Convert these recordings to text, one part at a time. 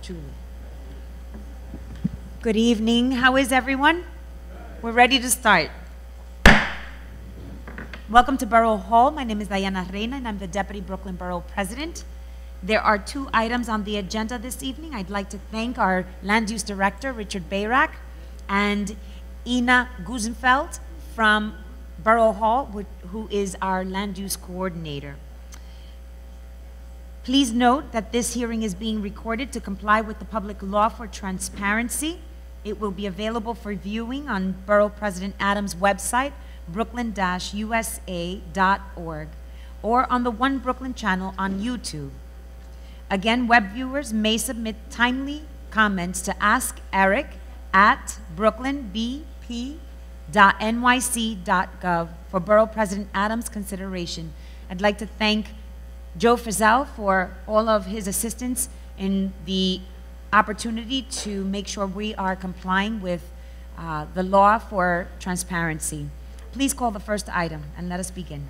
truly. Good evening. How is everyone? We're ready to start. Welcome to Borough Hall. My name is Diana Reina, and I'm the Deputy Brooklyn Borough President. There are 2 items on the agenda this evening. I'd like to thank our Land Use Director, Richard Bayrak, and Ina Gusenfeld from Borough Hall, who is our Land Use Coordinator. Please note that this hearing is being recorded to comply with the public law for transparency. It will be available for viewing on Borough President Adams' website, brooklyn-usa.org, or on the One Brooklyn channel on YouTube. Again, web viewers may submit timely comments to askeric@brooklynbp.nyc.gov for Borough President Adams' consideration. I'd like to thank Joe Frizzell for all of his assistance in the opportunity to make sure we are complying with the law for transparency. Please call the first item and let us begin.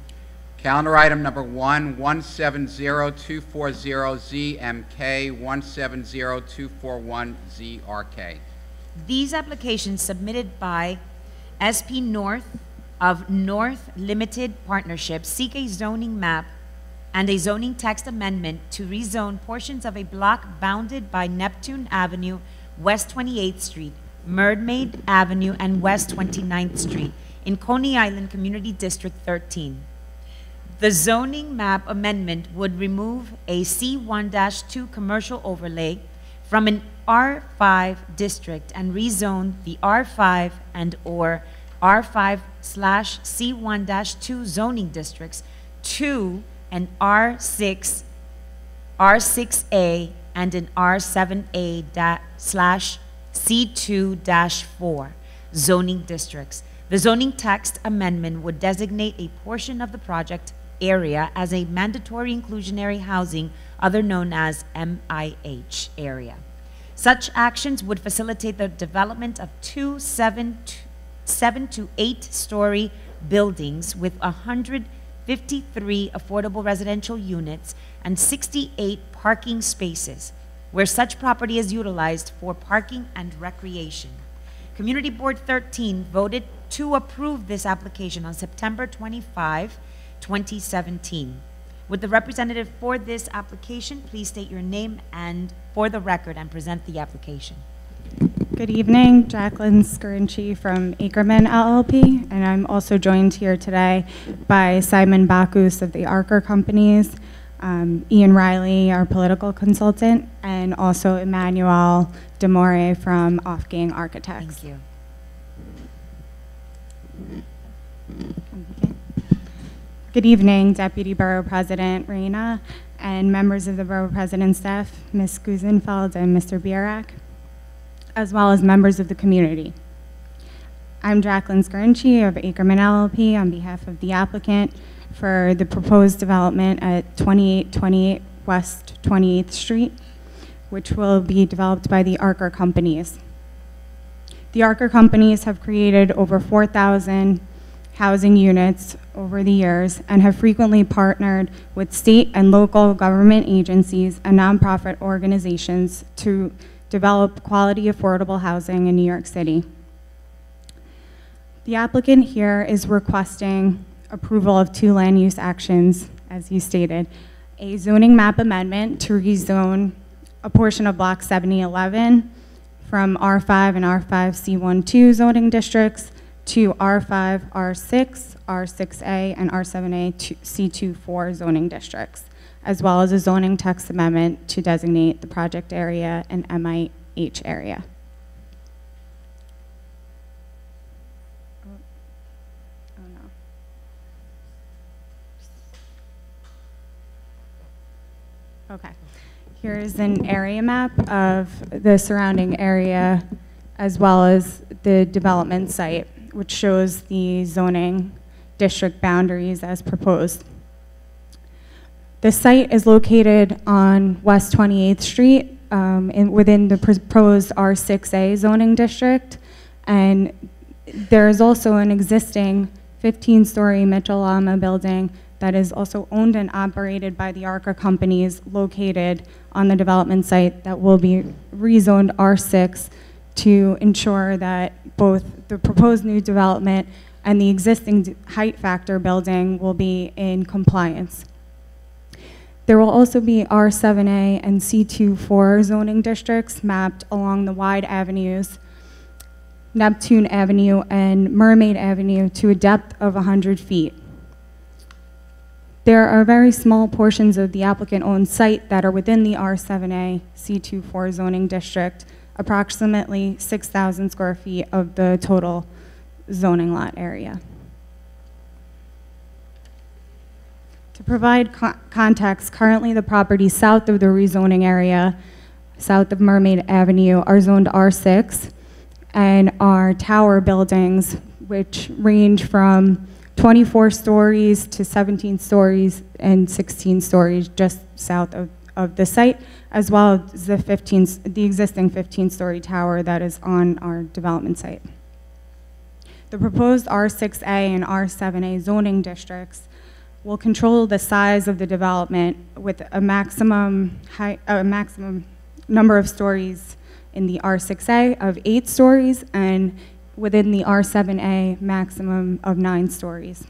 Calendar item number 1, 170240ZMK, 170241ZRK. These applications submitted by SP North of North Limited Partnership seek a zoning map and a zoning text amendment to rezone portions of a block bounded by Neptune Avenue, West 28th Street, Mermaid Avenue, and West 29th Street in Coney Island Community District 13. The zoning map amendment would remove a C1-2 commercial overlay from an R5 district and rezone the R5 and or R5/C1-2 zoning districts to an R6, R6A, and an R7A/C2-4 zoning districts. The zoning text amendment would designate a portion of the project area as a mandatory inclusionary housing, other known as MIH area. Such actions would facilitate the development of 2 7 to 8-story buildings with 153 affordable residential units and 68 parking spaces, where such property is utilized for parking and recreation. Community Board 13 voted to approve this application on September 25, 2017. Would the representative for this application please state your name and for the record and present the application? Good evening, Jacqueline Scarinci from Ackerman LLP, and I'm also joined here today by Simon Bacchus of the Archer Companies, Ian Riley, our political consultant, and also Emmanuel Demore from Off-Gang Architects. Thank you. Good evening, Deputy Borough President Reina, and members of the Borough President staff, Ms. Gusenfeld and Mr. Bierak, as well as members of the community. I'm Jacqueline Scarinci of Ackerman LLP on behalf of the applicant for the proposed development at 2828 West 28th Street, which will be developed by the Archer Companies. The Archer Companies have created over 4,000 housing units over the years and have frequently partnered with state and local government agencies and nonprofit organizations to develop quality affordable housing in New York City. The applicant here is requesting approval of 2 land use actions, as you stated: a zoning map amendment to rezone a portion of block 7011 from R5 and R5C12 zoning districts to R5, R6, R6A, and R7A C24 zoning districts, as well as a zoning text amendment to designate the project area an MIH area. Oh no. Okay. Here's an area map of the surrounding area as well as the development site, which shows the zoning district boundaries as proposed. The site is located on West 28th Street within the proposed R6A zoning district, and there is also an existing 15-story Mitchell Lama building that is also owned and operated by the ARCA companies located on the development site that will be rezoned R6 to ensure that both the proposed new development and the existing height factor building will be in compliance. There will also be R7A and C24 zoning districts mapped along the wide avenues, Neptune Avenue and Mermaid Avenue, to a depth of 100 feet. There are very small portions of the applicant-owned site that are within the R7A, C24 zoning district, approximately 6,000 square feet of the total zoning lot area. To provide context, currently the properties south of the rezoning area, south of Mermaid Avenue, are zoned R6 and are tower buildings, which range from 24 stories to 17 stories and 16 stories just south of the site, as well as the existing 15-story tower that is on our development site. The proposed R6A and R7A zoning districts will control the size of the development with a maximum number of stories in the R6A of 8 stories, and within the R7A maximum of 9 stories.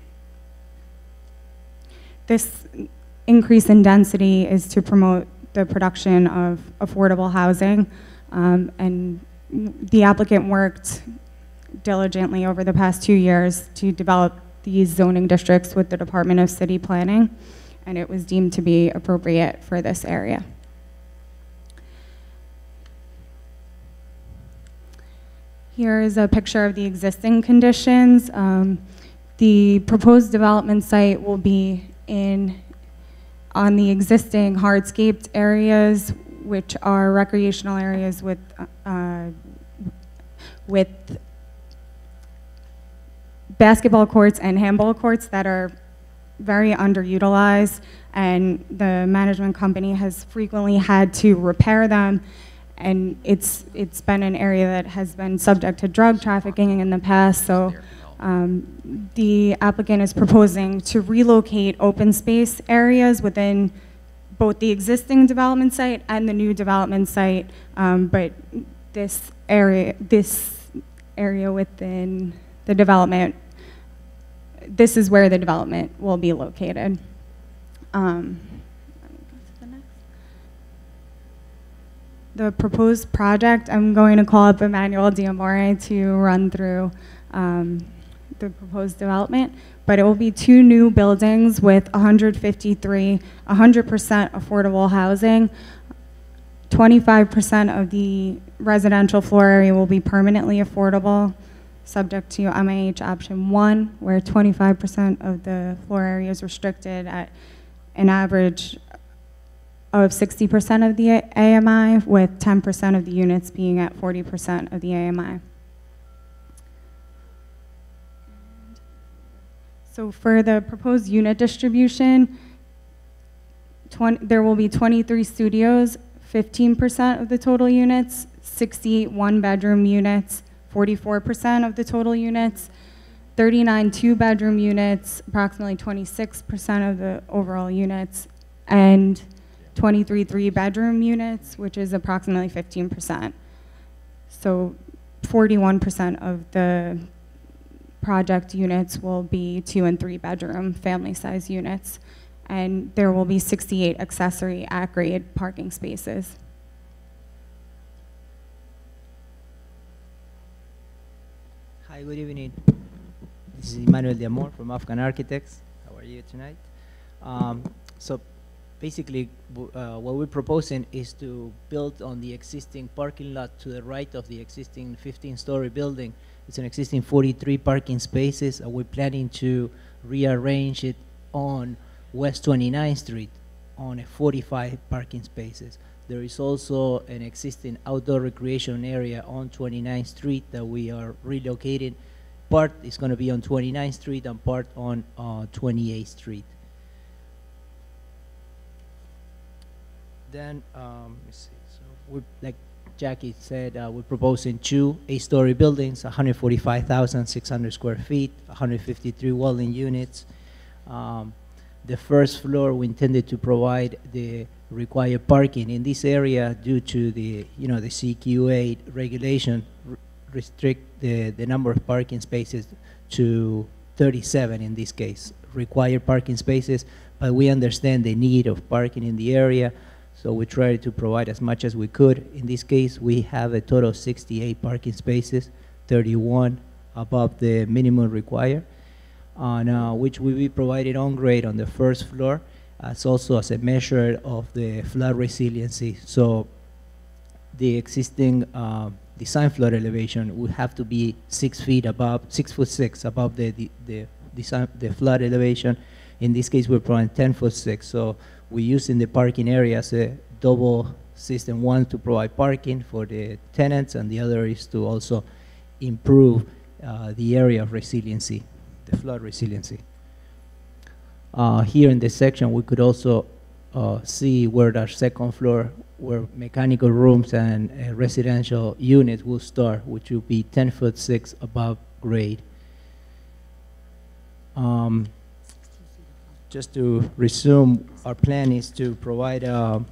This increase in density is to promote the production of affordable housing, and the applicant worked diligently over the past 2 years to develop these zoning districts with the Department of City Planning, and it was deemed to be appropriate for this area. Here is a picture of the existing conditions. The proposed development site will be on the existing hardscaped areas, which are recreational areas with basketball courts and handball courts that are very underutilized, and the management company has frequently had to repair them, and it's been an area that has been subject to drug trafficking in the past. So the applicant is proposing to relocate open space areas within both the existing development site and the new development site, but this area within the development, this is where the development will be located. The proposed project, I'm going to call up Emmanuel Diamore to run through the proposed development, but it will be 2 new buildings with 153, 100% affordable housing. 25% of the residential floor area will be permanently affordable, subject to MIH option 1, where 25% of the floor area is restricted at an average of 60% of the AMI, with 10% of the units being at 40% of the AMI. So for the proposed unit distribution, there will be 23 studios, 15% of the total units, 68 one-bedroom units, 44% of the total units, 39 two-bedroom units, approximately 26% of the overall units, and 23 three-bedroom units, which is approximately 15%. So 41% of the project units will be 2- and 3-bedroom family-size units, and there will be 68 accessory at-grade parking spaces. Hi, good evening. This is Emmanuel Diamore from Afghan Architects. How are you tonight? So basically, what we're proposing is to build on the existing parking lot to the right of the existing 15-story building. It's an existing 43 parking spaces, and we're planning to rearrange it on West 29th Street on a 45 parking spaces. There is also an existing outdoor recreation area on 29th Street that we are relocating. Part is going to be on 29th Street and part on 28th Street. Then, let me see. So we, like Jackie said, we're proposing 2 8-story buildings, 145,600 square feet, 153 dwelling units. the first floor, we intended to provide the required parking in this area due to the, the CQ8 regulation restrict the number of parking spaces to 37 in this case, required parking spaces, but we understand the need of parking in the area, so we tried to provide as much as we could. In this case, we have a total of 68 parking spaces, 31 above the minimum required, on which will be provided on grade on the first floor, as also as a measure of the flood resiliency. So the existing design flood elevation would have to be 6 feet above, 6'6" above the flood elevation. In this case, we're providing 10'6". So we're using the parking area as a double system, one to provide parking for the tenants, and the other is to also improve the area of resiliency, the flood resiliency. Here in this section, we could also see where our second floor, where mechanical rooms and residential units will start, which will be 10'6" above grade. Just to resume, our plan is to provide a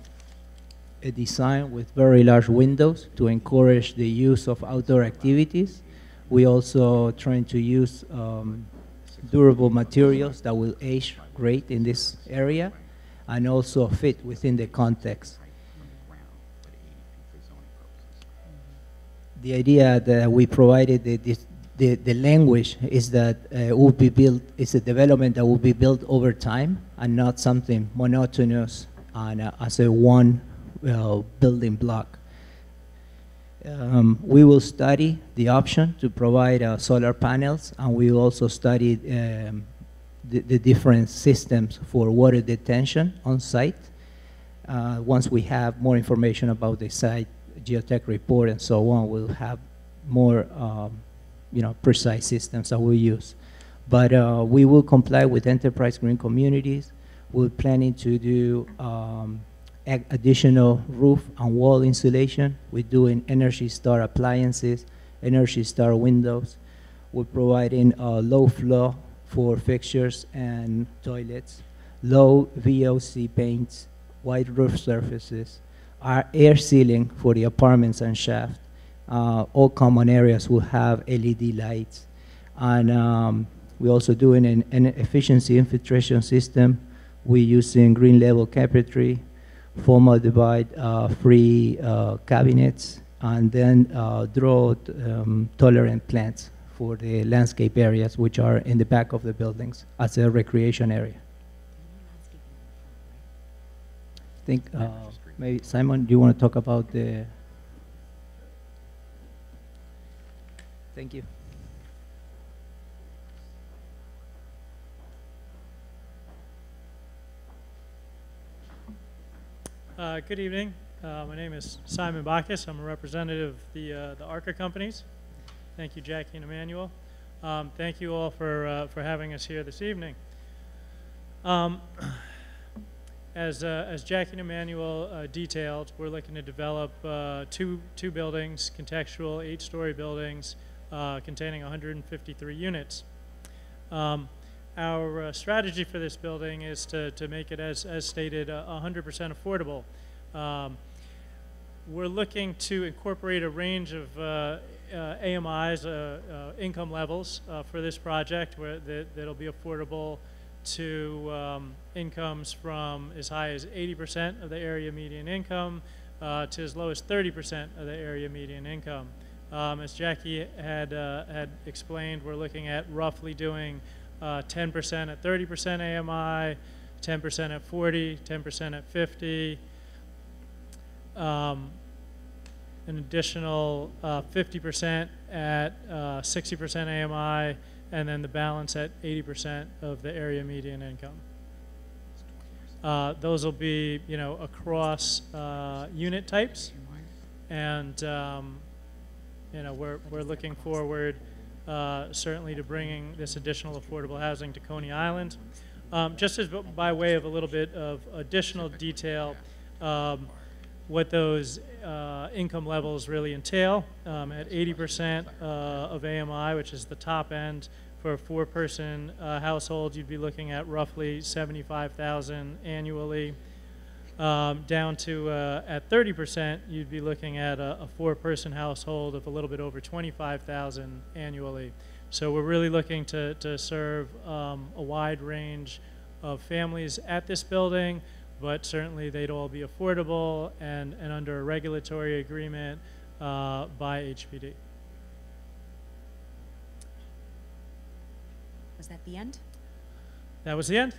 design with very large windows to encourage the use of outdoor activities. We also trying to use durable materials that will age great in this area and also fit within the context. The idea that we provided the language is that it will be built, it's a development that will be built over time and not something monotonous and as a one building block. We will study the option to provide solar panels, and we will also study the different systems for water detention on site. Once we have more information about the site geotech report and so on, we'll have more precise systems that we'll use. But we will comply with Enterprise Green Communities. We're planning to do additional roof and wall insulation. We're doing Energy Star appliances, Energy Star windows. We're providing low flow for fixtures and toilets, low VOC paints, white roof surfaces, air sealing for the apartments and shaft. All common areas will have LED lights. And we're also doing an efficiency infiltration system. We're using green level carpentry, formaldehyde free cabinets, and then drought tolerant plants for the landscape areas, which are in the back of the buildings as a recreation area. I think maybe Simon, do you want to talk about the? Thank you. Good evening. My name is Simon Bacchus. I'm a representative of the ARCA companies. Thank you, Jackie and Emmanuel. Thank you all for having us here this evening. As Jackie and Emmanuel detailed, we're looking to develop two buildings, contextual 8-story buildings containing 153 units. Our strategy for this building is to make it, as stated, 100% affordable. We're looking to incorporate a range of AMIs, income levels for this project that'll be affordable to incomes from as high as 80% of the area median income to as low as 30% of the area median income. As Jackie had explained, we're looking at roughly doing 10% at 30% AMI, 10% at 40, 10% at 50, an additional 50% at 60% AMI, and then the balance at 80% of the area median income. Those will be, across unit types, and we're looking forward certainly to bringing this additional affordable housing to Coney Island. Just as by way of a little bit of additional detail, what those income levels really entail. At 80% of AMI, which is the top end, for a 4-person household, you'd be looking at roughly $75,000 annually. Down to at 30%, you'd be looking at a 4-person household of a little bit over $25,000 annually. So we're really looking to serve a wide range of families at this building, but certainly they'd all be affordable and under a regulatory agreement by HPD. Was that the end? That was the end.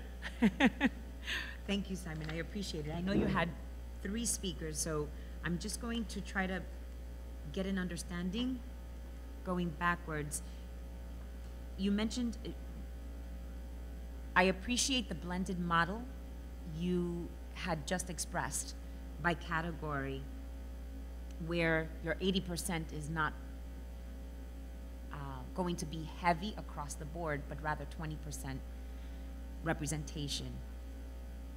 Thank you, Simon. I appreciate it. I know you had 3 speakers, so I'm just going to try to get an understanding going backwards. You mentioned, I appreciate the blended model you had just expressed by category, where your 80% is not going to be heavy across the board, but rather 20% representation.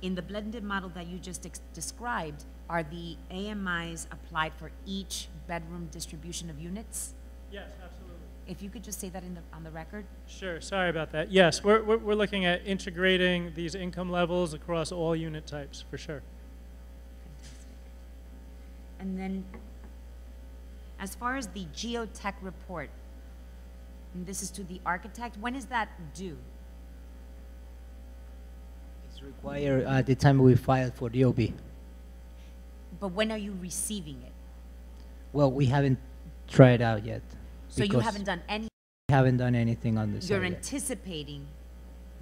In the blended model that you just described, are the AMIs applied for each bedroom distribution of units? Yes, absolutely. If you could just say that on the record. Sure, sorry about that. Yes, we're looking at integrating these income levels across all unit types, for sure. Fantastic. And then, as far as the geotech report, and this is to the architect, when is that due? It's required at the time we filed for the OB. But when are you receiving it? Well, we haven't tried out yet. So you haven't done any? We haven't done anything on this You're area. anticipating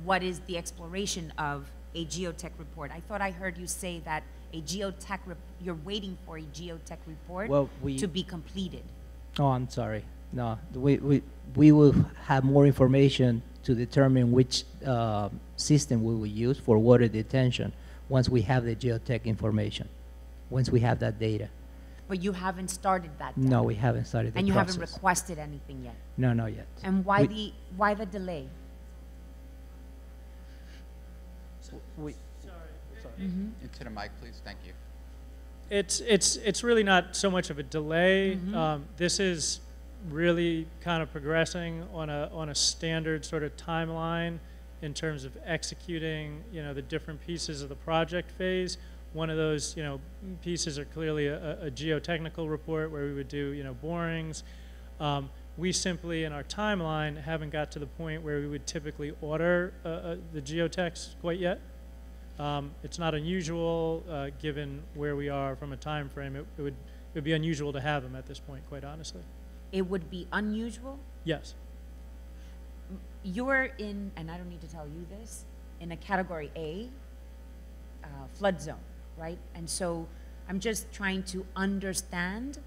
what is the exploration of a geotech report. I thought I heard you say that a geotech, you're waiting for a geotech report to be completed. Oh, I'm sorry. No, we will have more information to determine which system we will use for water detention once we have the geotech information, once we have that data. But you haven't started that data. No, we haven't started the And you process. haven't requested anything yet. No, not yet. And why the delay? Into the mic, please. Thank you. It's really not so much of a delay. This is really kind of progressing on a standard sort of timeline in terms of executing, the different pieces of the project phase. One of those, pieces are clearly a geotechnical report where we would do, borings. We simply, in our timeline, haven't got to the point where we would typically order the geotechs quite yet. It's not unusual, given where we are from a time frame. It would be unusual to have them at this point, quite honestly. It would be unusual? Yes. You're in, and I don't need to tell you this, in a category A, flood zone, right? And so I'm just trying to understand,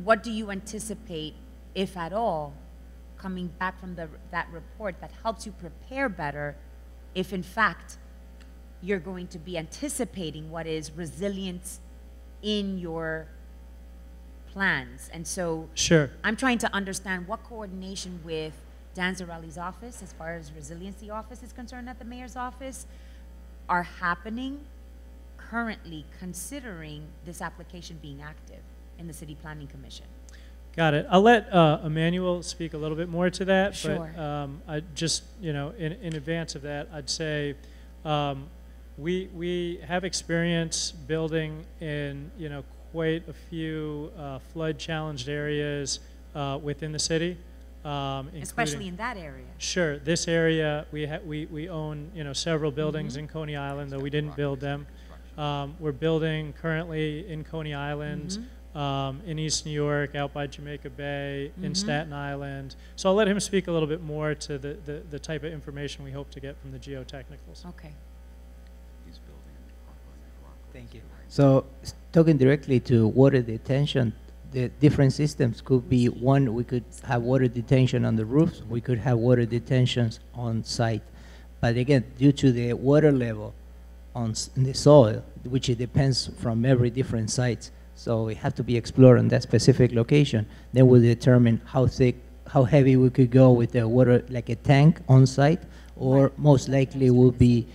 what do you anticipate, if at all, coming back from that report that helps you prepare better if in fact you're going to be anticipating what is resilience in your plans. And so Sure. I'm trying to understand what coordination with Dan Zarelli's office, as far as resiliency office is concerned at the mayor's office, are happening currently, considering this application being active in the City Planning Commission. Got it. I'll let Emmanuel speak a little bit more to that. Sure. But I just, in advance of that, I'd say we have experience building in, quite a few flood-challenged areas within the city. Especially in that area. Sure. This area, we own, several buildings in Coney Island, though we didn't build them. We're building currently in Coney Island, in East New York, out by Jamaica Bay, in Staten Island. So I'll let him speak a little bit more to the type of information we hope to get from the geotechnicals. Okay. Thank you. So talking directly to water detention, the different systems could be one, we could have water detention on the roofs, we could have water detentions on site. But again, due to the water level in the soil, which it depends from every different sites, so it have to be explored on that specific location, then we'll determine how thick, how heavy we could go with the water, like a tank on site, or most likely will be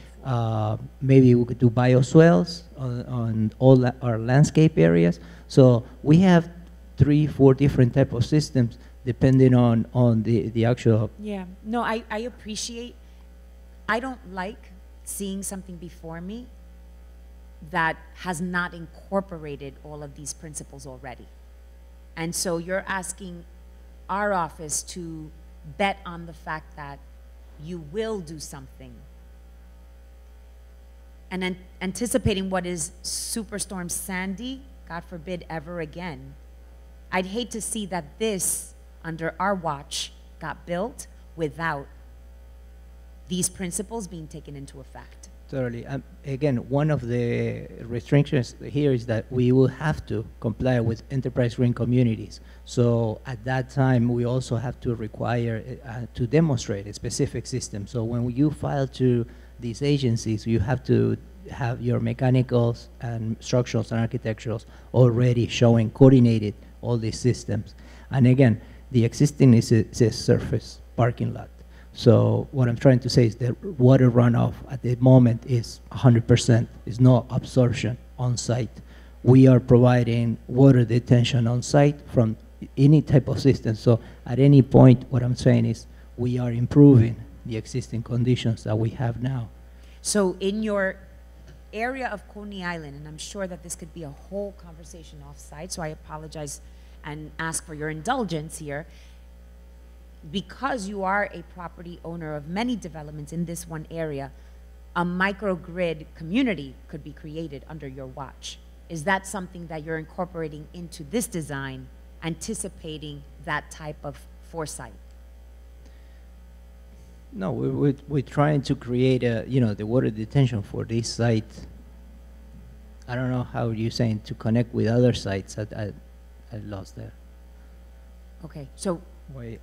Maybe we could do bioswales on all our landscape areas. So we have 3, 4 different type of systems depending on the actual. Yeah, no, I appreciate, I don't like seeing something before me that has not incorporated all of these principles already. And so you're asking our office to bet on the fact that you will do something. And anticipating what is Superstorm Sandy, God forbid ever again. I'd hate to see that this, under our watch, got built without these principles being taken into effect. Totally. Again, one of the restrictions here is that we will have to comply with enterprise green communities. So at that time, we also have to require to demonstrate a specific system. So when you file to these agencies, you have to have your mechanicals and structurals and architecturals already showing coordinated all these systems. And again, the existing is a surface parking lot. So what I'm trying to say is that water runoff at the moment is 100%. There's no absorption on site. We are providing water detention on site from any type of system. So at any point, what I'm saying is we are improving the existing conditions that we have now. So in your area of Coney Island, and I'm sure that this could be a whole conversation off-site, so I apologize and ask for your indulgence here. Because you are a property owner of many developments in this one area, a microgrid community could be created under your watch. Is that something that you're incorporating into this design, anticipating that type of foresight? No, we're trying to create the water detention for this site. I don't know how you're saying to connect with other sites. I lost there. Okay, so Wait.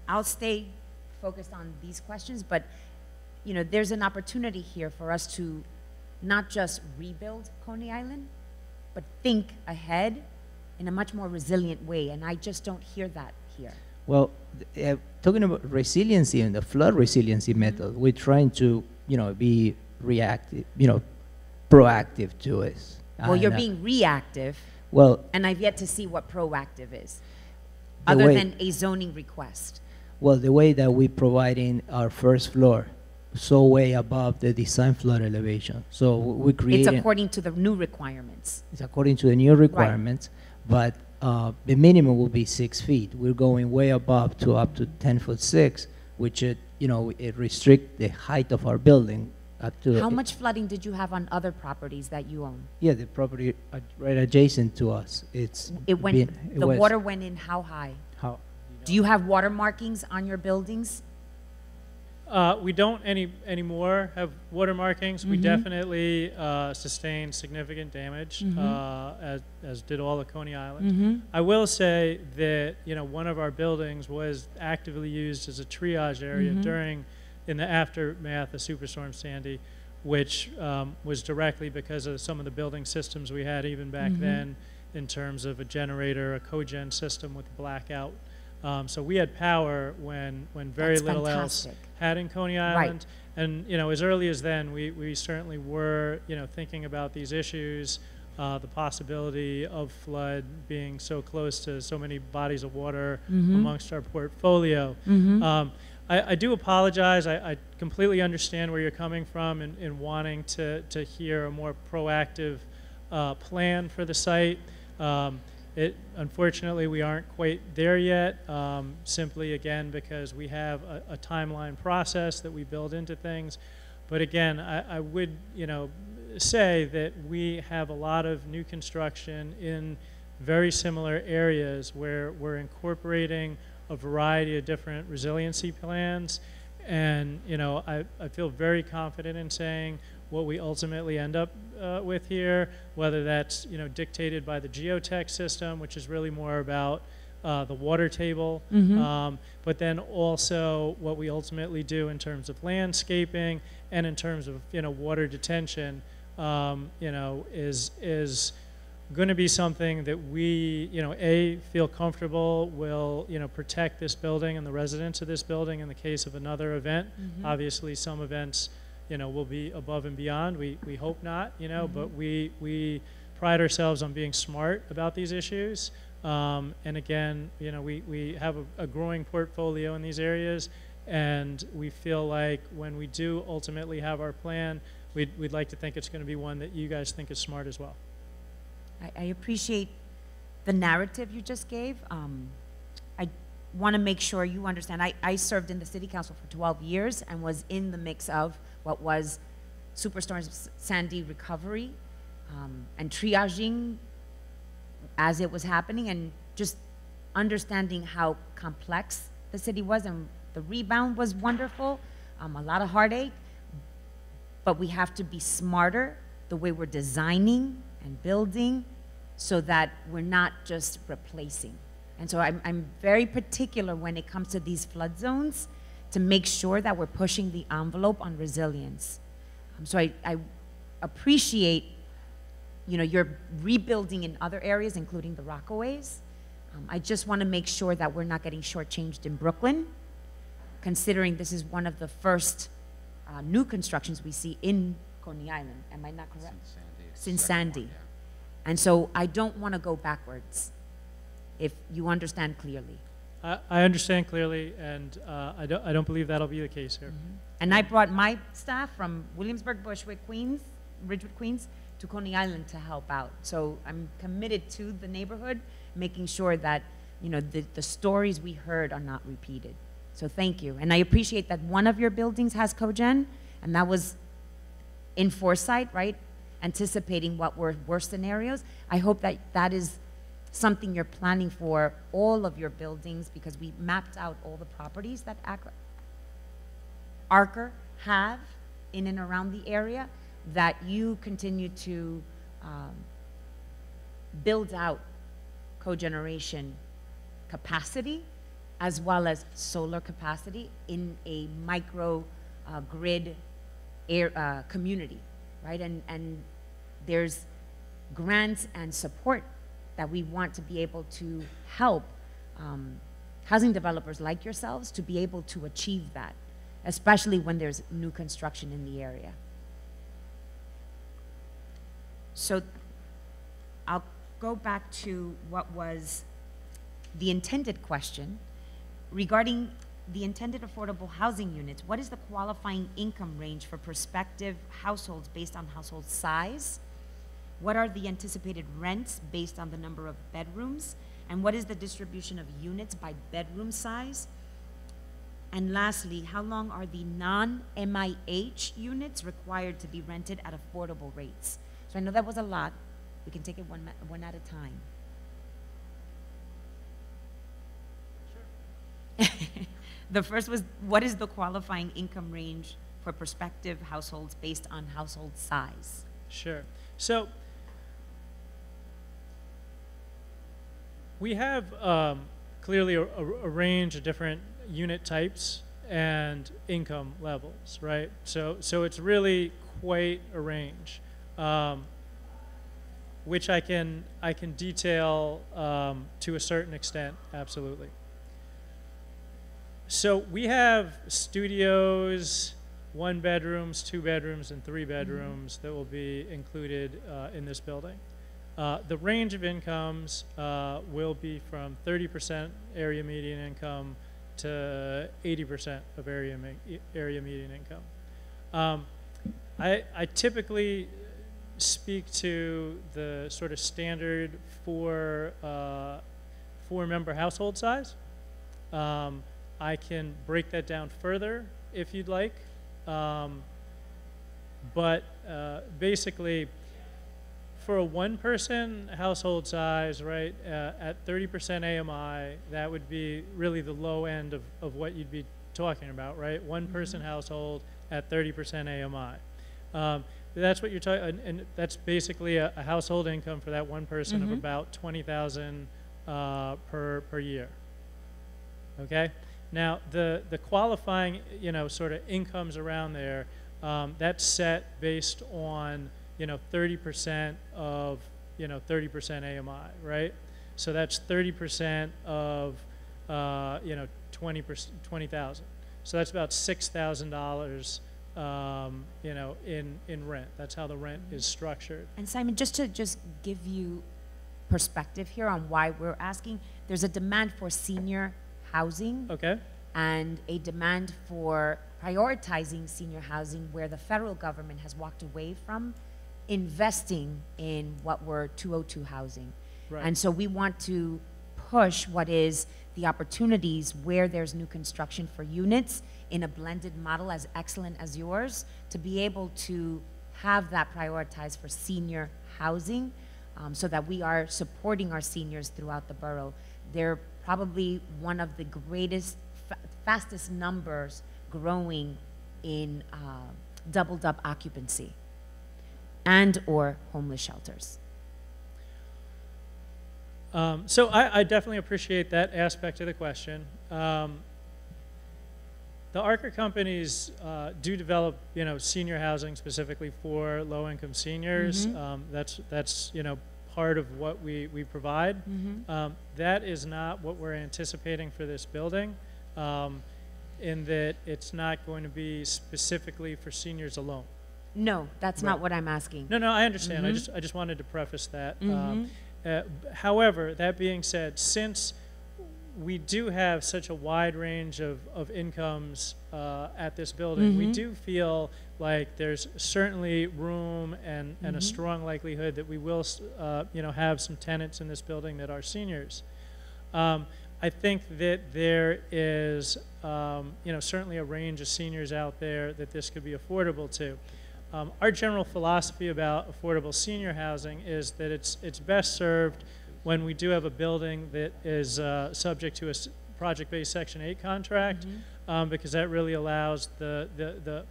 I'll stay focused on these questions, but there's an opportunity here for us to not just rebuild Coney Island, but think ahead in a much more resilient way, and I just don't hear that here. Well, talking about resiliency and the flood resiliency method, we're trying to, be reactive, proactive to it. Well, you're being reactive, well, and I've yet to see what proactive is, The other way- than a zoning request. well, the way that we providing our first floor, so way above the design flood elevation. So we It's creating. according to the new requirements. It's according to the new requirements, but the minimum will be 6 feet. We're going way above to up to 10'6", which it restrict the height of our building up to. How much flooding did you have on other properties that you own? Yeah, the property right adjacent to us. The was- water went in how high? How? Do you have water markings on your buildings? We don't anymore have water markings. We definitely sustained significant damage, as did all of Coney Island. I will say that one of our buildings was actively used as a triage area in the aftermath of Superstorm Sandy, which was directly because of some of the building systems we had even back then, in terms of a generator, a cogen system with blackout. So we had power when very That's little else fantastic. had in Coney Island. And as early as then, we certainly were thinking about these issues, the possibility of flood being so close to so many bodies of water amongst our portfolio. I do apologize. I completely understand where you're coming from in wanting to hear a more proactive plan for the site. Unfortunately, we aren't quite there yet, simply, again, because we have a timeline process that we build into things. But again, I would, say that we have a lot of new construction in very similar areas where we're incorporating a variety of different resiliency plans. And, I feel very confident in saying what we ultimately end up with here, whether that's dictated by the geotech system, which is really more about the water table, but then also what we ultimately do in terms of landscaping and in terms of water detention, is going to be something that we feel comfortable will protect this building and the residents of this building in the case of another event. Obviously, some events we'll be above and beyond. We hope not, but we pride ourselves on being smart about these issues. And again, we have a growing portfolio in these areas, and we feel like when we do ultimately have our plan, we'd like to think it's going to be one that you guys think is smart as well. I appreciate the narrative you just gave. I want to make sure you understand. I served in the city council for 12 years and was in the mix of what was Superstorm Sandy recovery and triaging as it was happening, and just understanding how complex the city was. And the rebound was wonderful, a lot of heartache, but we have to be smarter the way we're designing and building so that we're not just replacing. And so I'm very particular when it comes to these flood zones to make sure that we're pushing the envelope on resilience. So I appreciate you're rebuilding in other areas, including the Rockaways. I just want to make sure that we're not getting shortchanged in Brooklyn, considering this is one of the first new constructions we see in Coney Island. Am I not correct? Since Sandy. And so I don't want to go backwards, if you understand clearly. I understand clearly, and I don't believe that'll be the case here. And I brought my staff from Williamsburg, Bushwick, Queens, Ridgewood, Queens, to Coney Island to help out. So I'm committed to the neighborhood, making sure that the stories we heard are not repeated. So thank you. And I appreciate that one of your buildings has cogen, and that was in foresight, right? Anticipating what were worst scenarios. I hope that that is something you're planning for all of your buildings, because we mapped out all the properties that ARCR have in and around the area, that you continue to build out cogeneration capacity as well as solar capacity in a micro grid community, right? And there's grants and support that we want to be able to help housing developers like yourselves to be able to achieve that, especially when there's new construction in the area. So I'll go back to what was the intended question regarding the intended affordable housing units. What is the qualifying income range for prospective households based on household size? What are the anticipated rents based on the number of bedrooms? And what is the distribution of units by bedroom size? And lastly, how long are the non-MIH units required to be rented at affordable rates? So I know that was a lot. We can take it one at a time. Sure. The first was, what is the qualifying income range for prospective households based on household size? Sure. So we have clearly a range of different unit types and income levels, right? So it's really quite a range, which I can detail to a certain extent, absolutely. So we have studios, 1 bedrooms, 2 bedrooms, and 3 bedrooms that will be included in this building. The range of incomes will be from 30% area median income to 80% of area median income. I typically speak to the sort of standard four-member household size. I can break that down further if you'd like, but basically, for a 1-person household size, right, at 30% AMI, that would be really the low end of what you'd be talking about, right? 1-person household at 30% AMI. That's what you're talking, and that's basically a household income for that 1 person of about $20,000 per year. Okay. Now the qualifying, sort of incomes around there, that's set based on 30% of 30% AMI, right? So that's 30% of 20,000. So that's about $6,000 you know, in rent. That's how the rent is structured. And Simon, just to give you perspective here on why we're asking, there's a demand for senior housing Okay? and a demand for prioritizing senior housing where the federal government has walked away from investing in what were 202 housing. Right. And so we want to push what is the opportunities where there's new construction for units in a blended model as excellent as yours to be able to have that prioritized for senior housing so that we are supporting our seniors throughout the borough. They're probably one of the greatest, fastest numbers growing in doubled up occupancy and or homeless shelters. So I definitely appreciate that aspect of the question. The ARCA companies do develop, you know, senior housing specifically for low-income seniors. That's you know, part of what we provide. That is not what we're anticipating for this building, in that it's not going to be specifically for seniors alone. No, that's not what I'm asking. No, I understand. I just wanted to preface that. However, that being said, since we do have such a wide range of incomes at this building, we do feel like there's certainly room and a strong likelihood that we will, you know, have some tenants in this building that are seniors. I think that there is, you know, certainly a range of seniors out there that this could be affordable to. Our general philosophy about affordable senior housing is that it's best served when we do have a building that is subject to a project-based Section 8 contract, because that really allows the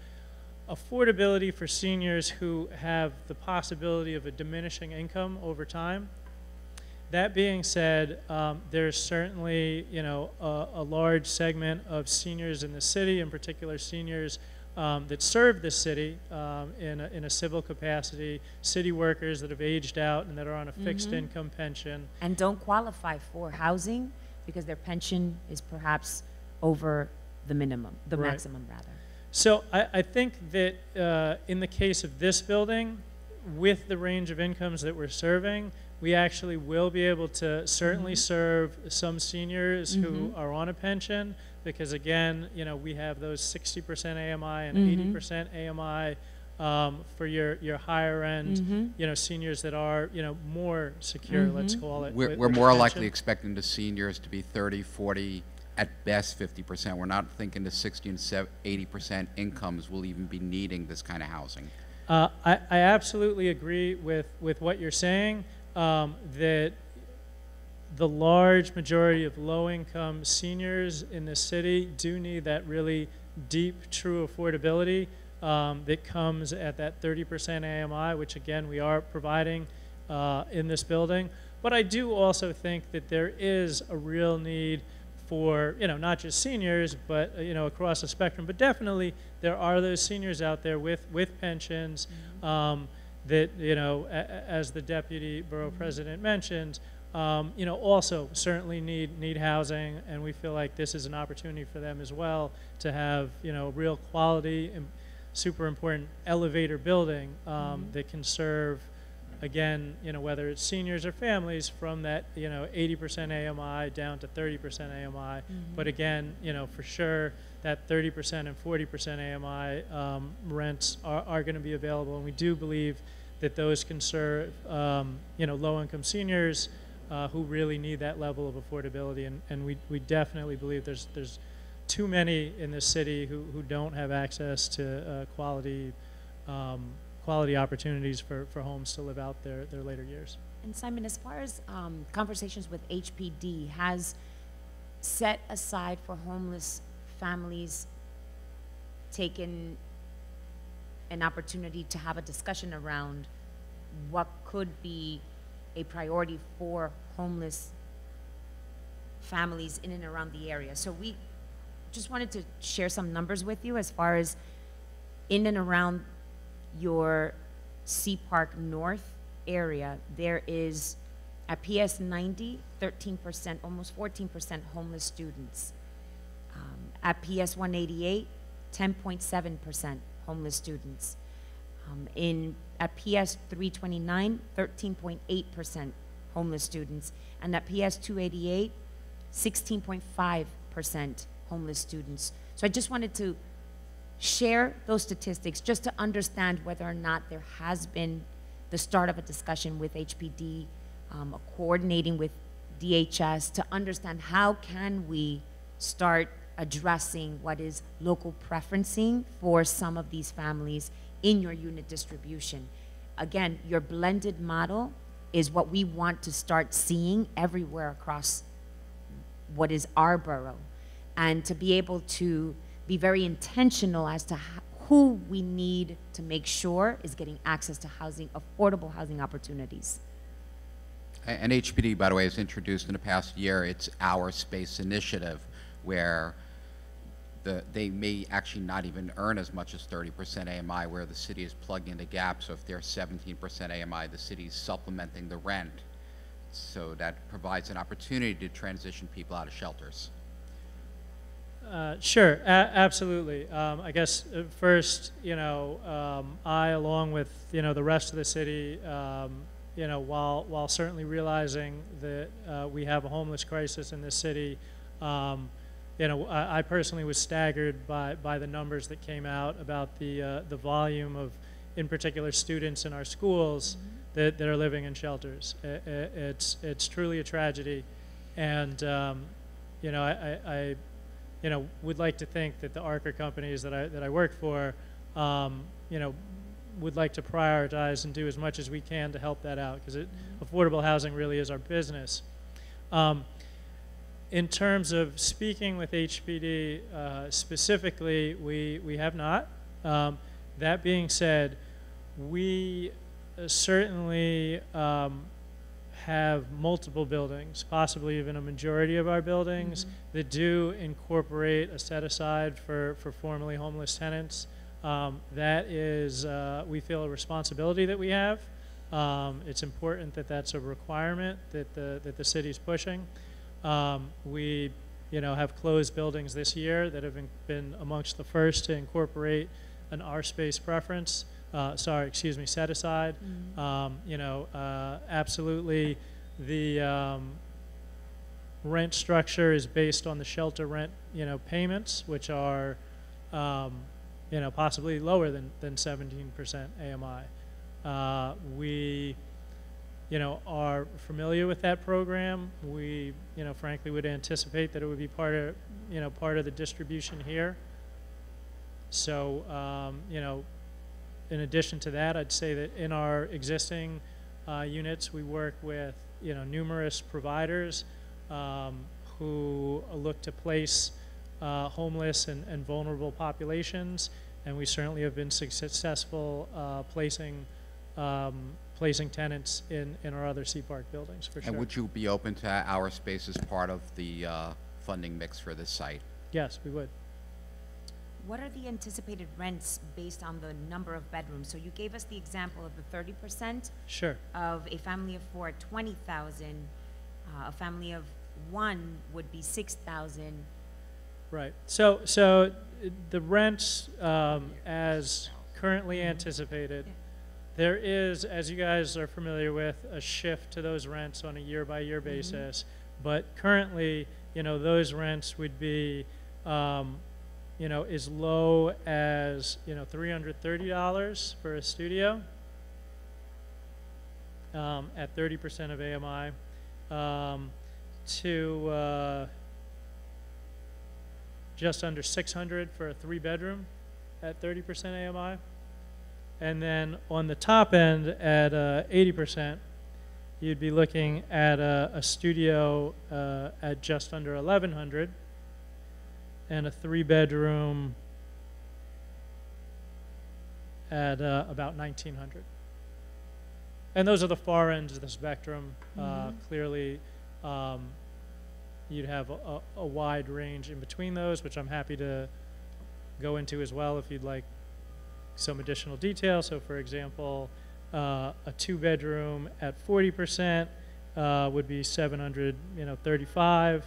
affordability for seniors who have the possibility of a diminishing income over time. That being said, there's certainly, you know, a large segment of seniors in the city, in particular seniors that serve the city in a civil capacity, city workers that have aged out and that are on a fixed income pension. And don't qualify for housing because their pension is perhaps over the minimum, the maximum rather. So I think that in the case of this building, with the range of incomes that we're serving, we actually will be able to certainly serve some seniors who are on a pension, because again, you know, we have those 60% AMI and 80% AMI for your higher end, you know, seniors that are, you know, more secure, let's call it. We're more likely expecting the seniors to be 30, 40, at best 50%. We're not thinking the 60 and 80% incomes will even be needing this kind of housing. I absolutely agree with what you're saying, that the large majority of low-income seniors in the city do need that really deep, true affordability that comes at that 30% AMI, which again we are providing in this building. But I do also think that there is a real need for, you know, not just seniors, but you know, across the spectrum. But definitely there are those seniors out there with pensions that, you know, as the deputy borough president mentioned, you know, also certainly need housing, and we feel like this is an opportunity for them as well to have, you know, real quality and super important elevator building that can serve, again, you know, whether it's seniors or families, from that, you know, 80% AMI down to 30% AMI. But again, you know, for sure that 30% and 40% AMI rents are going to be available, and we do believe that those can serve, you know, low-income seniors who really need that level of affordability, and we definitely believe there's too many in this city who don't have access to quality opportunities for homes to live out their later years. And Simon, as far as conversations with HPD, has set aside for homeless families taken an opportunity to have a discussion around what could be a priority for homeless families in and around the area? So we just wanted to share some numbers with you as far as in and around your Sea Park North area. There is at PS 90, 13%, almost 14% homeless students. At PS 188, 10.7% homeless students. At PS 329, 13.8% homeless students, and at PS 288, 16.5% homeless students. So I just wanted to share those statistics just to understand whether or not there has been the start of a discussion with HPD, coordinating with DHS to understand how can we start addressing what is local preferencing for some of these families in your unit distribution. Again, your blended model is what we want to start seeing everywhere across what is our borough, and to be able to be very intentional as to who we need to make sure is getting access to housing, affordable housing opportunities. And HPD, by the way, has introduced in the past year its Our Space initiative, where they may actually not even earn as much as 30% AMI, where the city is plugging the gap. So if they're 17% AMI, the city is supplementing the rent. So that provides an opportunity to transition people out of shelters. Sure, absolutely. I guess first, I, along with, the rest of the city, while certainly realizing that we have a homeless crisis in this city, I personally was staggered by the numbers that came out about the volume of, in particular, students in our schools that are living in shelters. It's truly a tragedy, and I would like to think that the ARCA companies that I work for, would like to prioritize and do as much as we can to help that out, because affordable housing really is our business. In terms of speaking with HPD specifically, we have not. That being said, we certainly have multiple buildings, possibly even a majority of our buildings, that do incorporate a set aside for formerly homeless tenants. That is, we feel, a responsibility that we have. It's important that that's a requirement that the city's pushing. We, have closed buildings this year that have been amongst the first to incorporate an Our Space preference. Set aside. Absolutely, the rent structure is based on the shelter rent, payments, which are, possibly lower than 17% AMI. We, are familiar with that program. We, frankly, would anticipate that it would be part of the distribution here. So, in addition to that, I'd say that in our existing units, we work with numerous providers who look to place homeless and vulnerable populations, and we certainly have been successful placing tenants in our other C Park buildings, for sure. And would you be open to Our Space as part of the funding mix for this site? Yes, we would. What are the anticipated rents based on the number of bedrooms? So you gave us the example of the 30%. Sure. Of a family of 4 at 20,000. A family of 1 would be 6,000. Right. So the rents, as currently anticipated, there is, as you guys are familiar with, a shift to those rents on a year-by-year basis. But currently, those rents would be as low as, $330 for a studio at 30% of AMI, to just under $600 for a 3-bedroom at 30% AMI. And then on the top end at 80%, you'd be looking at a studio at just under $1,100. And a 3-bedroom at about $1,900. And those are the far ends of the spectrum. Clearly, you'd have a wide range in between those, which I'm happy to go into as well if you'd like some additional detail. So, for example, a 2-bedroom at 40% would be $735.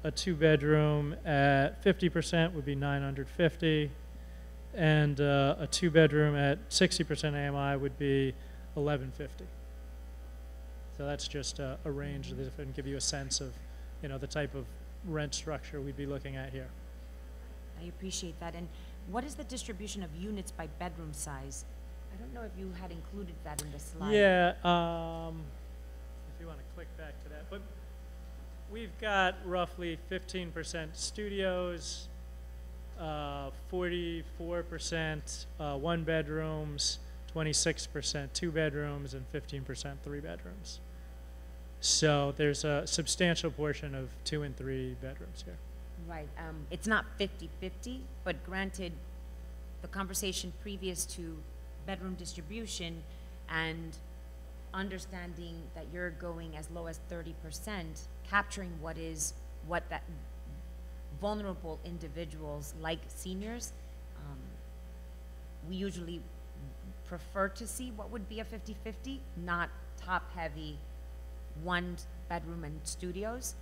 A 2-bedroom at 50% would be $950, and a 2-bedroom at 60% AMI would be $11.50. So that's just a range that can give you a sense of, the type of rent structure we'd be looking at here. I appreciate that. And what is the distribution of units by bedroom size? I don't know if you had included that in the slide. Yeah, if you want to click back to that. But we've got roughly 15% studios, 44% 1-bedrooms, 26% 2-bedrooms, and 15% 3-bedrooms. So there's a substantial portion of 2 and 3 bedrooms here. Right. It's not 50-50, but granted, the conversation previous to bedroom distribution and understanding that you're going as low as 30%, capturing what that vulnerable individuals like seniors, we usually prefer to see what would be a 50-50, not top-heavy 1-bedroom and studios.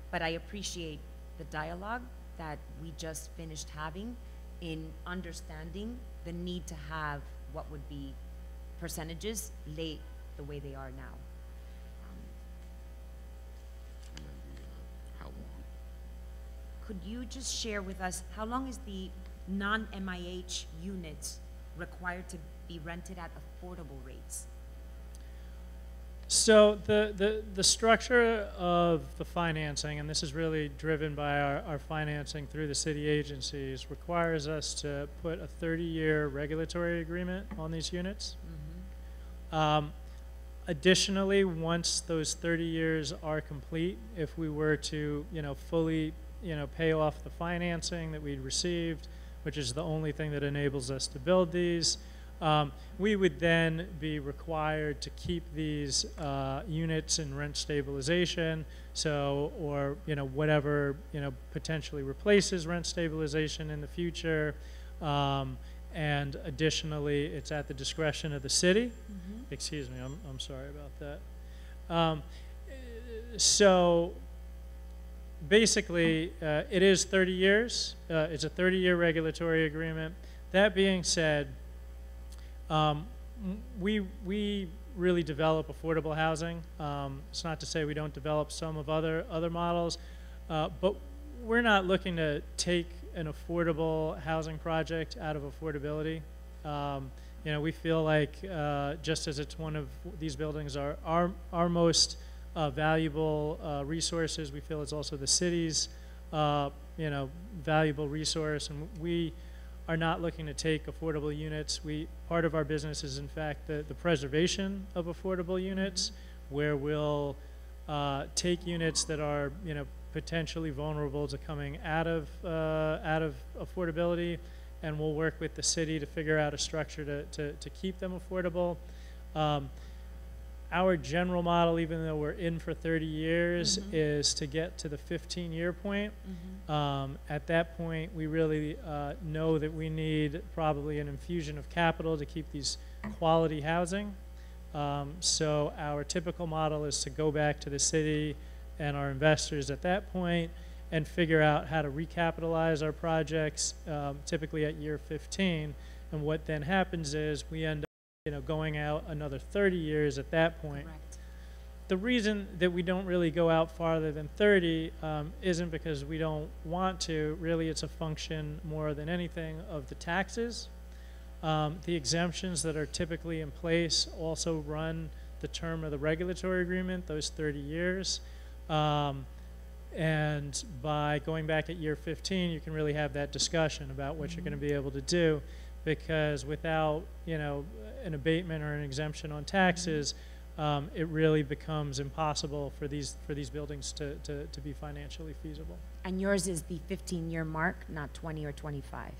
But I appreciate the dialogue that we just finished having in understanding the need to have what would be percentages laid the way they are now. And then how long? Could you just share with us, how long is the non-MIH units required to be rented at affordable rates? So the structure of the financing, and this is really driven by our financing through the city agencies, requires us to put a 30-year regulatory agreement on these units. Mm-hmm. Additionally, once those 30 years are complete, if we were to, fully, pay off the financing that we'd received, which is the only thing that enables us to build these, we would then be required to keep these units in rent stabilization, or whatever potentially replaces rent stabilization in the future, and additionally, it's at the discretion of the city. Mm-hmm. Excuse me, I'm sorry about that. So basically, it is 30 years. It's a 30-year regulatory agreement. That being said, we really develop affordable housing. It's not to say we don't develop some of other models, but we're not looking to take an affordable housing project out of affordability. We feel like just as it's one of these buildings are our most valuable resources, we feel it's also the city's valuable resource, and we are not looking to take affordable units. Part of our business is, in fact, the preservation of affordable units, where we'll take units that are, potentially vulnerable to coming out of affordability, and we'll work with the city to figure out a structure to keep them affordable. Our general model, even though we're in for 30 years, Mm-hmm. is to get to the 15-year point. Mm-hmm. At that point, we really know that we need probably an infusion of capital to keep these quality housing. So our typical model is to go back to the city and our investors at that point and figure out how to recapitalize our projects, typically at year 15. And what then happens is we end up going out another 30 years at that point. Correct. The reason that we don't really go out farther than 30 isn't because we don't want to. Really, it's a function more than anything of the taxes. The exemptions that are typically in place also run the term of the regulatory agreement, those 30 years. And by going back at year 15, you can really have that discussion about what you're going to be able to do, because without an abatement or an exemption on taxes, it really becomes impossible for these buildings to be financially feasible. And yours is the 15-year mark, not 20 or 25.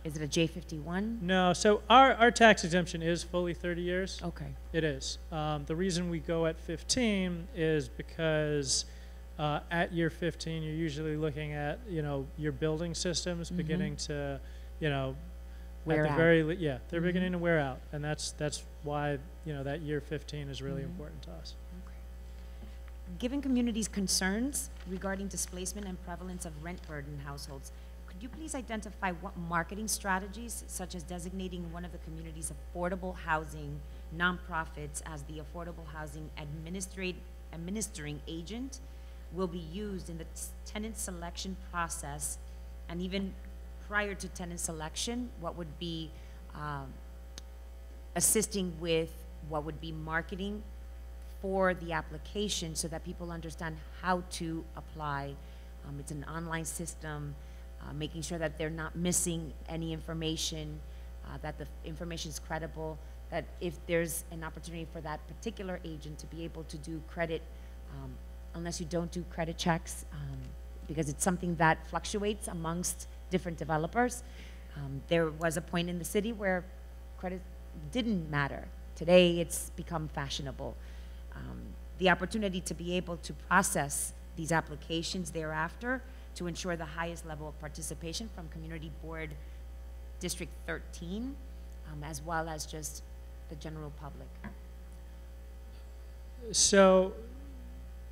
Is it a J51? No, so our tax exemption is fully 30 years. Okay. It is. The reason we go at 15 is because at year 15, you're usually looking at your building systems beginning to Wear at the out. they're beginning to wear out, and that's why that year 15 is really important to us. Okay. Given communities' concerns regarding displacement and prevalence of rent burden households, could could you please identify what marketing strategies, such as designating one of the community's affordable housing nonprofits as the affordable housing administering agent, will be used in the tenant selection process, and even prior to tenant selection, what would be assisting with what would be marketing for the application so that people understand how to apply. It's an online system, making sure that they're not missing any information, that the information is credible, that if there's an opportunity for that particular agent to be able to do credit, unless you don't do credit checks, because it's something that fluctuates amongst different developers. There was a point in the city where credit didn't matter. Today, it's become fashionable. The opportunity to be able to process these applications thereafter to ensure the highest level of participation from Community Board District 13, as well as just the general public. So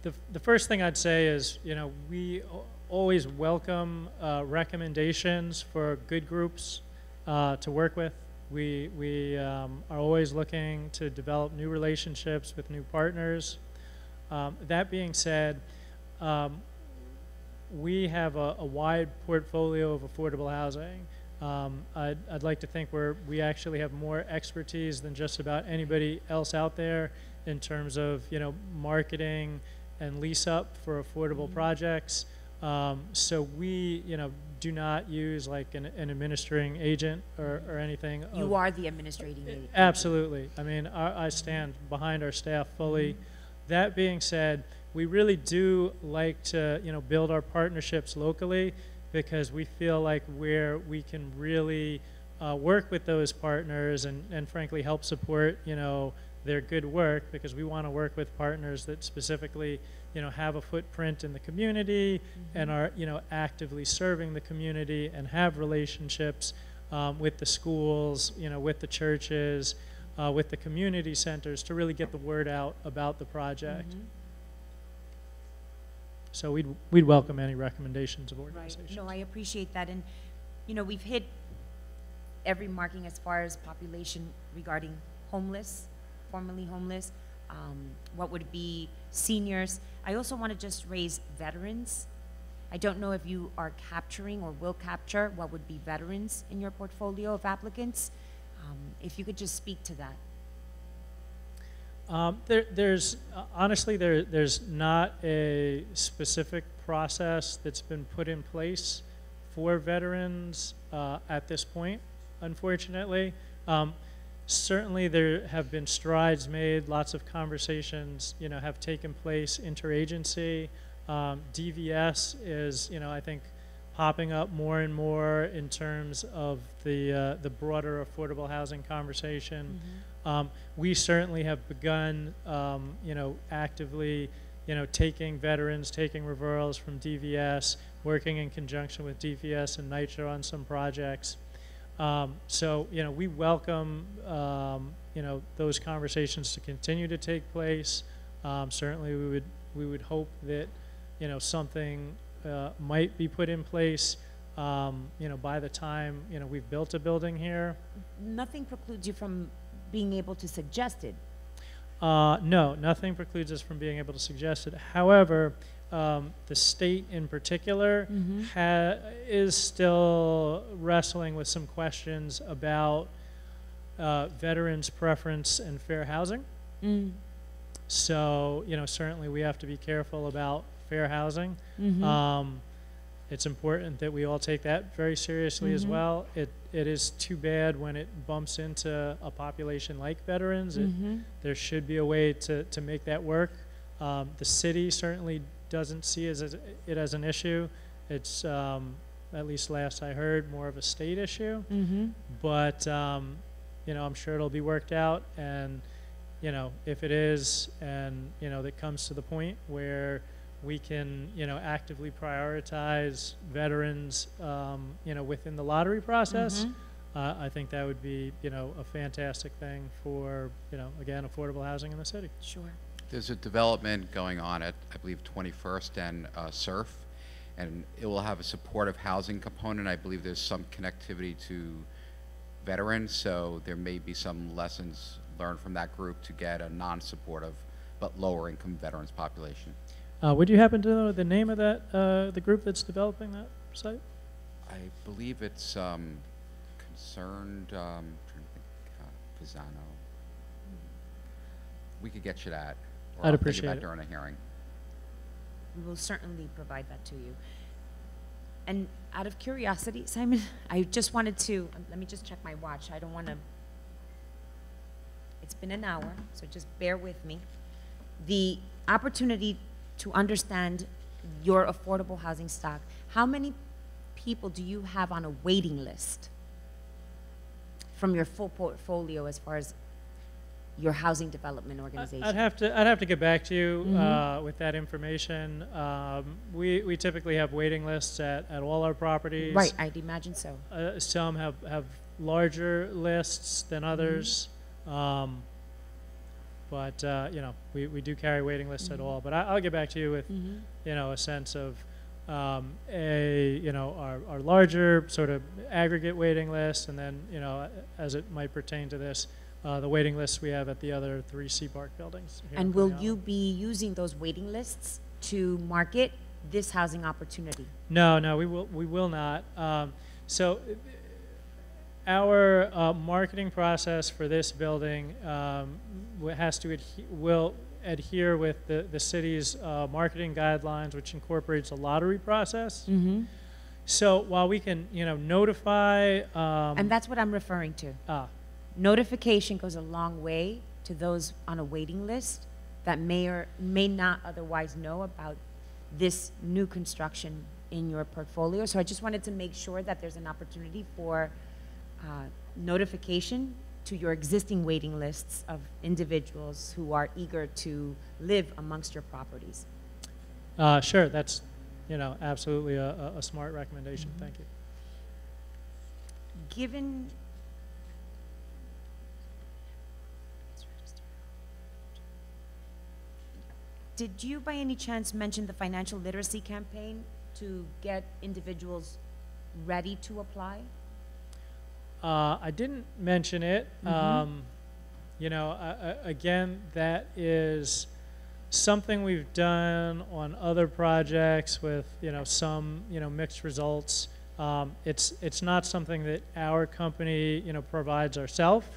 the first thing I'd say is, we always welcome recommendations for good groups to work with. We are always looking to develop new relationships with new partners. That being said, we have a wide portfolio of affordable housing. I'd like to think we actually have more expertise than just about anybody else out there in terms of marketing and lease up for affordable projects. So we do not use like an administering agent or anything. You are the administrating agent. Absolutely. I mean, I stand behind our staff fully. That being said, we really do like to build our partnerships locally, because we feel like where we can really work with those partners and frankly help support their good work, because we want to work with partners that specifically have a footprint in the community and are actively serving the community and have relationships with the schools, with the churches, with the community centers to really get the word out about the project. So we'd welcome any recommendations of organizations. Right. No, I appreciate that. And, we've hit every marking as far as population regarding homeless, formerly homeless, what would be seniors. I also want to just raise veterans. I don't know if you are capturing or will capture what would be veterans in your portfolio of applicants. If you could just speak to that. Honestly, there's not a specific process that's been put in place for veterans at this point, unfortunately. Certainly there have been strides made, lots of conversations have taken place interagency. DVS is I think popping up more and more in terms of the broader affordable housing conversation. We certainly have begun, actively, taking veterans, taking referrals from DVS, working in conjunction with DVS and NYCHA on some projects. So, we welcome, those conversations to continue to take place. Certainly, we would hope that, something might be put in place, by the time, we've built a building here. Nothing precludes you from being able to suggest it. No, nothing precludes us from being able to suggest it. However, the state in particular is still wrestling with some questions about veterans' preference and fair housing. So, certainly we have to be careful about fair housing. It's important that we all take that very seriously as well. It is too bad when it bumps into a population like veterans. There should be a way to make that work. The city certainly doesn't see it as an issue. It's, at least last I heard, more of a state issue. But, I'm sure it'll be worked out. And, if it is, and, that comes to the point where we can, actively prioritize veterans, within the lottery process. I think that would be, a fantastic thing for, again, affordable housing in the city. Sure. There's a development going on at, I believe, 21st and Surf, And it will have a supportive housing component. I believe there's some connectivity to veterans, so there may be some lessons learned from that group to get a non-supportive but lower income veterans population. Would you happen to know the name of that, the group that's developing that site? I believe it's concerned, trying to think, Pisano. We could get you that. Or I'd I'll appreciate think it. about during a hearing. We will certainly provide that to you. And out of curiosity, Simon, I just wanted to, let me just check my watch. I don't want to, it's been an hour, so just bear with me. The opportunity to understand your affordable housing stock, how many people do you have on a waiting list from your full portfolio as far as your housing development organization? I'd have to get back to you with that information. We typically have waiting lists at all our properties. Right, I'd imagine so. Some have larger lists than others. But you know, we do carry waiting lists at all. But I'll get back to you with you know, a sense of you know, our larger sort of aggregate waiting list, and then, you know, as it might pertain to this, the waiting lists we have at the other 3 Sea Park buildings. here in And will Coney you Island. be using those waiting lists to market this housing opportunity? No, we will not. So our marketing process for this building will adhere with the city's marketing guidelines, which incorporates a lottery process. So while we can, you know, notify, And that's what I'm referring to. Notification goes a long way to those on a waiting list that may or may not otherwise know about this new construction in your portfolio. So I just wanted to make sure that there's an opportunity for notification to your existing waiting lists of individuals who are eager to live amongst your properties. sure, that's, you know, absolutely a smart recommendation. Thank you. Given did you by any chance mention the financial literacy campaign to get individuals ready to apply? I didn't mention it. You know, again, that is something we've done on other projects with, you know, some, you know, mixed results. It's not something that our company, you know, provides ourselves.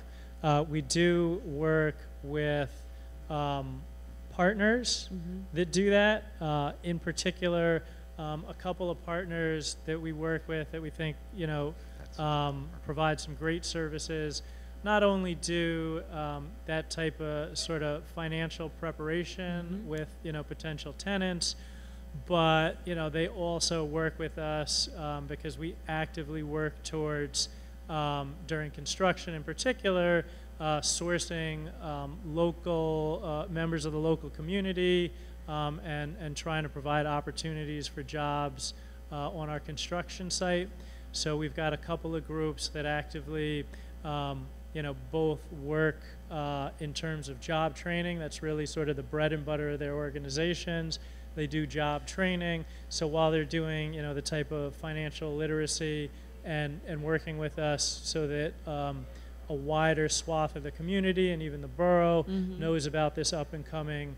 We do work with partners that do that. In particular, a couple of partners that we work with that we think, you know, provide some great services. Not only do that type of sort of financial preparation with, you know, potential tenants, but, you know, they also work with us because we actively work towards, during construction in particular, sourcing local members of the local community and trying to provide opportunities for jobs on our construction site. So we've got a couple of groups that actively you know, both work in terms of job training. That's really sort of the bread and butter of their organizations. They do job training. So while they're doing, you know, the type of financial literacy and working with us so that a wider swath of the community and even the borough knows about this up and coming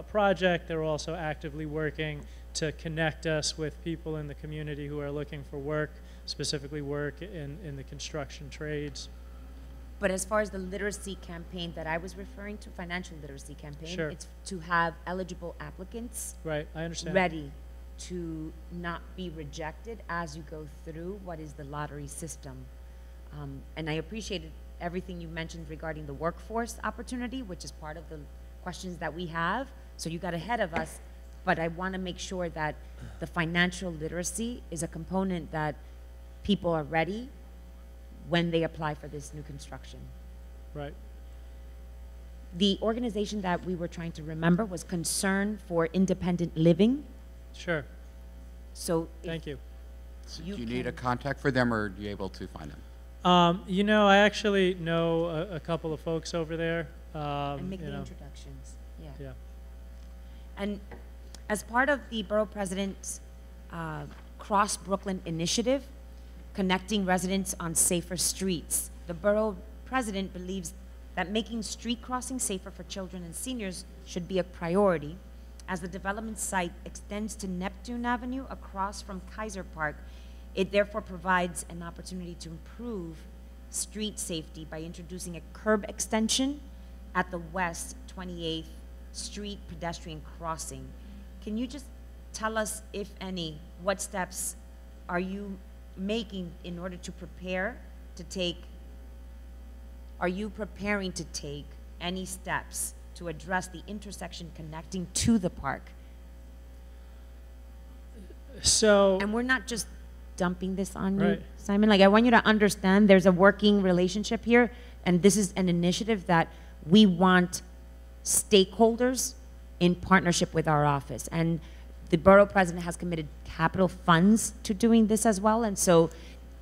project, they're also actively working to connect us with people in the community who are looking for work, specifically work in the construction trades. But as far as the literacy campaign that I was referring to, financial literacy campaign, Sure. it's to have eligible applicants Right, I understand. ready to not be rejected as you go through what is the lottery system. And I appreciated everything you mentioned regarding the workforce opportunity, which is part of the questions that we have. So you got ahead of us, but I want to make sure that the financial literacy is a component that people are ready when they apply for this new construction. Right. The organization that we were trying to remember was Concern for Independent Living. Sure. So if Thank you. So You do you need a can- contact for them, or are you able to find them? You know, I actually know a couple of folks over there. and make you the know, introductions. Yeah. yeah. And As part of the Borough President's Cross Brooklyn initiative, connecting residents on safer streets, the Borough President believes that making street crossings safer for children and seniors should be a priority. As the development site extends to Neptune Avenue across from Kaiser Park, it therefore provides an opportunity to improve street safety by introducing a curb extension at the West 28th Street pedestrian crossing. Can you just tell us, if any, what steps are you making in order to prepare to take, are you preparing to take any steps to address the intersection connecting to the park? So, And we're not just dumping this on you, Right. Simon. Like, I want you to understand there's a working relationship here, and this is an initiative that we want stakeholders in partnership with our office. And the Borough President has committed capital funds to doing this as well, and so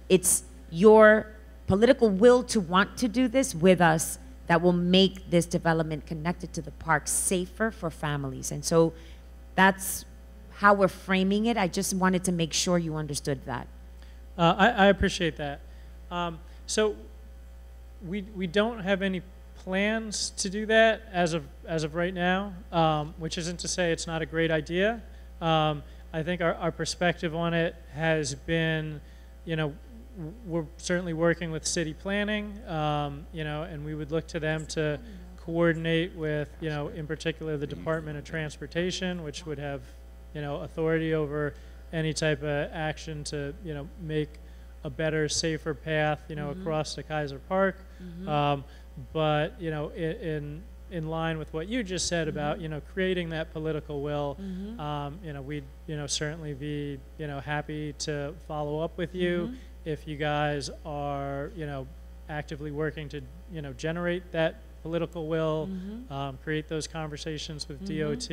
it's your political will to want to do this with us that will make this development connected to the park safer for families. And so that's how we're framing it. I just wanted to make sure you understood that. I appreciate that. So we don't have any plans to do that as of right now, which isn't to say it's not a great idea. I think our perspective on it has been, you know, we're certainly working with city planning, you know, and we would look to them to coordinate with, you know, in particular the Department of Transportation, which would have, you know, authority over any type of action to, you know, make a better, safer path, you know, across the Kaiser Park. But, you know, in line with what you just said about, you know, creating that political will, you know, we'd, you know, certainly be, you know, happy to follow up with you if you guys are, you know, actively working to, you know, generate that political will, create those conversations with DOT,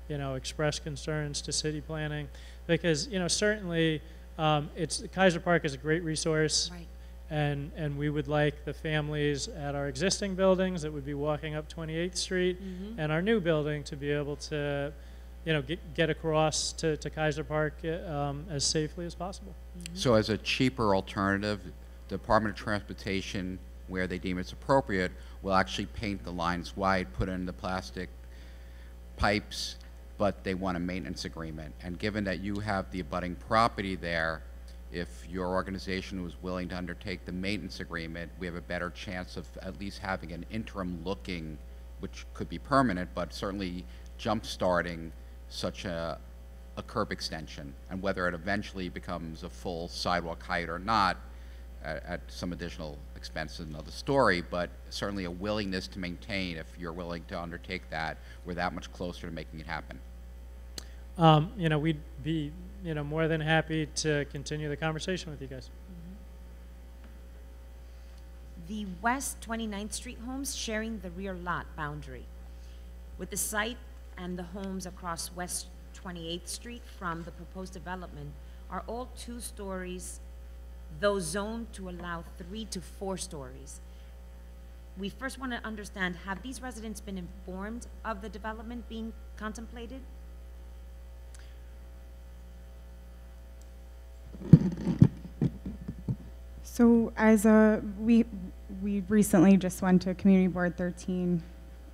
you know, express concerns to city planning, because, you know, certainly Kaiser Park is a great resource. Right. And we would like the families at our existing buildings that would be walking up 28th Street and our new building to be able to, you know, get across to Kaiser Park as safely as possible. So as a cheaper alternative, the Department of Transportation, where they deem it's appropriate, will actually paint the lines wide, put in the plastic pipes, but they want a maintenance agreement. And given that you have the abutting property there, if your organization was willing to undertake the maintenance agreement, we have a better chance of at least having an interim looking, which could be permanent, but certainly jump-starting such a curb extension. And whether it eventually becomes a full sidewalk height or not, at some additional expense is another story, but certainly a willingness to maintain. If you're willing to undertake that, we're that much closer to making it happen. You know, we'd be, you know, more than happy to continue the conversation with you guys. The West 29th Street homes sharing the rear lot boundary with the site and the homes across West 28th Street from the proposed development are all 2 stories, though zoned to allow 3 to 4 stories. We first want to understand, have these residents been informed of the development being contemplated? So as we recently just went to Community Board 13.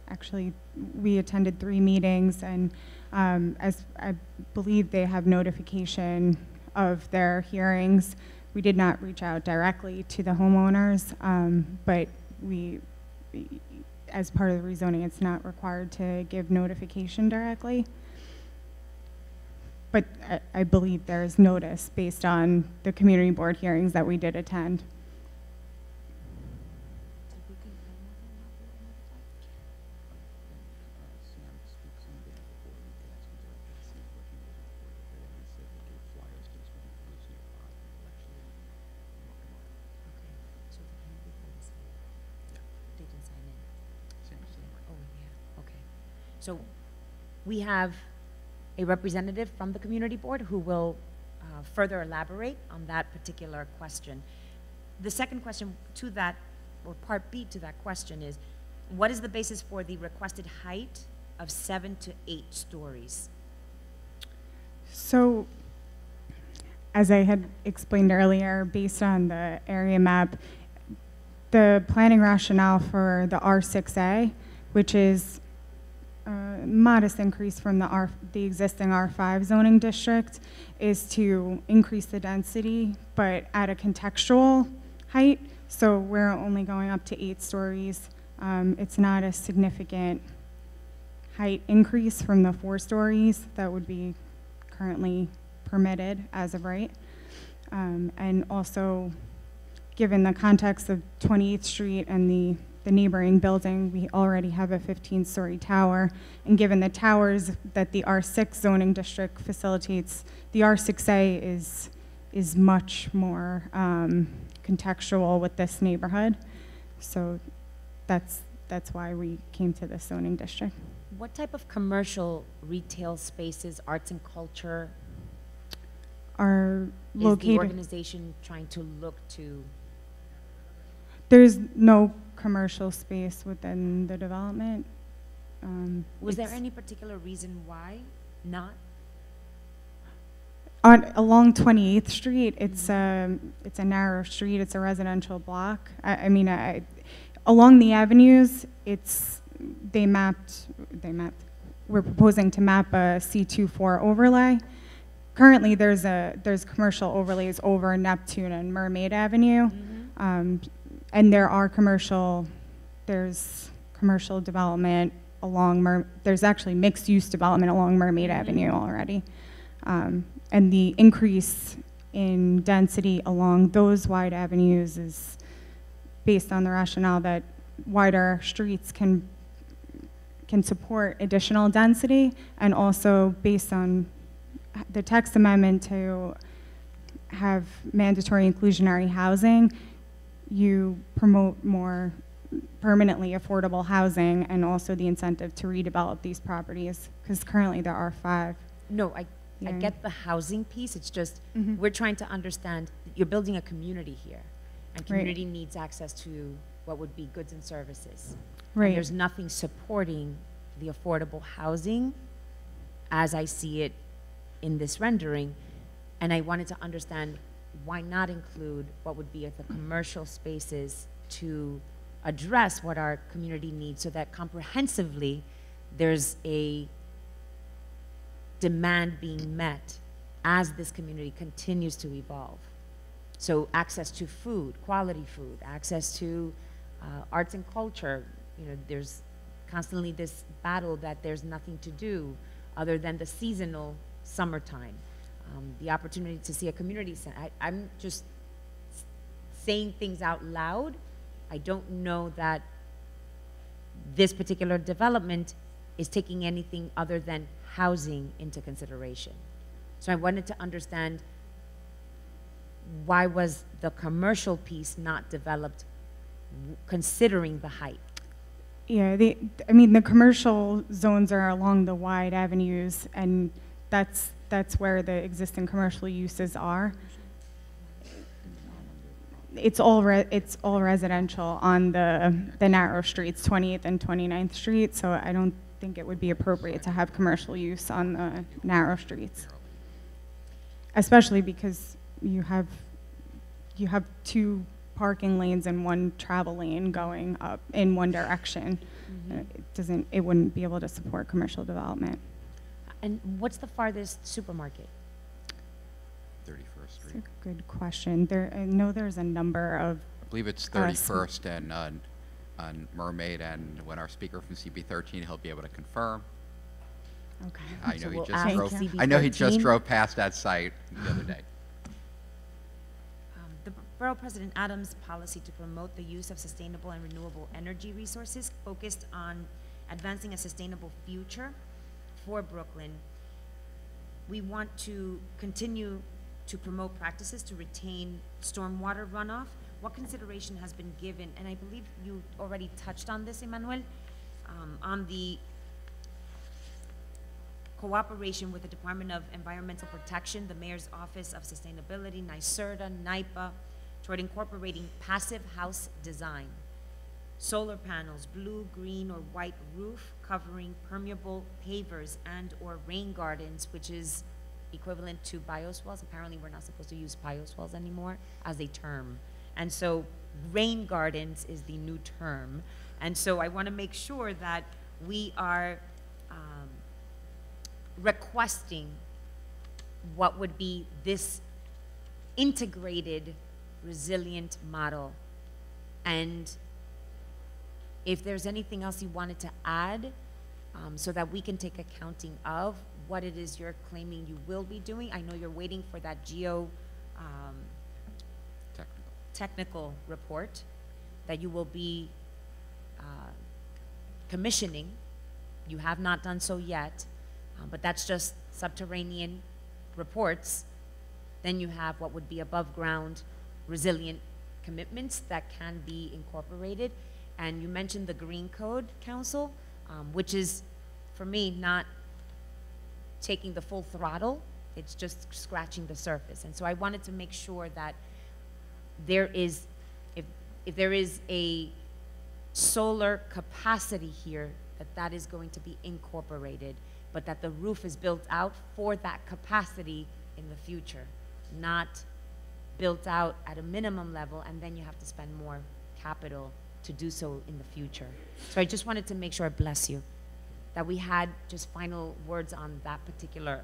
Actually, we attended 3 meetings, and as I believe they have notification of their hearings. We did not reach out directly to the homeowners, but as part of the rezoning, it's not required to give notification directly. But I believe there is notice based on the community board hearings that we did attend. So we have a representative from the community board who will further elaborate on that particular question. The second question to that, or part B to that question, is what is the basis for the requested height of 7 to 8 stories? So, as I had explained earlier, based on the area map, the planning rationale for the R6A, which is a modest increase from the existing R5 zoning district, is to increase the density, but at a contextual height. So we're only going up to 8 stories. It's not a significant height increase from the 4 stories that would be currently permitted as of right. And also, given the context of 28th Street and the neighboring building, we already have a 15-story tower. And given the towers that the R6 zoning district facilitates, the R6A is much more contextual with this neighborhood. So that's why we came to this zoning district. What type of commercial retail spaces, arts and culture, Are is located. the organization trying to look to? There's no commercial space within the development. Was there It's- any particular reason why not? Along 28th Street, it's a narrow street. It's a residential block. I mean, along the avenues, they mapped. We're proposing to map a C24 overlay. Currently, there's commercial overlays over Neptune and Mermaid Avenue, and there's commercial development along there's actually mixed use development along Mermaid Avenue already. And the increase in density along those wide avenues is based on the rationale that wider streets can support additional density, and also based on the text amendment to have mandatory inclusionary housing, you promote more permanently affordable housing, and also the incentive to redevelop these properties, because currently there are 5. No, I Yeah. get the housing piece. It's just Mhm. we're trying to understand that you're building a community here, and Right. community needs access to what would be goods and services. Right. And there's nothing supporting the affordable housing as I see it in this rendering. And I wanted to understand why not include what would be the commercial spaces to address what our community needs, so that comprehensively there's a demand being met as this community continues to evolve. So access to food, quality food, access to arts and culture. You know, there's constantly this battle that there's nothing to do other than the seasonal summertime. The opportunity to see a community center. I'm just saying things out loud. I don't know that this particular development is taking anything other than housing into consideration. So I wanted to understand, why was the commercial piece not developed considering the height? Yeah, I mean, the commercial zones are along the wide avenues, and that's where the existing commercial uses are. It's all residential on the narrow streets, 20th and 29th Street, so I don't think it would be appropriate to have commercial use on the narrow streets. Especially because you have 2 parking lanes and 1 travel lane going up in one direction. It wouldn't be able to support commercial development. And what's the farthest supermarket? 31st That's Street. a good question. I know there's a number of, I believe it's 31st and on Mermaid, and when our speaker from CB13, he'll be able to confirm. okay. I So know we'll he just ask drove. CB13. I know he just drove past that site the other day. The Borough President Adams' policy to promote the use of sustainable and renewable energy resources focused on advancing a sustainable future for Brooklyn. We want to continue to promote practices to retain stormwater runoff. What consideration has been given, and I believe you already touched on this, Emmanuel, on the cooperation with the Department of Environmental Protection, the Mayor's Office of Sustainability, NYSERDA, NYPA, toward incorporating passive house design. solar panels, blue, green, or white roof covering permeable pavers and/or rain gardens, which is equivalent to bioswales. Apparently, we're not supposed to use bioswales anymore as a term. And so rain gardens is the new term. And so I want to make sure that we are requesting what would be this integrated resilient model. And if there's anything else you wanted to add, so that we can take accounting of what it is you're claiming you will be doing. I know you're waiting for that technical report that you will be commissioning. You have not done so yet, but that's just subterranean reports. Then you have what would be above ground resilient commitments that can be incorporated. And you mentioned the Green Code Council, which is, for me, not taking the full throttle. It's just scratching the surface. And so I wanted to make sure that there is, if there is a solar capacity here, that is going to be incorporated, but that the roof is built out for that capacity in the future, not built out at a minimum level, and then you have to spend more capital to do so in the future. So I just wanted to make sure, bless you, that we had just final words on that particular.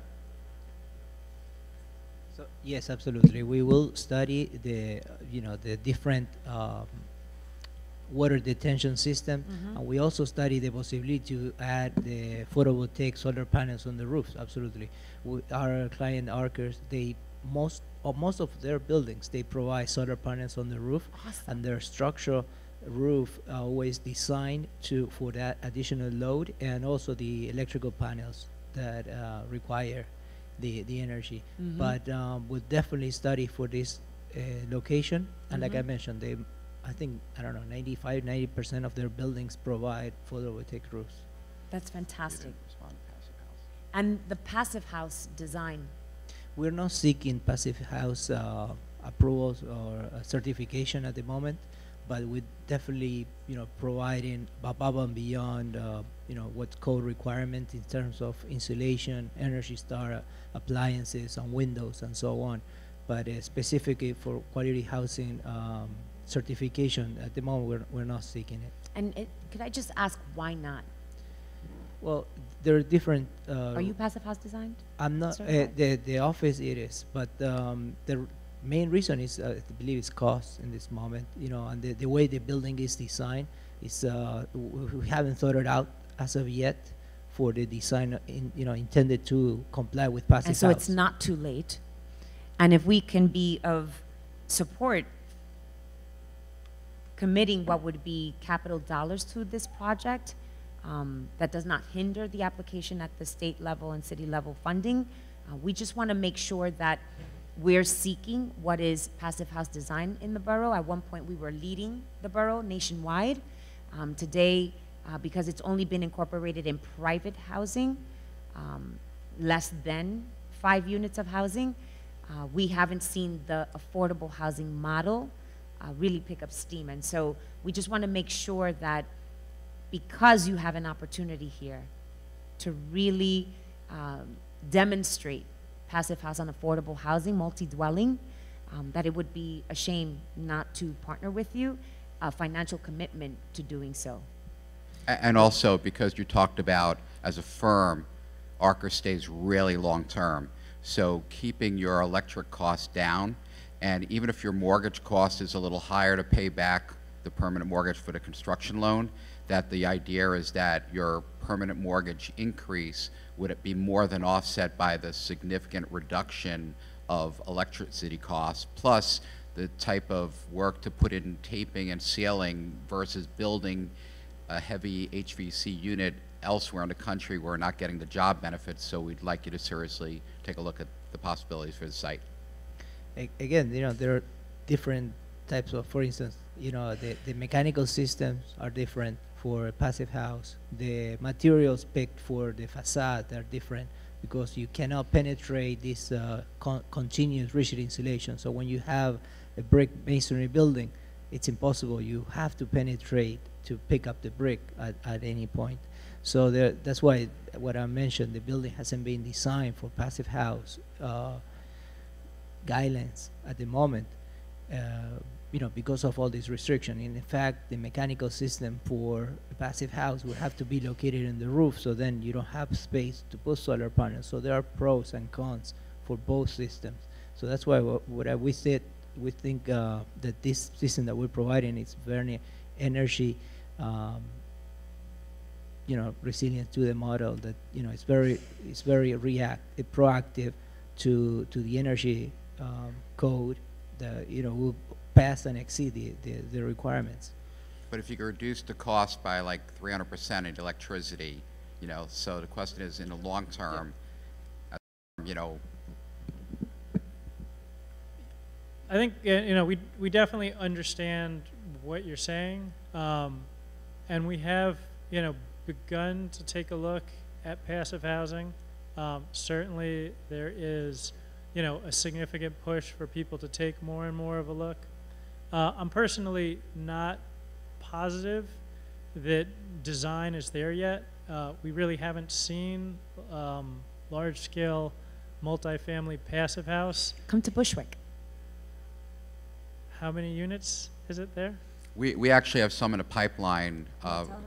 So yes, absolutely. We will study the, the different water detention system, and we also study the possibility to add the photovoltaic solar panels on the roofs. Absolutely. Our client Arkers, most of their buildings, they provide solar panels on the roof. Awesome. And their structural roof always designed for that additional load, and also the electrical panels that require the energy. But we'll definitely study for this location, and like I mentioned, I think, I don't know, 90% of their buildings provide photovoltaic roofs. That's fantastic. Respond to passive house. And the passive house design. We're not seeking passive house approvals or certification at the moment, but we definitely, providing above and beyond, what code requirement in terms of insulation, Energy Star appliances, and windows, and so on. But specifically for quality housing certification, at the moment we're not seeking it. And could I just ask, why not? Well, there are different. Are you passive house designed? I'm not. certified? The office it is, but the main reason is I believe it's cost in this moment. And the way the building is designed is we haven't thought it out as of yet for the design intended to comply with passive And so house. it's not too late. And if we can be of support, committing what would be capital dollars to this project, that does not hinder the application at the state level and city level funding. We just want to make sure that we're seeking what is passive house design in the borough. At one point, we were leading the borough nationwide. Today, because it's only been incorporated in private housing, less than 5 units of housing, we haven't seen the affordable housing model really pick up steam. And so we just want to make sure that because you have an opportunity here to really demonstrate passive house on affordable housing, multi-dwelling, that it would be a shame not to partner with you, a financial commitment to doing so. And also, because you talked about, as a firm, Arker stays really long-term. So keeping your electric costs down, and even if your mortgage cost is a little higher to pay back the permanent mortgage for the construction loan, that the idea is that your permanent mortgage increase would it be more than offset by the significant reduction of electricity costs, plus the type of work to put in taping and sealing versus building a heavy HVAC unit elsewhere in the country where we're not getting the job benefits. So we'd like you to seriously take a look at the possibilities for the site. Again, there are different types of, for instance, the mechanical systems are different for a passive house. The materials picked for the facade are different because you cannot penetrate this continuous rigid insulation. So when you have a brick masonry building, it's impossible. You have to penetrate to pick up the brick at any point. So that's why what I mentioned, the building hasn't been designed for passive house guidelines at the moment, you know, because of all these restrictions. In fact, the mechanical system for a passive house would have to be located in the roof, so then you don't have space to put solar panels. So there are pros and cons for both systems. So that's why we think that this system that we're providing is very energy, you know, resilient to the model. That, you know, it's very proactive to the energy code that, you know, will pass and exceed the requirements. But if you could reduce the cost by like 300% in electricity, you know, so the question is, in the long term, you know. I think, you know, we definitely understand what you're saying, and we have, you know, begun to take a look at passive housing. Certainly there is, you know, a significant push for people to take more and more of a look. I'm personally not positive that design is there yet. We really haven't seen large-scale multifamily passive house. Come to Bushwick. How many units is it there? We actually have some in the pipeline,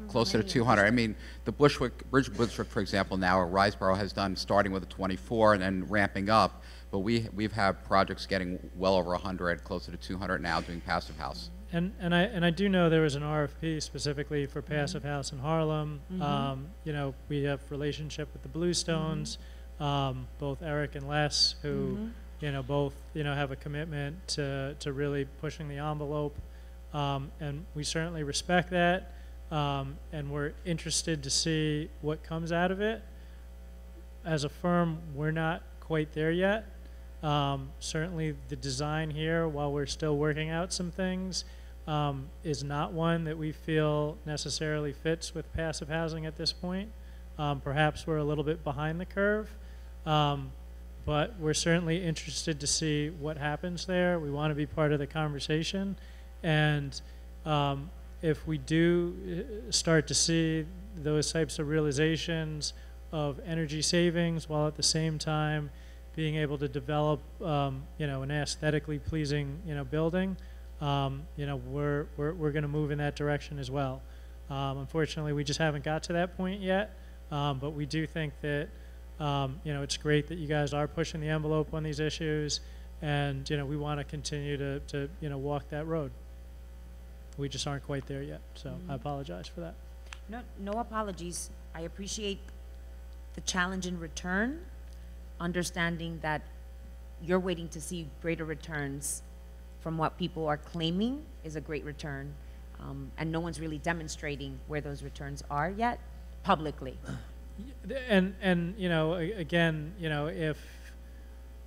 closer to 200. I mean, the Bushwick, for example, now, Riseboro has done starting with a 24 and then ramping up. But we've had projects getting well over 100, closer to 200 now, doing passive house. And I do know there was an RFP specifically for passive house in Harlem. You know, we have relationship with the Bluestones, both Eric and Les, who you know, both, you know, have a commitment to really pushing the envelope, and we certainly respect that, and we're interested to see what comes out of it. As a firm, we're not quite there yet. Certainly the design here, while we're still working out some things, is not one that we feel necessarily fits with passive housing at this point. Perhaps we're a little bit behind the curve, but we're certainly interested to see what happens there. We want to be part of the conversation, and if we do start to see those types of realizations of energy savings while at the same time being able to develop, you know, an aesthetically pleasing, you know, building, you know, we're going to move in that direction as well. Unfortunately, we just haven't got to that point yet, but we do think that, you know, it's great that you guys are pushing the envelope on these issues, and, you know, we want to continue to you know, walk that road. We just aren't quite there yet, so I apologize for that. No apologies. I appreciate the challenge in return, understanding that you're waiting to see greater returns from what people are claiming is a great return, and no one's really demonstrating where those returns are yet publicly. And you know, again, you know, if,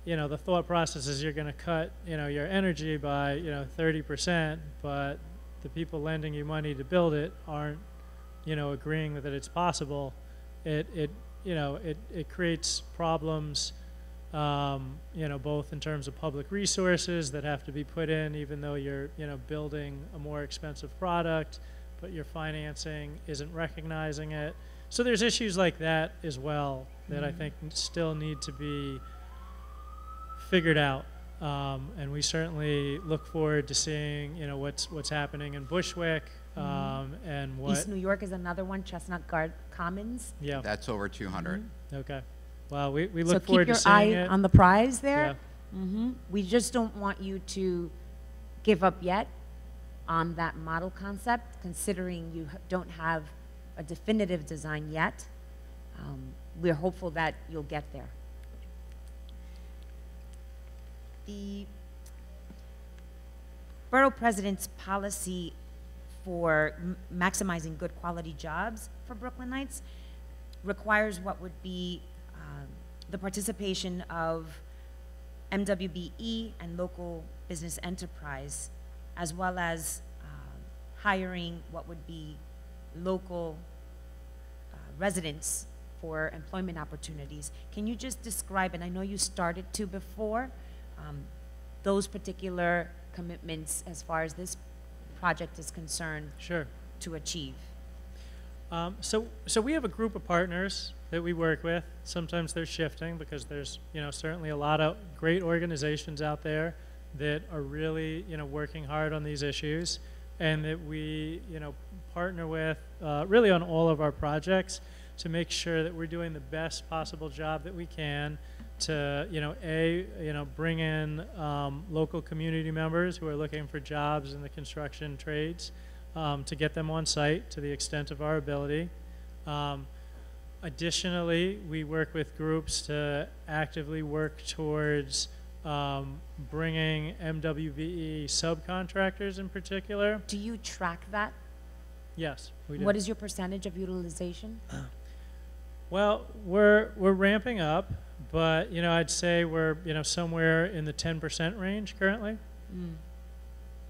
you know, the thought process is you're going to cut, you know, your energy by, you know, 30%, but the people lending you money to build it aren't, you know, agreeing that it's possible, it you know, it creates problems, you know, both in terms of public resources that have to be put in, even though you're, you know, building a more expensive product, but your financing isn't recognizing it. So there's issues like that as well that I think still need to be figured out. And we certainly look forward to seeing, you know, what's happening in Bushwick, and what East New York is another one, Chestnut Commons. Yeah, That's over 200. okay. Well, we So look keep forward to your seeing eye it. on the prize there. Yeah. We just don't want you to give up yet on that model concept, considering you don't have a definitive design yet. We're hopeful that you'll get there. The Borough President's policy for maximizing good quality jobs for Brooklynites requires what would be the participation of MWBE and local business enterprise, as well as hiring what would be local residents for employment opportunities. Can you just describe, and I know you started to before, those particular commitments as far as this project is concerned? Sure. to achieve? So we have a group of partners that we work with. Sometimes they're shifting because there's, certainly a lot of great organizations out there that are really, working hard on these issues, and that we, partner with really on all of our projects to make sure that we're doing the best possible job that we can to, bring in local community members who are looking for jobs in the construction trades, to get them on site to the extent of our ability. Additionally, we work with groups to actively work towards bringing MWBE subcontractors in particular. Do you track that? Yes, we do. What is your percentage of utilization? Well, we're ramping up, but I'd say we're somewhere in the 10% range currently.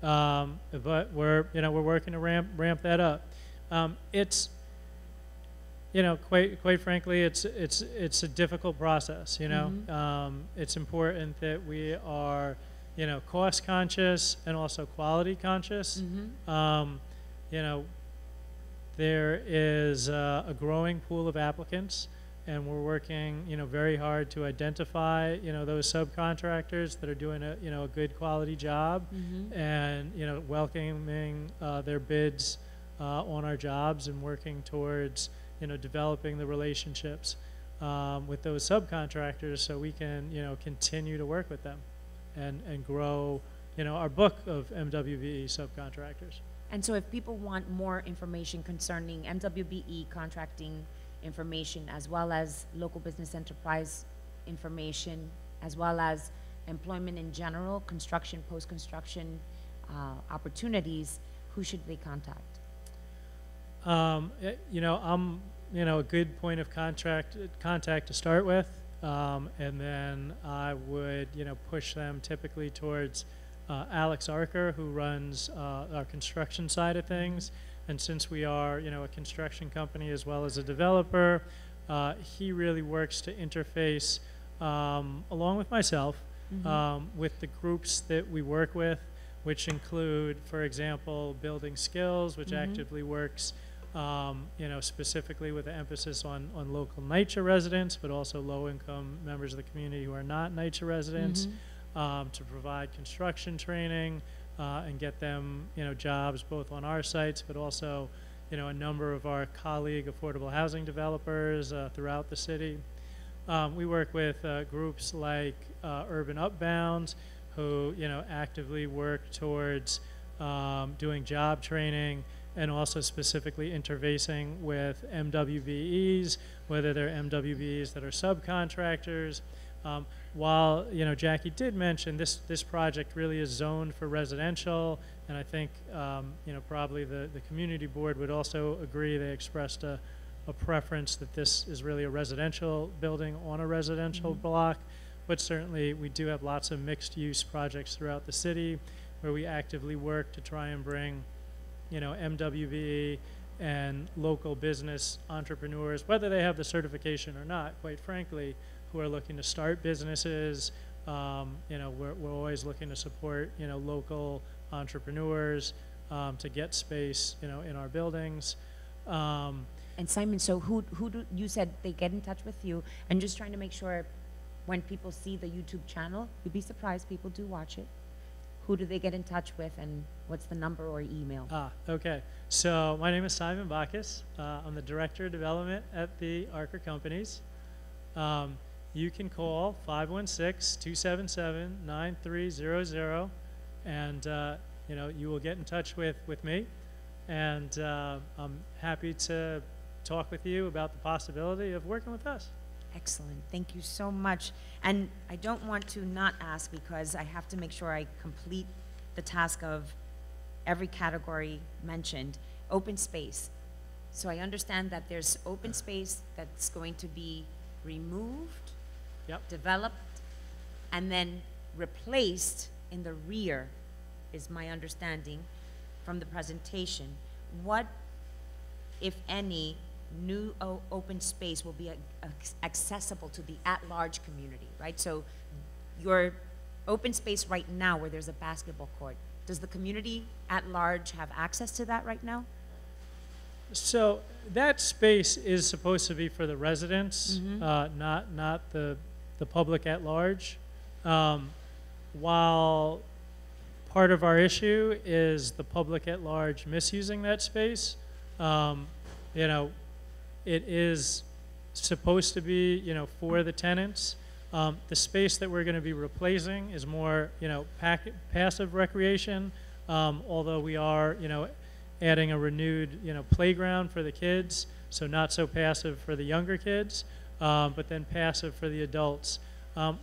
But we're working to ramp that up. It's quite frankly, it's a difficult process. It's important that we are cost conscious and also quality conscious. There is a growing pool of applicants, and we're working very hard to identify those subcontractors that are doing a good quality job, and welcoming their bids on our jobs, and working towards developing the relationships with those subcontractors so we can continue to work with them and grow our book of MWBE subcontractors. And so if people want more information concerning MWBE contracting information, as well as local business enterprise information, as well as employment in general, construction, post-construction opportunities, who should they contact? I'm a good point of contact to start with, and then I would push them typically towards Alex Archer, who runs our construction side of things. And since we are a construction company as well as a developer, he really works to interface along with myself with the groups that we work with, which include, for example, Building Skills, which actively works specifically with an emphasis on local NYCHA residents, but also low-income members of the community who are not NYCHA residents, to provide construction training and get them, jobs both on our sites, but also, a number of our colleague affordable housing developers throughout the city. We work with groups like Urban Upbound, who, actively work towards doing job training, and also specifically interfacing with MWBEs, whether they're MWBEs that are subcontractors. While Jackie did mention this project really is zoned for residential, and I think probably the community board would also agree. They expressed a preference that this is really a residential building on a residential block, but certainly we do have lots of mixed-use projects throughout the city where we actively work to try and bring MWBE and local business entrepreneurs, whether they have the certification or not, quite frankly, who are looking to start businesses. We're always looking to support local entrepreneurs to get space in our buildings. And Simon, so who do you said they get in touch with you? And just trying to make sure when people see the YouTube channel, you'd be surprised people do watch it. Who do they get in touch with, and what's the number or email? Okay. So my name is Simon Bacchus. I'm the Director of Development at the Archer Companies. You can call 516-277-9300, and you will get in touch with me, and I'm happy to talk with you about the possibility of working with us. Excellent. Thank you so much. And I don't want to not ask, because I have to make sure I complete the task of every category mentioned. Open space. So I understand that there's open space that's going to be removed, developed, and then replaced in the rear, is my understanding from the presentation. What, if any, new open space will be accessible to the at-large community, right? So your open space right now where there's a basketball court, does the community at large have access to that right now? So that space is supposed to be for the residents, not the public at large. While part of our issue is the public at large misusing that space, you know, it is supposed to be, you know, for the tenants. The space that we're going to be replacing is more, you know, passive recreation, although we are, you know, adding a renewed, you know, playground for the kids, so not so passive for the younger kids, but then passive for the adults.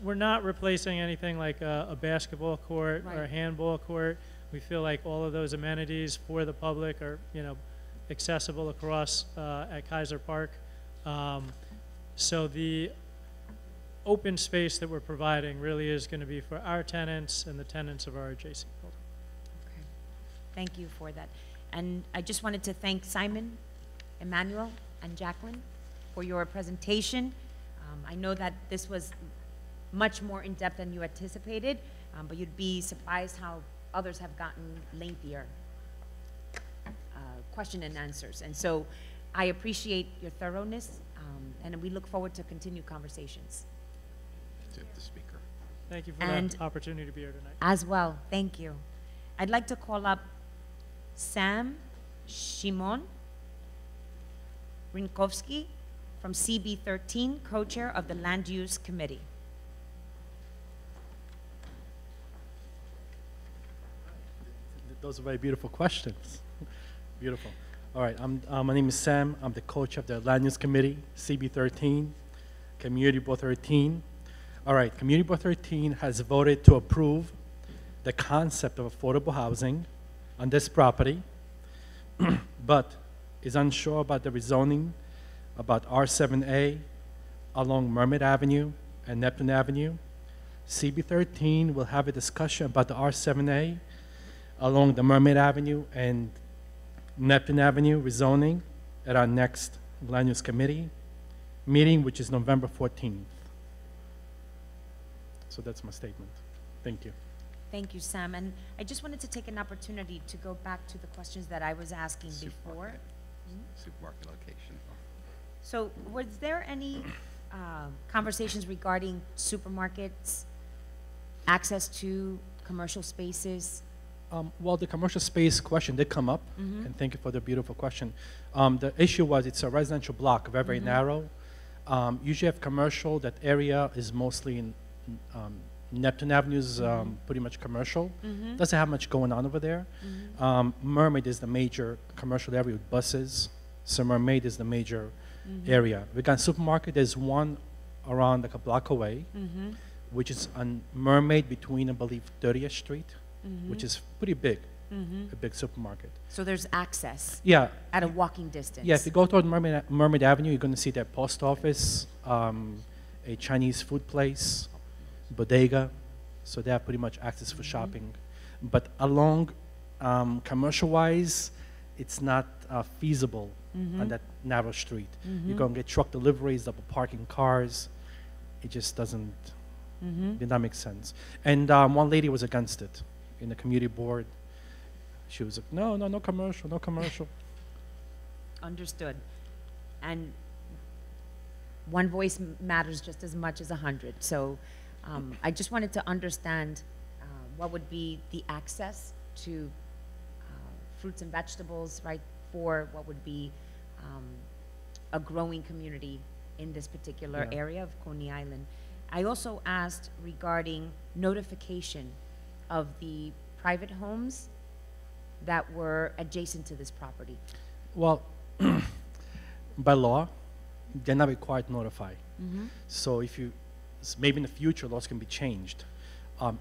We're not replacing anything like a basketball court or a handball court. We feel like all of those amenities for the public are, you know, accessible across at Kaiser Park. So the open space that we're providing really is going to be for our tenants and the tenants of our adjacent building. Okay. Thank you for that. And I just wanted to thank Simon, Emmanuel, and Jacqueline for your presentation. I know that this was much more in-depth than you anticipated, but you'd be surprised how others have gotten lengthier question and answers. And so I appreciate your thoroughness, and we look forward to continued conversations. The speaker. Thank you for the opportunity to be here tonight. As well, thank you. I'd like to call up Sam Shimon Rinkowski from CB13, co-chair of the Land Use Committee. Those are very beautiful questions. Beautiful. All right, my name is Sam. I'm the co-chair of the Land Use Committee, CB13, Community Board 13. All right, Community Board 13 has voted to approve the concept of affordable housing on this property, but is unsure about the rezoning about R7A along Mermaid Avenue and Neptune Avenue. CB13 will have a discussion about the R7A along the Mermaid Avenue and Neptune Avenue rezoning at our next Land Use Committee meeting, which is November 14th. So that's my statement. Thank you. Thank you, Sam. And I just wanted to take an opportunity to go back to the questions that I was asking before. Supermarket location. So was there any conversations regarding supermarkets, access to commercial spaces? Well, the commercial space question did come up, and thank you for the beautiful question. The issue was it's a residential block, very, very narrow. Usually have commercial, that area is mostly in Neptune Avenue is pretty much commercial. Doesn't have much going on over there. Mermaid is the major commercial area with buses. So Mermaid is the major area. We got supermarket, there's one around like a block away, which is on Mermaid between, I believe, 30th Street, which is pretty big, a big supermarket. So there's access. Yeah. At a walking distance. Yeah, if you go toward Mermaid Avenue, you're going to see that post office, a Chinese food place, bodega, so they have pretty much access for shopping. But along commercial-wise, it's not feasible on that narrow street. You're going to get truck deliveries, double parking cars. It just doesn't, did not make sense. And one lady was against it in the community board. She was like, no, no, no commercial, no commercial. Understood. And one voice matters just as much as 100. So I just wanted to understand what would be the access to fruits and vegetables, right, for what would be a growing community in this particular area of Coney Island. I also asked regarding notification of the private homes that were adjacent to this property. Well, by law, they're not required to notify. So if you, maybe in the future, laws can be changed.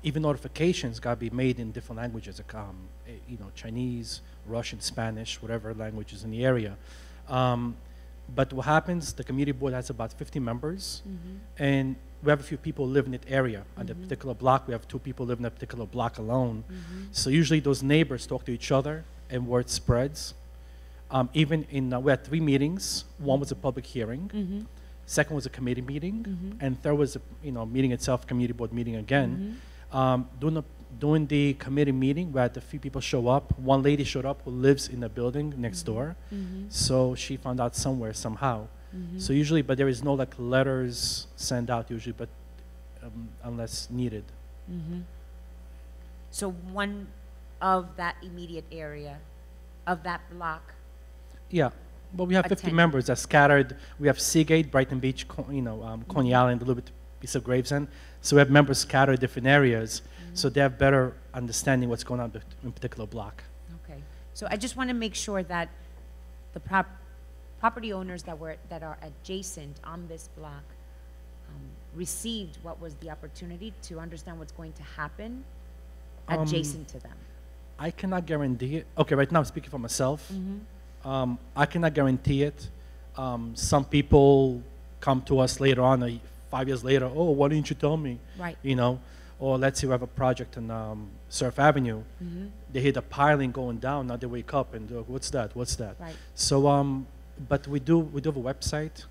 Even notifications got to be made in different languages, like, you know, Chinese, Russian, Spanish, whatever languages in the area. But what happens, the community board has about 50 members, and we have a few people who live in that area. On the particular block, we have 2 people live in a particular block alone. So usually those neighbors talk to each other, and word spreads. Even in, we had 3 meetings. One was a public hearing. Second was a committee meeting, and third was a, you know, meeting itself, community board meeting again. During the during the committee meeting, we had a few people show up. One lady showed up who lives in the building next door. So she found out somewhere, somehow. So usually, but there is no like letters sent out usually, but unless needed. So one of that immediate area, of that block. Yeah, but we have 50 Attended. members that scattered. We have Seagate, Brighton Beach, Coney Island, a little bit piece of Gravesend. So we have members scattered different areas, so they have better understanding what's going on in a particular block. Okay. So I just want to make sure that the property owners that are adjacent on this block received what was the opportunity to understand what's going to happen adjacent to them. I cannot guarantee it. Okay, right now I'm speaking for myself. I cannot guarantee it. Some people come to us later on, 5 years later, oh, why didn't you tell me? Right. You know, or let's say we have a project on Surf Avenue. They hear the piling going down, now they wake up and they're like, what's that, what's that? Right. So, but we do have a website.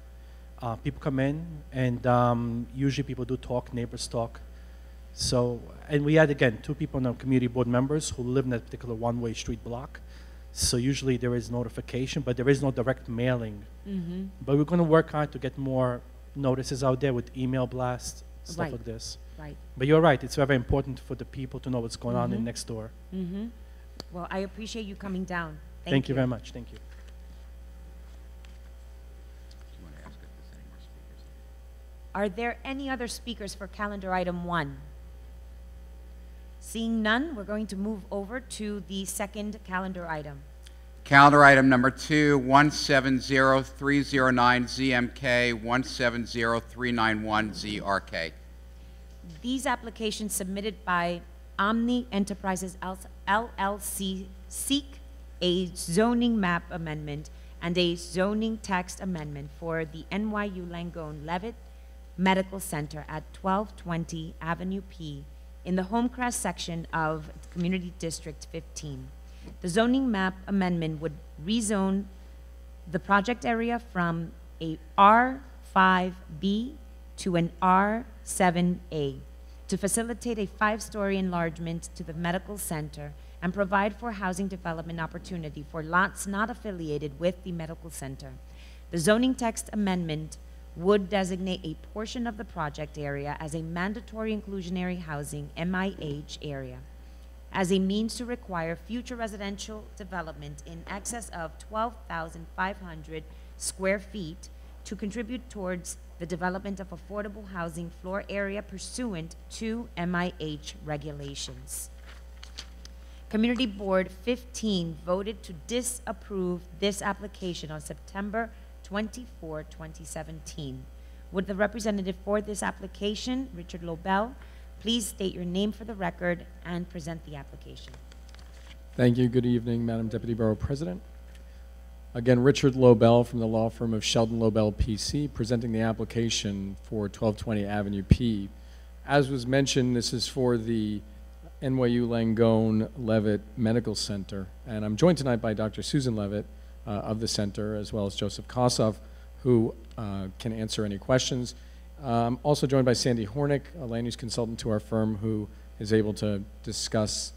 People come in and usually people do talk, neighbors talk. So, and we had, again, 2 people on our community board members who live in that particular one-way street block. So usually there is notification, but there is no direct mailing. But we're going to work hard to get more notices out there with email blasts, stuff Right. like this. Right. But you're right, it's very important for the people to know what's going on in next door. Well, I appreciate you coming down. Thank you very much. Thank you. Do you want to ask if there's any more speakers? Are there any other speakers for calendar item 1? Seeing none, we're going to move over to the second calendar item. Calendar item number 2, 170309ZMK, 170391ZRK. These applications submitted by Omni Enterprises LLC seek a zoning map amendment and a zoning text amendment for the NYU Langone Levitt Medical Center at 1220 Avenue P in the Homecrest section of Community District 15. The zoning map amendment would rezone the project area from a R5B to an R7A to facilitate a 5-story enlargement to the medical center and provide for housing development opportunity for lots not affiliated with the medical center. The zoning text amendment would designate a portion of the project area as a mandatory inclusionary housing MIH area as a means to require future residential development in excess of 12,500 square feet to contribute towards the development of affordable housing floor area pursuant to MIH regulations. Community Board 15 voted to disapprove this application on September 24, 2017. Would the representative for this application, Richard Lobel, please state your name for the record and present the application. Thank you. Good evening, Madam Deputy Borough President. Again, Richard Lobel from the law firm of Sheldon Lobel PC, presenting the application for 1220 Avenue P. As was mentioned, this is for the NYU Langone Levitt Medical Center, and I'm joined tonight by Dr. Susan Levitt of the center, as well as Joseph Kossoff, who can answer any questions. I'm also joined by Sandy Hornick, a land use consultant to our firm, who is able to discuss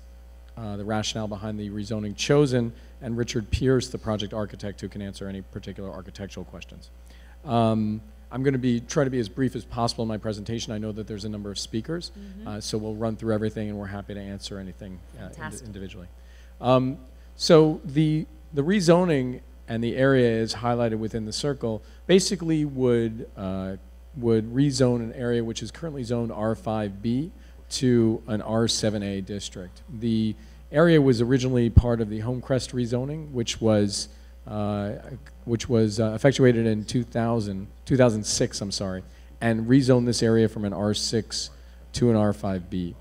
the rationale behind the rezoning chosen, and Richard Pierce, the project architect, who can answer any particular architectural questions. I'm going to try to be as brief as possible in my presentation. I know that there's a number of speakers, so we'll run through everything, and we're happy to answer anything individually. So the rezoning and the area is highlighted within the circle basically would rezone an area which is currently zoned R5B to an R7A district. The area was originally part of the Homecrest rezoning, which was effectuated in 2006, I'm sorry, and rezoned this area from an R6 to an R5B.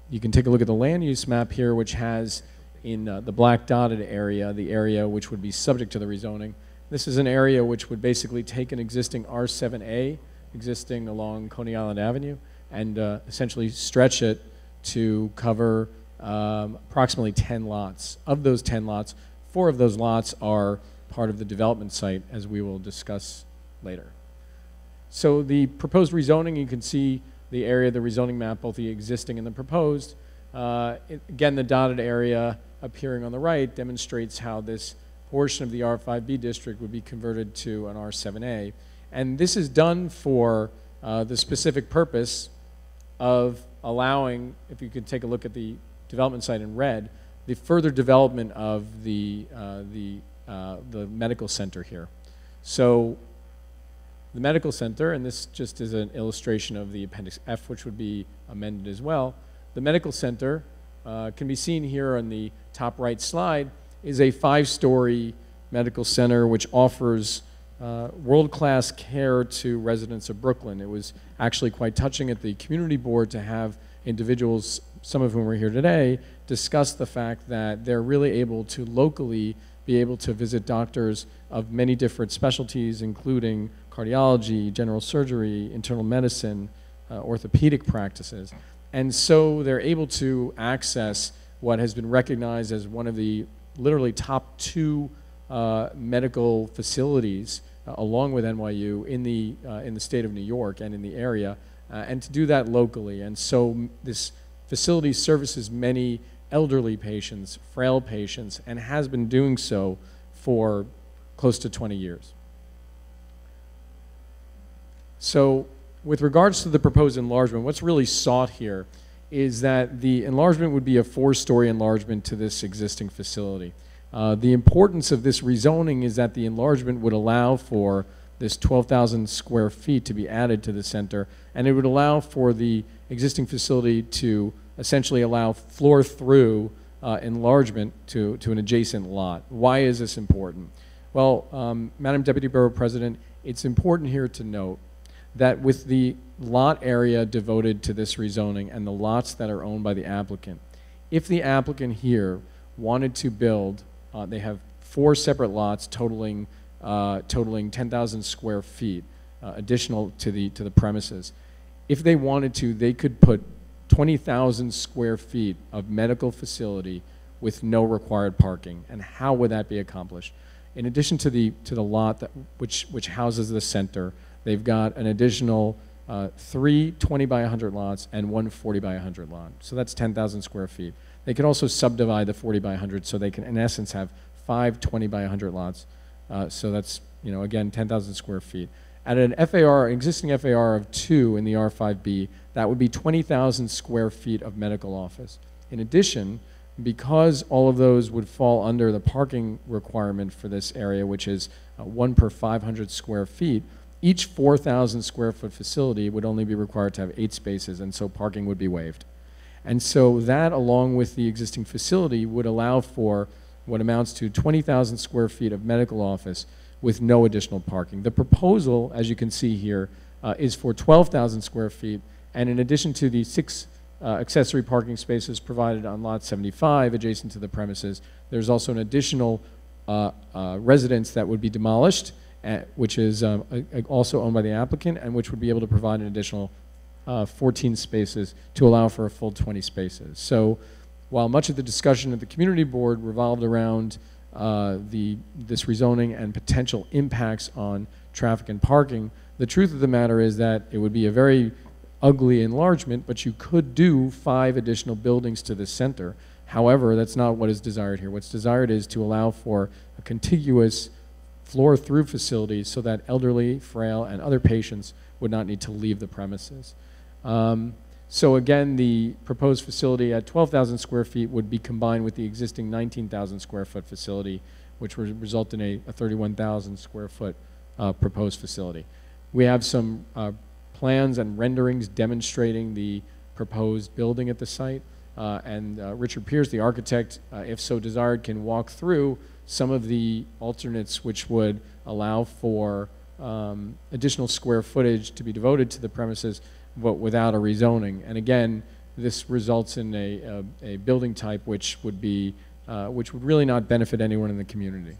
You can take a look at the land use map here, which has in the black dotted area, the area which would be subject to the rezoning. This is an area which would basically take an existing R7A, existing along Coney Island Avenue, and essentially stretch it to cover approximately 10 lots. Of those 10 lots, 4 of those lots are part of the development site, as we will discuss later. So the proposed rezoning, you can see the area, the rezoning map, both the existing and the proposed. Again, the dotted area appearing on the right demonstrates how this portion of the R5B district would be converted to an R7A. And this is done for the specific purpose of allowing, if you could take a look at the development site in red, the further development of the medical center here. So the medical center, and this just is an illustration of the Appendix F, which would be amended as well. The medical center can be seen here on the top right slide, is a 5-story medical center which offers world-class care to residents of Brooklyn. It was actually quite touching at the community board to have individuals, some of whom are here today, discuss the fact that they're really able to locally be able to visit doctors of many different specialties, including cardiology, general surgery, internal medicine, orthopedic practices. And so they're able to access what has been recognized as one of the literally top 2 medical facilities along with NYU in the state of New York and in the area, and to do that locally. And so this facility services many elderly patients, frail patients, and has been doing so for close to 20 years. So with regards to the proposed enlargement, what's really sought here is that the enlargement would be a 4-story enlargement to this existing facility. The importance of this rezoning is that the enlargement would allow for this 12,000 square feet to be added to the center, and it would allow for the existing facility to essentially allow floor-through enlargement to an adjacent lot. Why is this important? Well, Madam Deputy Borough President, it's important here to note that with the lot area devoted to this rezoning and the lots that are owned by the applicant, if the applicant here wanted to build, they have 4 separate lots totaling 10,000 square feet additional to the premises. If they wanted to, they could put 20,000 square feet of medical facility with no required parking. And how would that be accomplished? In addition to the lot which houses the center, they've got an additional 3 20 by 100 lots and 1 40 by 100 lot. So that's 10,000 square feet. They can also subdivide the 40 by 100 so they can, in essence, have 5 20 by 100 lots. So that's, again, 10,000 square feet. At an FAR, existing FAR of 2 in the R5B, that would be 20,000 square feet of medical office. In addition, because all of those would fall under the parking requirement for this area, which is 1 per 500 square feet, each 4,000 square foot facility would only be required to have 8 spaces, and so parking would be waived. And so that, along with the existing facility, would allow for what amounts to 20,000 square feet of medical office with no additional parking. The proposal, as you can see here, is for 12,000 square feet, and in addition to the 6 accessory parking spaces provided on lot 75 adjacent to the premises, there's also an additional residence that would be demolished, which is also owned by the applicant, and which would be able to provide an additional 14 spaces to allow for a full 20 spaces. So while much of the discussion at the community board revolved around this rezoning and potential impacts on traffic and parking, the truth of the matter is that it would be a very ugly enlargement, but you could do 5 additional buildings to this center. However, that's not what is desired here. What's desired is to allow for a contiguous floor-through facility so that elderly, frail, and other patients would not need to leave the premises. So again, the proposed facility at 12,000 square feet would be combined with the existing 19,000 square foot facility, which would result in a 31,000 square foot proposed facility. We have some plans and renderings demonstrating the proposed building at the site, and Richard Pierce, the architect, if so desired, can walk through some of the alternates which would allow for additional square footage to be devoted to the premises, but without a rezoning. And again, this results in a building type which would really not benefit anyone in the community.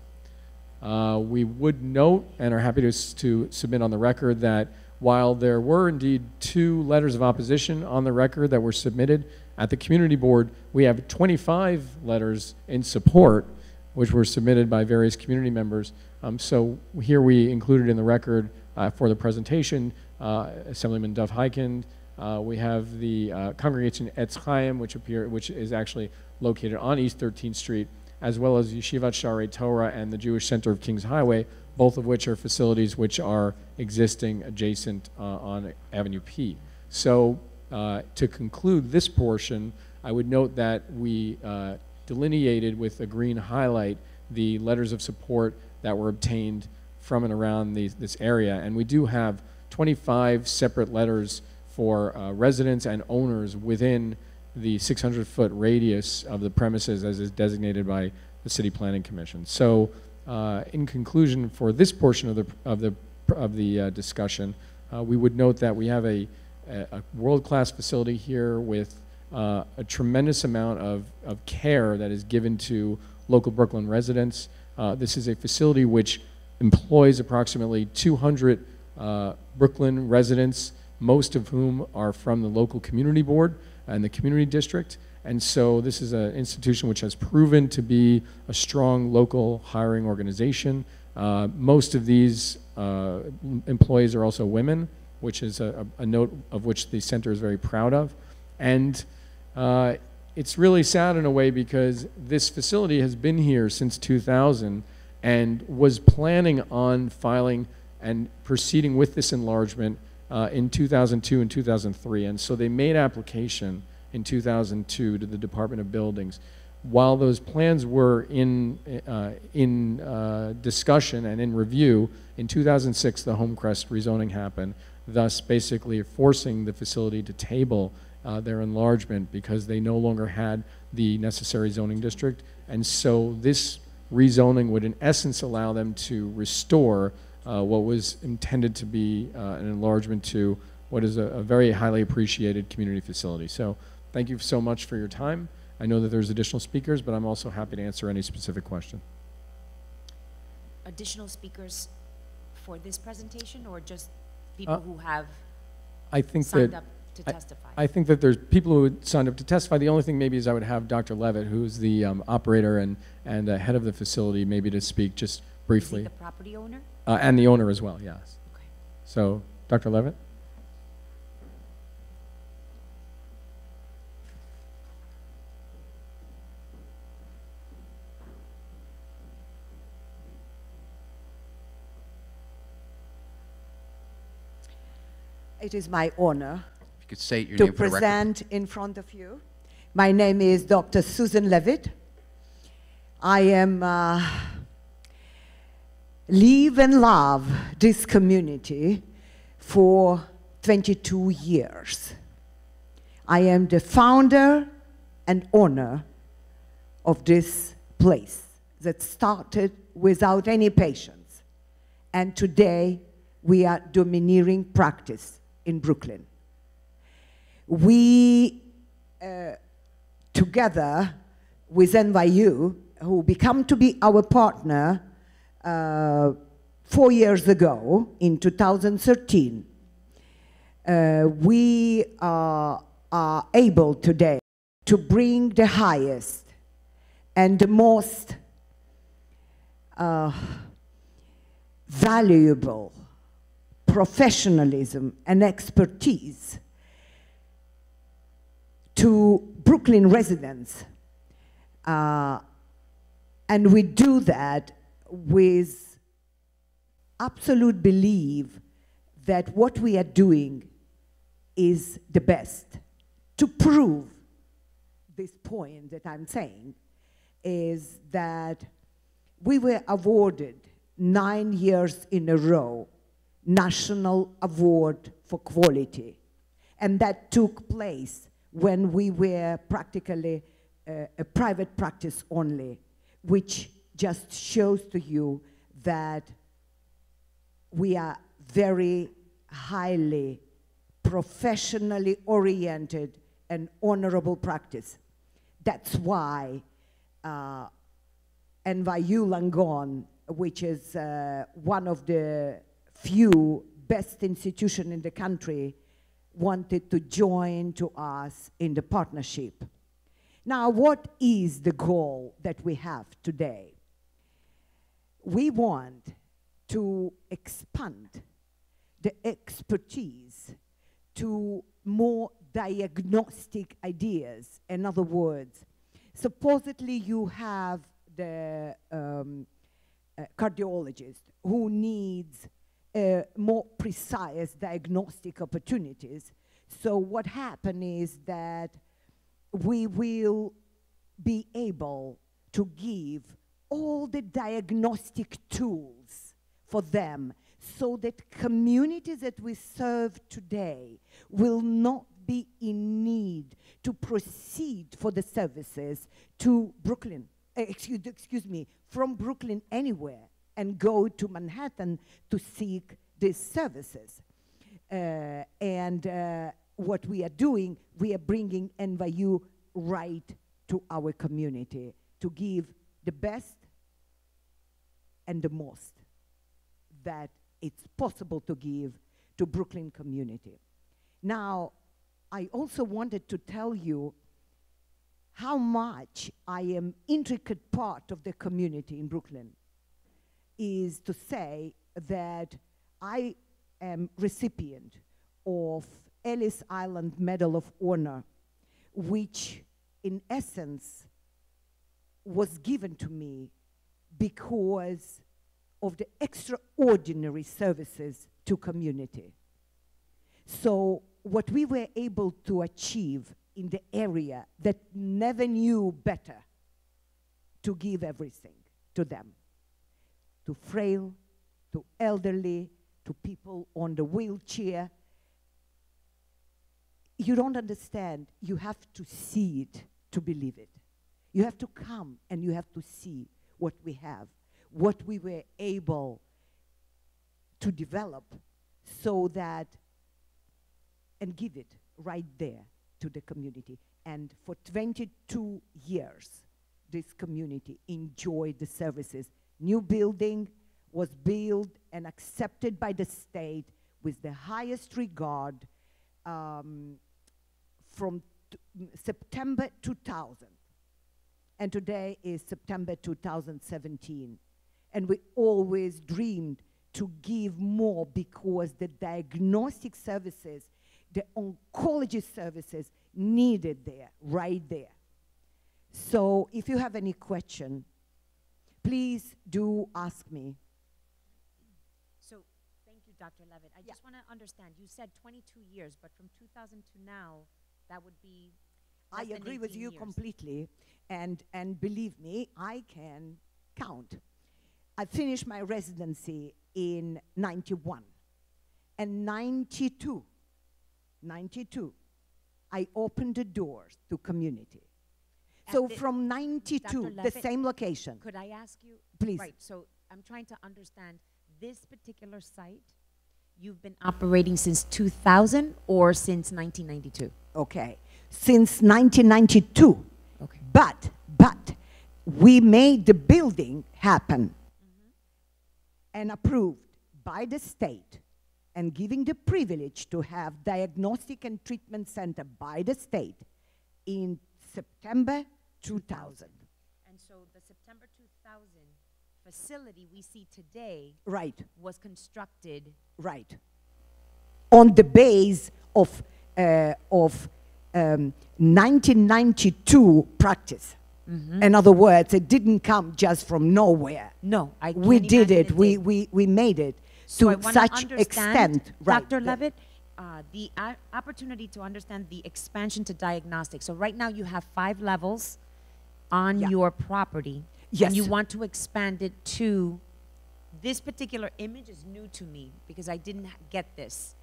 We would note and are happy to submit on the record that while there were indeed 2 letters of opposition on the record that were submitted at the community board, we have 25 letters in support which were submitted by various community members. So here we included in the record for the presentation Assemblyman Duff Heikind, We have the congregation Etz Chaim, which is actually located on East 13th Street, as well as Yeshivat Sharei Torah and the Jewish Center of Kings Highway, both of which are facilities which are existing adjacent on Avenue P. So to conclude this portion, I would note that we delineated with a green highlight the letters of support that were obtained from and around this area. And we do have 25 separate letters for residents and owners within the 600-foot radius of the premises as is designated by the City Planning Commission. So in conclusion, for this portion of the discussion, we would note that we have a world-class facility here with a tremendous amount of care that is given to local Brooklyn residents. This is a facility which employs approximately 200 Brooklyn residents, most of whom are from the local community board and the community district. And so this is an institution which has proven to be a strong local hiring organization. Most of these employees are also women, which is a note of which the center is very proud of. And it's really sad in a way because this facility has been here since 2000 and was planning on filing and proceeding with this enlargement in 2002 and 2003. And so they made application in 2002 to the Department of Buildings. While those plans were in discussion and in review, in 2006 the Homecrest rezoning happened, thus basically forcing the facility to table their enlargement because they no longer had the necessary zoning district. And so this rezoning would in essence allow them to restore what was intended to be an enlargement to what is a very highly appreciated community facility. So thank you so much for your time. I know that there's additional speakers, but I'm also happy to answer any specific question. Additional speakers for this presentation or just people who have I think signed that up to testify? I think that there's people who would signed up to testify. The only thing maybe is I would have Dr. Levitt, who's the operator and head of the facility, maybe to speak just briefly. Is he the property owner? And the owner as well, yes. Okay. So, Dr. Levitt? It is my honor If you could state your to name for the record. present in front of you. My name is Dr. Susan Levitt. I am live and love this community for 22 years. I am the founder and owner of this place that started without any patience. And today we are domineering practice in Brooklyn. We, together with NYU, who become to be our partner 4 years ago, in 2013, we are able today to bring the highest and the most valuable professionalism and expertise to Brooklyn residents. And we do that with absolute belief that what we are doing is the best. To prove this point that I'm saying is that we were awarded 9 years in a row National Award for Quality. And that took place when we were practically a private practice only, which just shows to you that we are very highly professionally oriented and honorable practice. That's why NYU Langone, which is one of the few best institutions in the country, wanted to join to us in the partnership. Now, what is the goal that we have today? We want to expand the expertise to more diagnostic ideas. In other words, supposedly you have the cardiologist who needs more precise diagnostic opportunities. So what happened is that we will be able to give all the diagnostic tools for them so that communities that we serve today will not be in need to proceed for the services to Brooklyn, excuse me, from Brooklyn anywhere and go to Manhattan to seek these services. What we are doing, we are bringing NYU right to our community to give the best and the most that it's possible to give to Brooklyn community. Now, I also wanted to tell you how much I am intricate part of the community in Brooklyn, is to say that I am recipient of Ellis Island Medal of Honor, which in essence was given to me because of the extraordinary services to community. So what we were able to achieve in the area that never knew better to give everything to them, to frail, to elderly, to people on the wheelchair. You don't understand. You have to see it to believe it. You have to come and you have to see what we have, what we were able to develop so that, and give it right there to the community. And for 22 years, this community enjoyed the services. New building was built and accepted by the state with the highest regard from September 2000. And today is September 2017. And we always dreamed to give more because the diagnostic services, the oncology services needed there, right there. So if you have any question, please do ask me. So, thank you, Dr. Levitt. I just want to understand, you said 22 years, but from 2000 to now, that would be I less than agree with 18 you years. completely, and believe me, I can count. I finished my residency in 91, and 92, I opened the doors to community. So from 92, Dr. the Levitt, same location. Could I ask you? Please. Right, so I'm trying to understand this particular site, you've been operating since 2000 or since 1992? Okay, since 1992. Okay. But we made the building happen and approved by the state and giving the privilege to have diagnostic and treatment center by the state in September 2000. And so the September 2000 facility we see today Right, was constructed right. On the base of 1992 practice. In other words, it didn't come just from nowhere. No, I can't We did imagine it. We made it So I to wanna such understand, extent. Right. Dr. Levitt, the opportunity to understand the expansion to diagnostics. So right now you have 5 levels on Yeah. your property. Yes. And you want to expand it to, this particular image is new to me because I didn't get this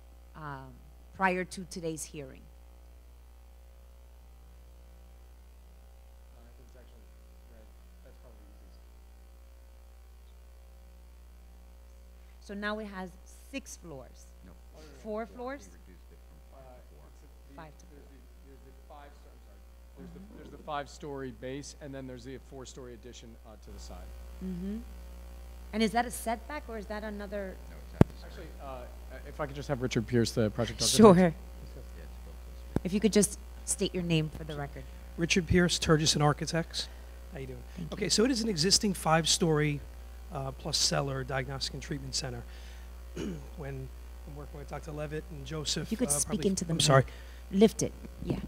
prior to today's hearing. So now it has 6 floors. No. 4 floors? We reduced it from 5 to 4. 5 to 4. There's the 5-story base, and then there's the 4-story addition to the side. Mm-hmm. And is that a setback or is that another? No, it's at the side. Actually, if I could just have Richard Pierce, the project architect. Sure. Yeah, it's built close. If you could just state your name for the record. Richard Pierce, Turgis and Architects. How you doing? Thank you. Okay, so it is an existing 5-story plus cellar diagnostic and treatment center. When I'm working with Dr. Levitt and Joseph. If you could speak probably- into the I'm mic. sorry. Lift it, yeah.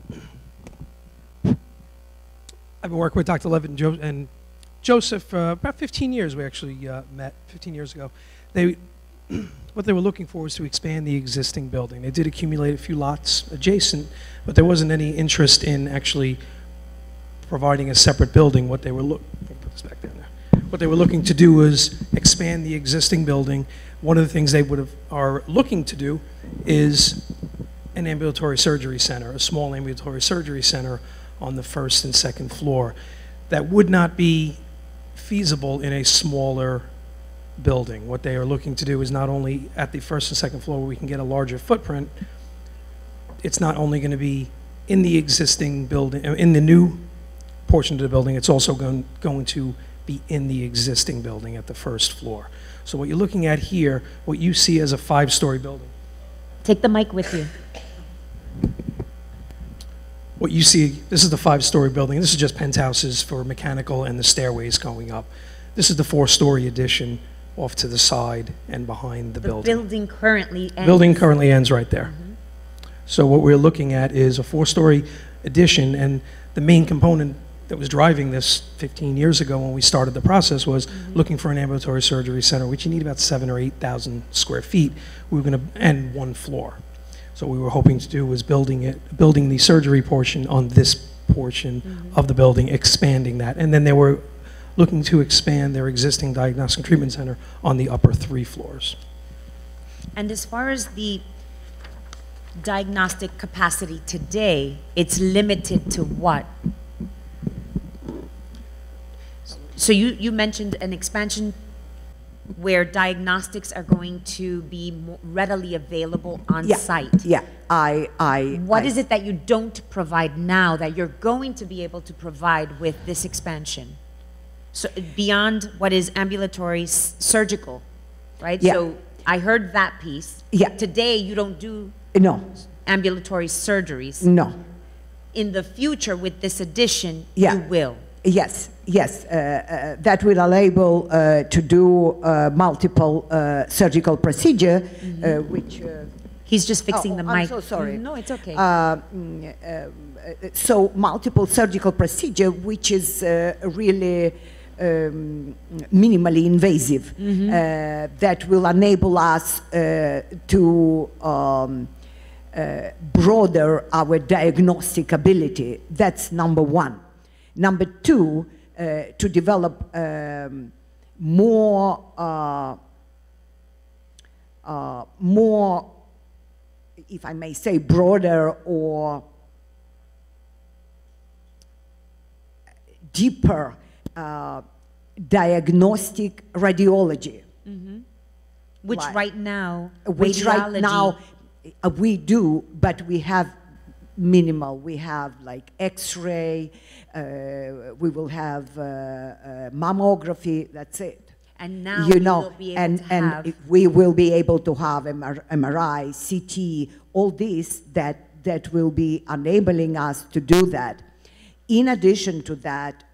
I've been working with Dr. Levitt and Joseph about 15 years. We actually met 15 years ago. What they were looking for was to expand the existing building. They did accumulate a few lots adjacent, but there wasn't any interest in actually providing a separate building. What they were put this back down there. What they were looking to do was expand the existing building. One of the things they are looking to do is an ambulatory surgery center, a small ambulatory surgery center on the first and second floor. That would not be feasible in a smaller building. What they are looking to do is not only at the first and second floor where we can get a larger footprint, it's not only going to be in the existing building, in the new portion of the building, it's also going to be in the existing building at the first floor. So what you're looking at here, what you see as a 5-story building. Take the mic with you. What you see, this is the 5-story building. This is just penthouses for mechanical and the stairways going up. This is the 4-story addition off to the side and behind the building. The building currently ends. Building currently ends right there. So what we're looking at is a 4-story addition, and the main component that was driving this 15 years ago when we started the process was looking for an ambulatory surgery center, which you need about 7,000 or 8,000 square feet. We were going to end 1 floor. So what we were hoping to do was building the surgery portion on this portion of the building, expanding that, and then they were looking to expand their existing diagnostic treatment center on the upper 3 floors. And as far as the diagnostic capacity today, it's limited to what? So you mentioned an expansion where diagnostics are going to be more readily available on site. Yeah, What is it that you don't provide now that you're going to be able to provide with this expansion? So beyond what is ambulatory surgical, right? Yeah. So I heard that piece. Yeah. Today you don't do No, ambulatory surgeries. no. In the future with this addition, Yeah. you will. Yes, yes, that will enable to do multiple surgical procedure, which... He's just fixing the mic. I'm so sorry. No, it's okay. So multiple surgical procedure, which is really minimally invasive, that will enable us to broaden our diagnostic ability. That's number one. Number two, to develop more, if I may say, broader or deeper diagnostic radiology. Which Like- right now, Which right radiology- now we do, but we have minimal. We have like X-ray, we will have mammography, that's it. And now You we know, will be able and, to and have... we will be able to have MRI, CT, all this that will be enabling us to do that. In addition to that,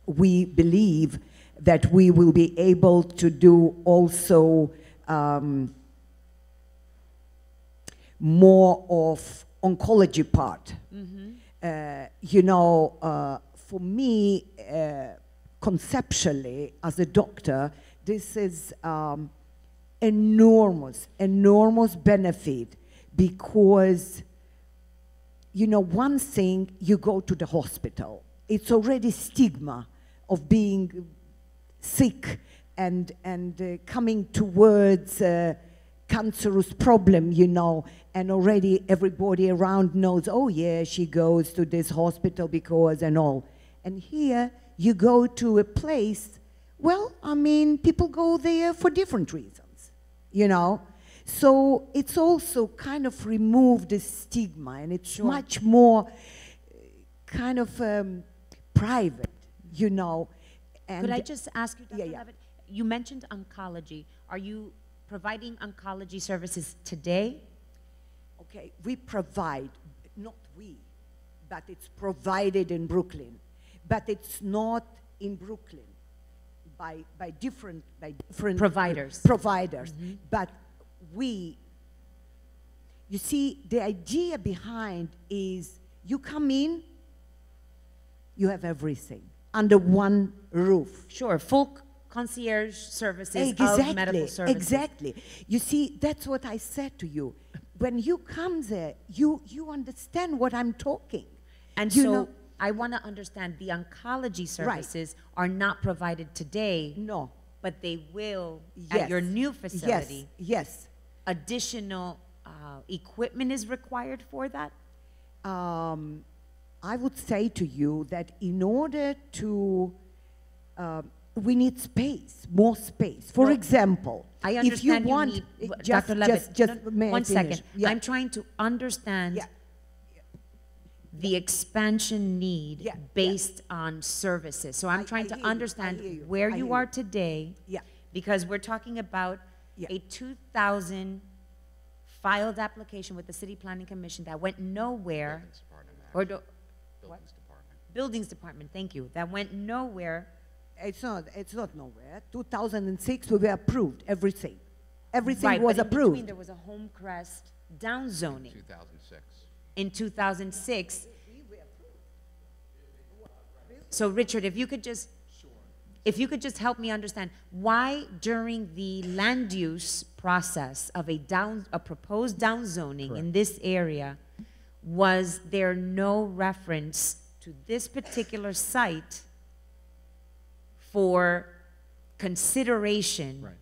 we believe that we will be able to do also more of oncology part. You know, for me, conceptually, as a doctor, this is enormous, enormous benefit because, you know, one thing, you go to the hospital. It's already stigma of being sick and coming towards cancerous problem, you know, and already everybody around knows, oh yeah, she goes to this hospital because and all. And here you go to a place, well, I mean, people go there for different reasons, you know. So it's also kind of removed the stigma, and it's much more kind of private, you know. And Could I just ask you, Dr. Yeah, yeah. Levitt, you mentioned oncology. Are you providing oncology services today? okay, we provide, not we, but it's provided in Brooklyn, but it's not in Brooklyn by different Providers. providers. But you see, the idea behind is you come in, you have everything under one roof. Sure, full concierge services of medical services. Exactly. You see, that's what I said to you. When you come there, you understand what I'm talking. And you so know, I want to understand the oncology services are not provided today, no. but they will Yes. at your new facility. Yes. Additional equipment is required for that? I would say to you that in order to, we need space, more space. For Well, example, I if understand you want, need, just, Dr. Levitt, just no, may I one finish? second. Yeah. I'm trying to understand Yeah. the expansion need Yeah, based on services. So I'm I trying to hear you, I understand hear you, where I you hear are you. today, Yeah. because we're talking about Yeah. a 2000 filed application with the City Planning Commission that went nowhere, Buildings department, or actually. do, Buildings department. Buildings Department, thank you, that went nowhere. It's not nowhere. 2006, we were approved, everything. Everything Right, was but in approved. between there was a home crest down zoning 2006. in 2006. So Richard, if you could just help me understand why during the land use process of a proposed down zoning in this area, was there no reference to this particular site for consideration Right.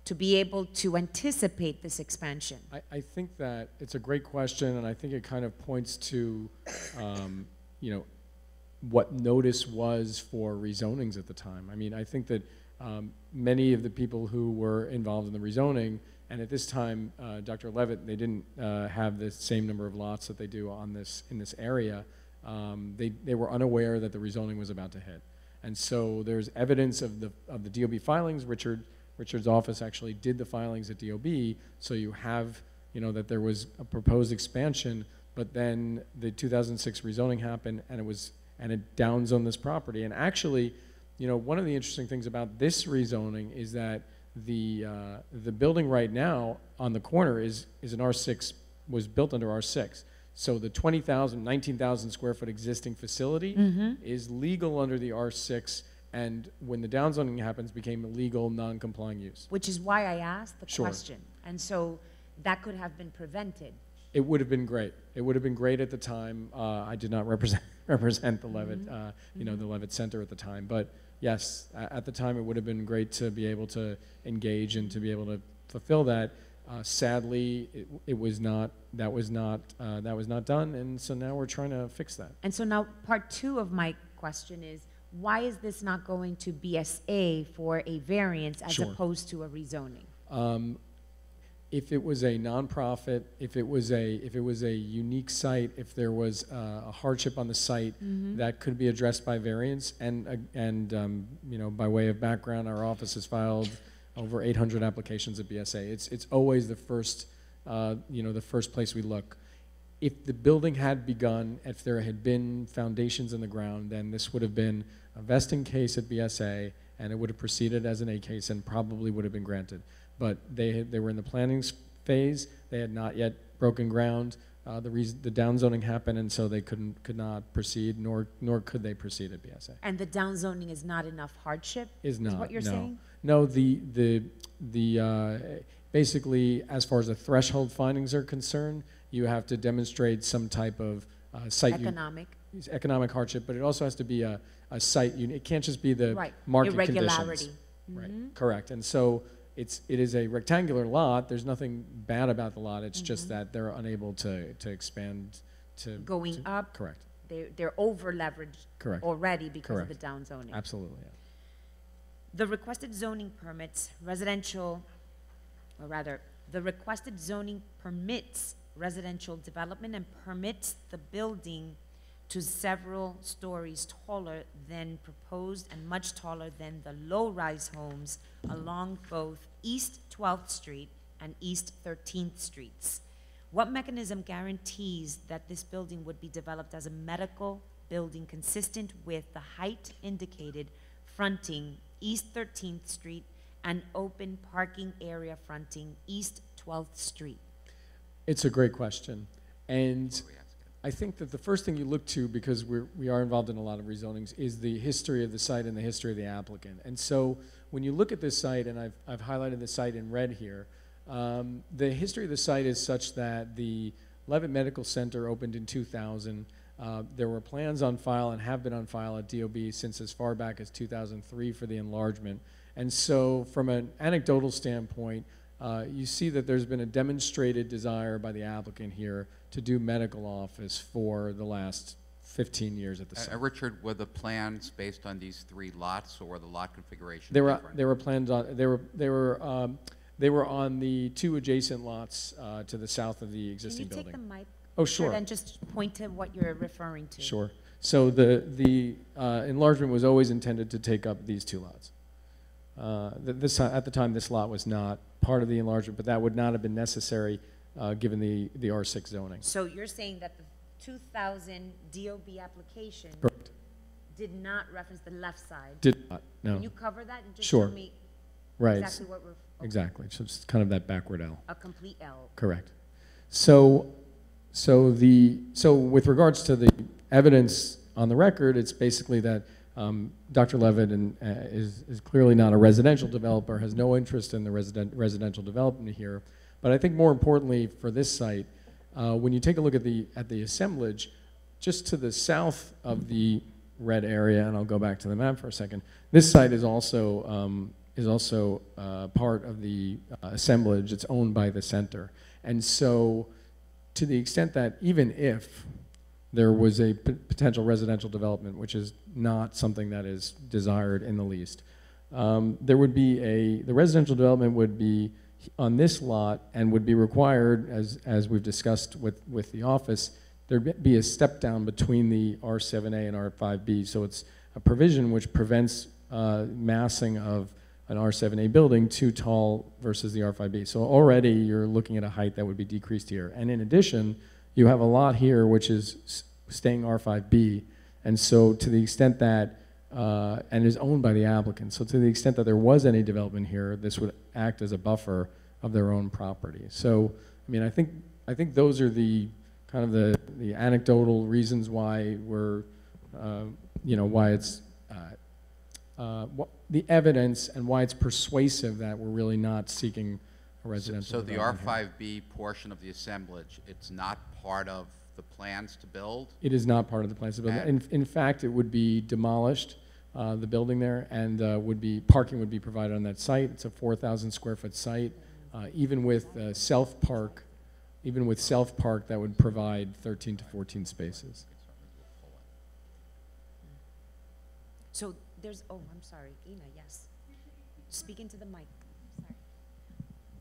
to be able to anticipate this expansion? I think that it's a great question, and I think it kind of points to, you know, what notice was for rezonings at the time. I mean, I think that many of the people who were involved in the rezoning, and at this time, Dr. Levitt, they didn't have the same number of lots that they do on this in this area. They were unaware that the rezoning was about to hit, and so there's evidence of the DOB filings. Richard's office actually did the filings at DOB, so you have, you know, that there was a proposed expansion, but then the 2006 rezoning happened, and it downzoned this property. And actually, you know, one of the interesting things about this rezoning is that the building right now on the corner is an R6, was built under R6. So the 19,000 square foot existing facility is legal under the R6, and when the downzoning happens, became a legal non-complying use. Which is why I asked the Sure. question. And so that could have been prevented. It would have been great. It would have been great at the time. I did not represent the Levitt, you know, the Levitt Center at the time. But yes, at the time, it would have been great to be able to engage and to be able to fulfill that. Sadly, it was not. That was not done. And so now we're trying to fix that. And so now part two of my question is, why is this not going to BSA for a variance as Sure. opposed to a rezoning? If it was a nonprofit, if it was a unique site, if there was a hardship on the site, that could be addressed by variance. And you know, by way of background, our office has filed over 800 applications at BSA. It's always the first, you know, the first place we look. If the building had begun, if there had been foundations in the ground, then this would have been a vesting case at BSA, and it would have proceeded as an A case and probably would have been granted. But they were in the planning phase. They had not yet broken ground. The downzoning happened, and so they could not proceed, nor could they proceed at BSA. And the downzoning is not enough hardship? Is not. what you're no. saying? No, basically, as far as the threshold findings are concerned, you have to demonstrate some type of site economic hardship, but it also has to be a site unit. It can't just be the Right. market Irregularity. conditions. Right. Correct. And so it is a rectangular lot. There's nothing bad about the lot. It's just that they're unable to expand Going up. Correct. They're over leveraged Correct. already because Correct. of the downzoning. Absolutely. Yeah. The requested zoning permits residential, or rather, the requested zoning permits residential development and permits the building to several stories taller than proposed and much taller than the low-rise homes along both East 12th Street and East 13th Streets. What mechanism guarantees that this building would be developed as a medical building consistent with the height indicated fronting East 13th Street and open parking area fronting East 12th Street? It's a great question. And I think that the first thing you look to, because we are involved in a lot of rezonings, is the history of the site and the history of the applicant. And so when you look at this site, and I've highlighted the site in red here, the history of the site is such that the Leavitt Medical Center opened in 2000. There were plans on file and have been on file at DOB since as far back as 2003 for the enlargement. And so from an anecdotal standpoint, you see that there's been a demonstrated desire by the applicant here to do medical office for the last 15 years at the site. Richard, were the plans based on these 3 lots, or were the lot configurations There different? were plans on they were on the 2 adjacent lots to the south of the existing Can you building. take the mic? Oh, sure. And just point to what you're referring to. Sure. So the enlargement was always intended to take up these 2 lots. At the time, this lot was not part of the enlargement, but that would not have been necessary given the R6 zoning. So you're saying that the 2000 DOB application Correct. did not reference the left side? Did not, no. Can you cover that and just Sure. show me Right. exactly what we're... okay. Exactly. So it's kind of that backward L. A complete L. Correct. So with regards to the evidence on the record, it's basically that Dr. Leavitt is clearly not a residential developer, has no interest in the residential development here. But I think more importantly for this site, when you take a look at the assemblage, just to the south of the red area, and I'll go back to the map for a second, this site is also part of the assemblage. It's owned by the center. And so to the extent that even if there was a potential residential development, which is not something that is desired in the least, there would be the residential development would be on this lot and would be required, as we've discussed with the office, there'd be a step down between the R7A and R5B. So it's a provision which prevents massing of an R7A building too tall versus the R5B. So already you're looking at a height that would be decreased here. And in addition, you have a lot here which is staying R5B. And so to the extent that, and is owned by the applicant, so to the extent that there was any development here, this would act as a buffer of their own property. So, I mean, I think those are the kind of the anecdotal reasons why we're, why it's, the evidence and why it's persuasive that we're really not seeking a residential So the development R5B portion of the assemblage, it's not part of the plans to build? It is not part of the plans to build. In fact, it would be demolished, the building there, and parking would be provided on that site. It's a 4,000 square foot site. Even with self-park, that would provide 13 to 14 spaces. So there's, oh, I'm sorry, Ina, yes. Speak into the mic.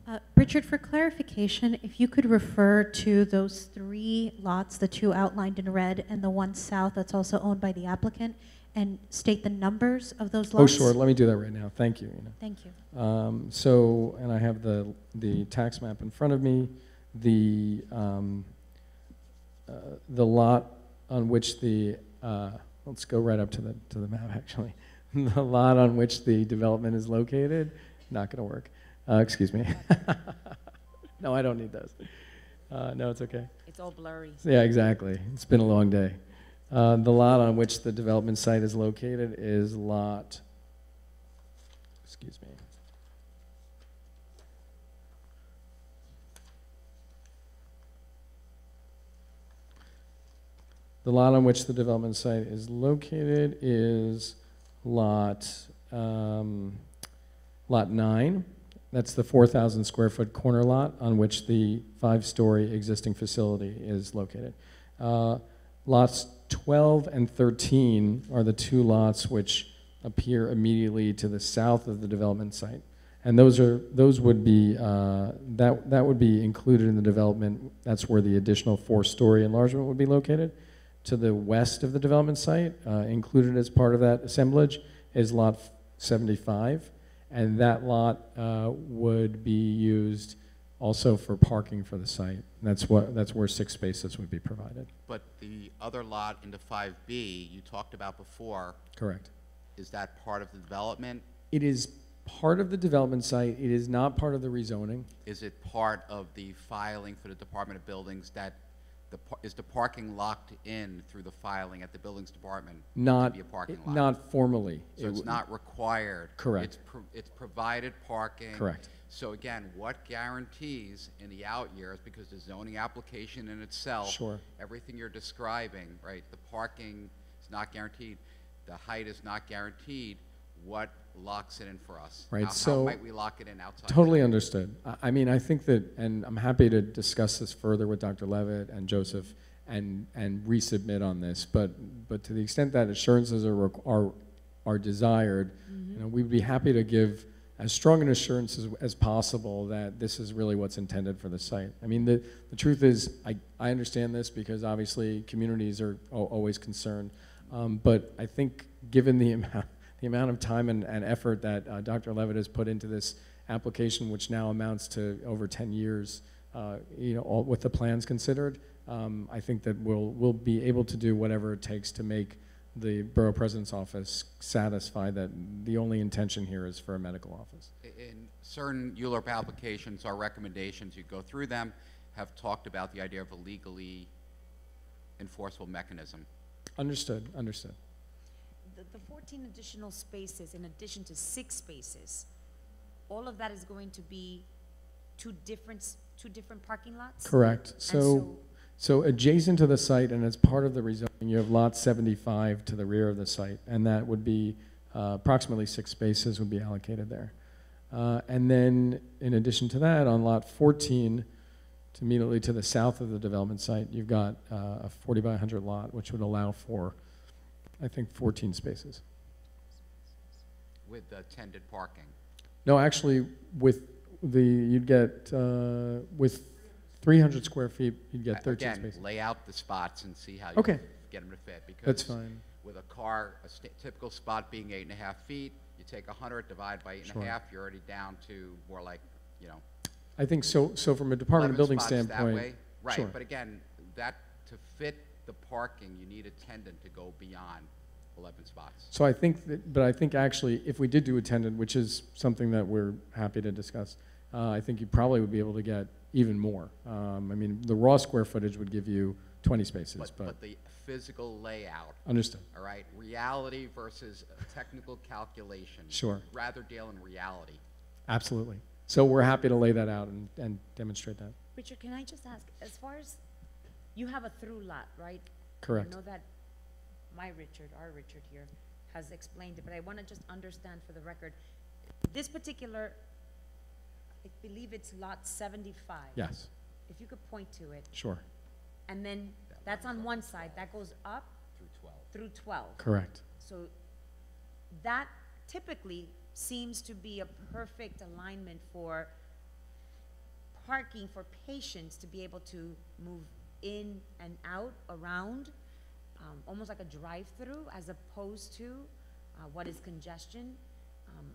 Sorry. Richard, for clarification, if you could refer to those 3 lots, the 2 outlined in red and the one south that's also owned by the applicant, and state the numbers of those lots? Oh, sure. Let me do that right now. Thank you, Ina. Thank you. And I have the tax map in front of me. The lot on which let's go right up to the map actually. The lot on which the development is located, not going to work. Excuse me. No, I don't need those. No, it's okay. It's all blurry. Yeah, exactly. It's been a long day. The lot on which the development site is located is lot, excuse me. The lot on which the development site is located is lot 9. That's the 4,000 square foot corner lot on which the 5-story existing facility is located. Lots 12 and 13 are the 2 lots which appear immediately to the south of the development site. And those would be, that would be included in the development. That's where the additional 4-story enlargement would be located. To the west of the development site, included as part of that assemblage, is lot 75. And that lot would be used also for parking for the site. That's where 6 spaces would be provided. But the other lot into 5B you talked about before, Correct. is that part of the development? It is part of the development site. It is not part of the rezoning. Is it part of the filing for the Department of Buildings that is the parking locked in through the filing at the Buildings Department Not, to be a parking lot? not formally. So it's not required? Correct. It's provided parking? Correct. So again, what guarantees in the out years, because the zoning application in itself, Sure. everything you're describing, right, the parking is not guaranteed, the height is not guaranteed, what locks it in for us? Right, How so- might we lock it in outside? Totally understood. I mean, I think that, and I'm happy to discuss this further with Dr. Levitt and Joseph and resubmit on this, but to the extent that assurances are desired, you know, we'd be happy to give as strong an assurance as possible that this is really what's intended for the site. I mean, the truth is, I understand this because obviously communities are always concerned, but I think given the amount of time and effort that Dr. Levitt has put into this application, which now amounts to over 10 years, you know, all with the plans considered, I think that we'll be able to do whatever it takes to make the Borough President's office satisfied that the only intention here is for a medical office. In certain ULURP applications, our recommendations, you go through them, have talked about the idea of a legally enforceable mechanism. Understood, understood. The 14 additional spaces, in addition to 6 spaces, all of that is going to be two different parking lots? Correct. And So adjacent to the site and as part of the rezoning, you have lot 75 to the rear of the site, and that would be approximately 6 spaces would be allocated there. And then in addition to that, on lot 14, immediately to the south of the development site, you've got a 40 by 100 lot, which would allow for, I think, 14 spaces. With attended parking. No, actually, with you'd get, with 300 square feet, you'd get 13 Again, spaces. lay out the spots and see how you Okay. get them to fit. Because That's fine. with a car, typical spot being 8.5 feet, you take 100, divide by 8.5, Sure. you're already down to more like, you know, I think so. So from a Department of 11 Building spots that standpoint, way. Right, sure. but again, that to fit the parking, you need a attendant to go beyond 11 spots. So I think that, but I think actually, if we did do attendant, which is something that we're happy to discuss, I think you probably would be able to get even more. I mean, the raw square footage would give you 20 spaces, But the physical layout, understood. all right, reality versus technical calculation. Sure. Rather deal in reality. Absolutely. So we're happy to lay that out and demonstrate that. Richard, can I just ask, as far as, you have a through lot, right? Correct. I know that our Richard here, has explained it, but I want to just understand for the record, this particular, I believe it's lot 75. Yes, If you could point to it, sure. and then that's on one side, that goes up through 12. Correct. So that typically seems to be a perfect alignment for parking for patients to be able to move in and out around, almost like a drive-through as opposed to what is congestion.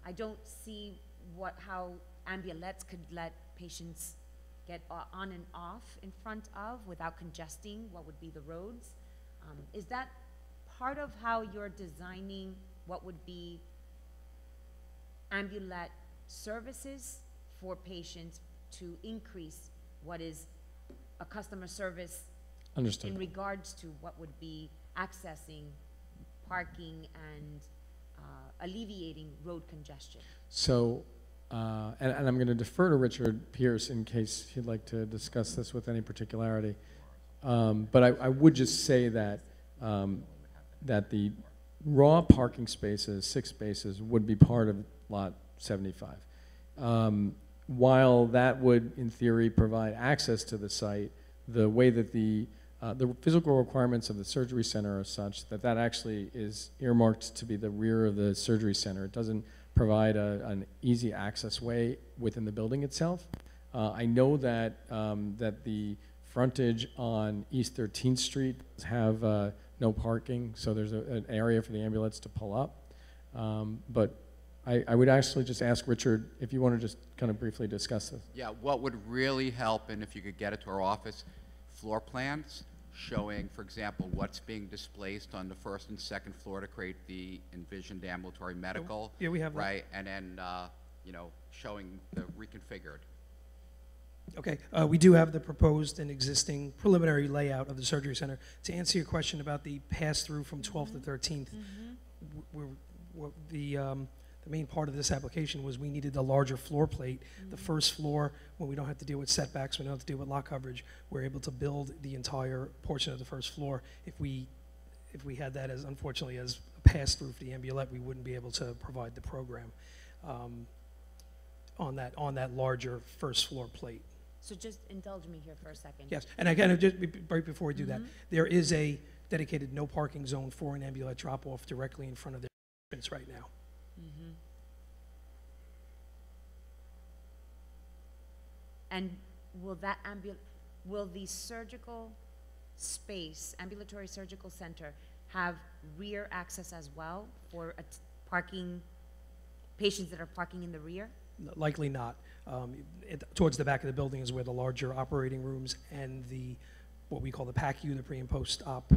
I don't see how ambulettes could let patients get on and off in front of without congesting what would be the roads. Is that part of how you're designing what would be ambulette services for patients to increase what is a customer service Understood. in regards to what would be accessing parking and alleviating road congestion? So, and I'm going to defer to Richard Pierce in case he'd like to discuss this with any particularity. But I would just say that that the raw parking spaces, 6 spaces, would be part of lot 75. While that would, in theory, provide access to the site, the way that the physical requirements of the surgery center are such that that actually is earmarked to be the rear of the surgery center. It doesn't provide an easy access way within the building itself. I know that that the frontage on East 13th Street have no parking, so there's an area for the ambulance to pull up. But I would actually just ask Richard if you want to just kind of briefly discuss this. Yeah, what would really help, and if you could get it to our office, floor plans showing, for example, what's being displaced on the 1st and 2nd floor to create the envisioned ambulatory medical. Yeah, we have that. Right, and then you know, showing the reconfigured. Okay, we do have the proposed and existing preliminary layout of the surgery center. To answer your question about the pass-through from 12th to 13th, the main part of this application was we needed a larger floor plate. The first floor, when we don't have to deal with setbacks, we don't have to deal with lot coverage, we're able to build the entire portion of the first floor. If we had that as, unfortunately, as a pass-through for the ambulette, we wouldn't be able to provide the program on that larger first floor plate. So just indulge me here for a second. Yes, and again, just right before we do that, there is a dedicated no parking zone for an ambulette drop-off directly in front of their entrance right now. And will the surgical space, ambulatory surgical center, have rear access as well for parking, patients that are parking in the rear? Likely not. Towards the back of the building is where the larger operating rooms and the, what we call the PACU, the pre and post-op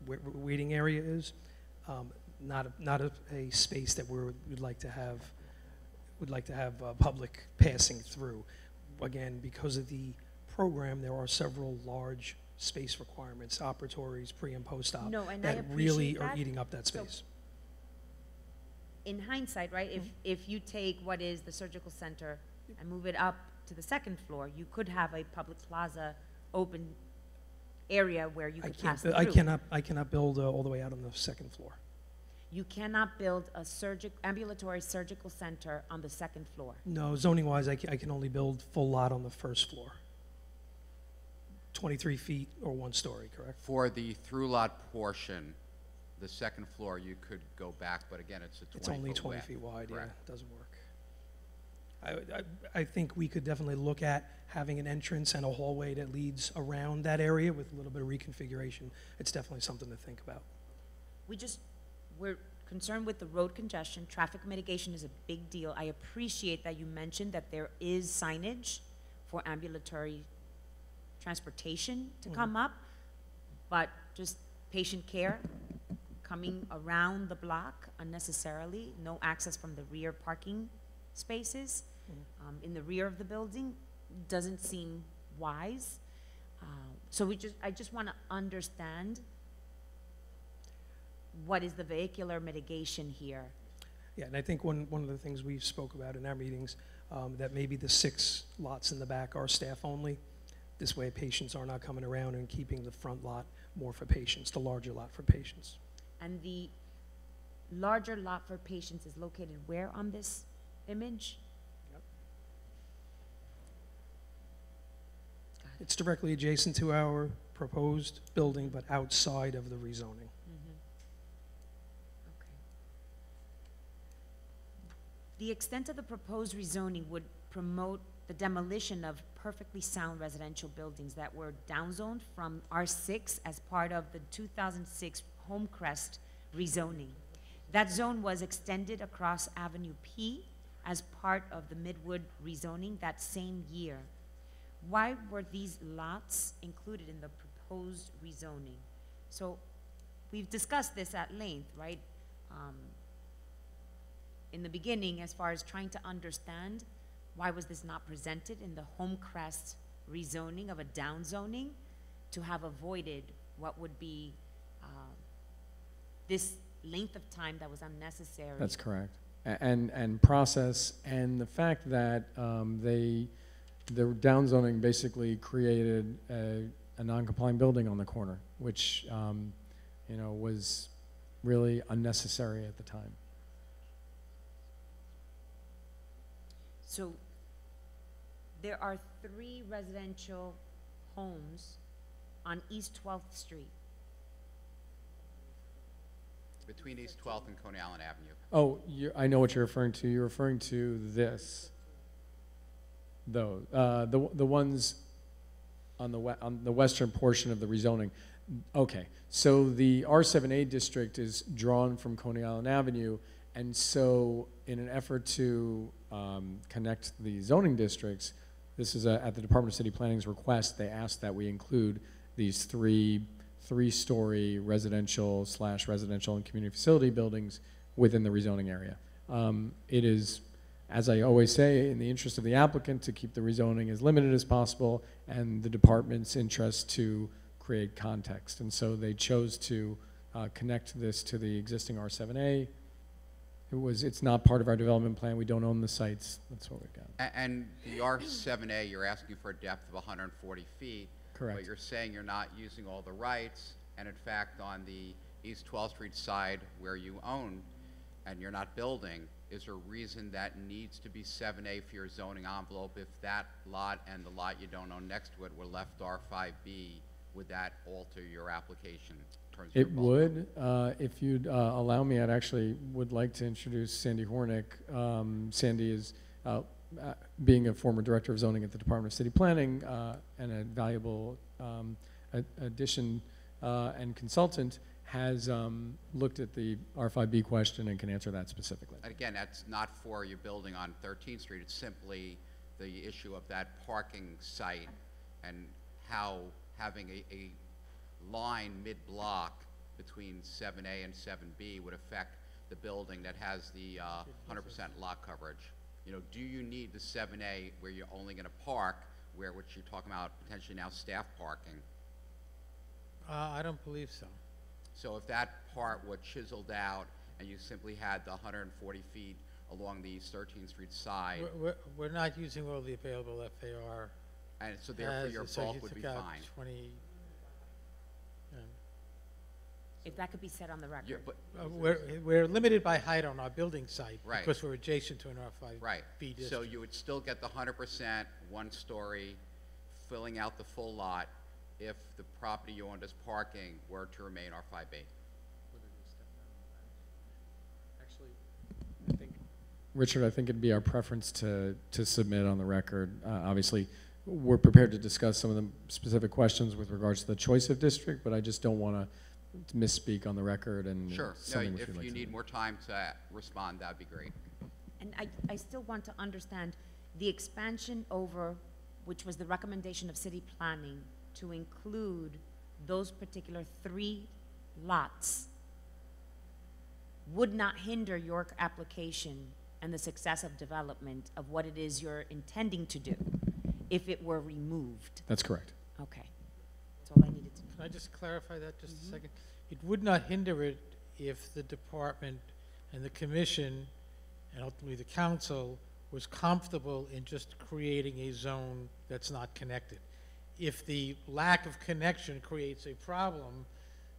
waiting area is. Not a space that we'd like to have public passing through. Again, because of the program, there are several large space requirements, operatories, pre and post-op, that really are eating up that space. So, in hindsight, right, if you take what is the surgical center and move it up to the second floor, you could have a public plaza open area where you could pass through. I cannot build all the way out on the second floor. You cannot build a ambulatory surgical center on the second floor. No, zoning-wise, I can only build full lot on the first floor. 23 feet or 1 story, correct? For the through lot portion, the second floor, you could go back, but again, it's a 20 It's only 20 width. feet wide, Correct. yeah, it doesn't work. I think we could definitely look at having an entrance and a hallway that leads around that area with a little bit of reconfiguration. It's definitely something to think about. We're concerned with the road congestion. Traffic mitigation is a big deal. I appreciate that you mentioned that there is signage for ambulatory transportation to come up, but just patient care coming around the block unnecessarily, no access from the rear parking spaces in the rear of the building doesn't seem wise. So I just want to understand what is the vehicular mitigation here. Yeah, and I think one of the things we spoke about in our meetings, that maybe the 6 lots in the back are staff only. This way patients are not coming around and keeping the front lot more for patients, the larger lot for patients. And the larger lot for patients is located where on this image? Yep. It's directly adjacent to our proposed building, but outside of the rezoning. The extent of the proposed rezoning would promote the demolition of perfectly sound residential buildings that were downzoned from R6 as part of the 2006 Homecrest rezoning. That zone was extended across Avenue P as part of the Midwood rezoning that same year. Why were these lots included in the proposed rezoning? So we've discussed this at length, right? In the beginning, as far as trying to understand why was this not presented in the Homecrest rezoning of a downzoning to have avoided what would be this length of time that was unnecessary. That's correct. And process, and the fact that the downzoning basically created a non-compliant building on the corner, which you know, was really unnecessary at the time. So there are 3 residential homes on East 12th Street. Between East 12th and Coney Island Avenue. Oh, I know what you're referring to. You're referring to this, though. The ones on the western portion of the rezoning. Okay, so the R7A district is drawn from Coney Island Avenue, and so in an effort to connect the zoning districts, this is at the Department of City Planning's request, they asked that we include these three-story residential and community facility buildings within the rezoning area. It is as I always say, in the interest of the applicant, to keep the rezoning as limited as possible, and the department's interest to create context. And so they chose to connect this to the existing R7A. It's not part of our development plan. We don't own the sites. That's what we've got. And the R7A, you're asking for a depth of 140 feet. Correct. But you're saying you're not using all the rights, and in fact, on the East 12th Street side where you own and you're not building, is there a reason that needs to be 7A for your zoning envelope? If that lot and the lot you don't own next to it were left R5B, would that alter your application in terms of your It bulk? would. If you'd allow me, I'd actually would like to introduce Sandy Hornick. Sandy is, being a former director of zoning at the Department of City Planning and a valuable addition and consultant, has looked at the R5B question and can answer that specifically. And again, that's not for your building on 13th Street. It's simply the issue of that parking site and how having a line mid-block between 7A and 7B would affect the building that has the 100% lot coverage. You know, do you need the 7A where you're only going to park, which you're talking about potentially now staff parking? I don't believe so. So if that part were chiseled out and you simply had the 140 feet along the East 13th Street side, We're not using all the available FAR. and so therefore your so bulk you would be took out fine. 20, If that could be said on the record. You're- but- we're limited by height on our building site. Right. Because we're adjacent to an R5B Right. district. So you would still get the 100% one-story filling out the full lot if the property you owned as parking were to remain R5B. Richard, I think it'd be our preference to submit on the record. Obviously, we're prepared to discuss some of the specific questions with regards to the choice of district, but I just don't want to misspeak on the record. And Sure. it's No, something which if we'd like you to need do. more time to respond, that'd be great. And I still want to understand the expansion over, which was the recommendation of city planning, to include those particular 3 lots would not hinder your application and the success of development of what it is you're intending to do if it were removed. That's correct. Okay. That's all I needed to know. Can I just clarify that just a second? It would not hinder it if the department and the commission and ultimately the council was comfortable in just creating a zone that's not connected. If the lack of connection creates a problem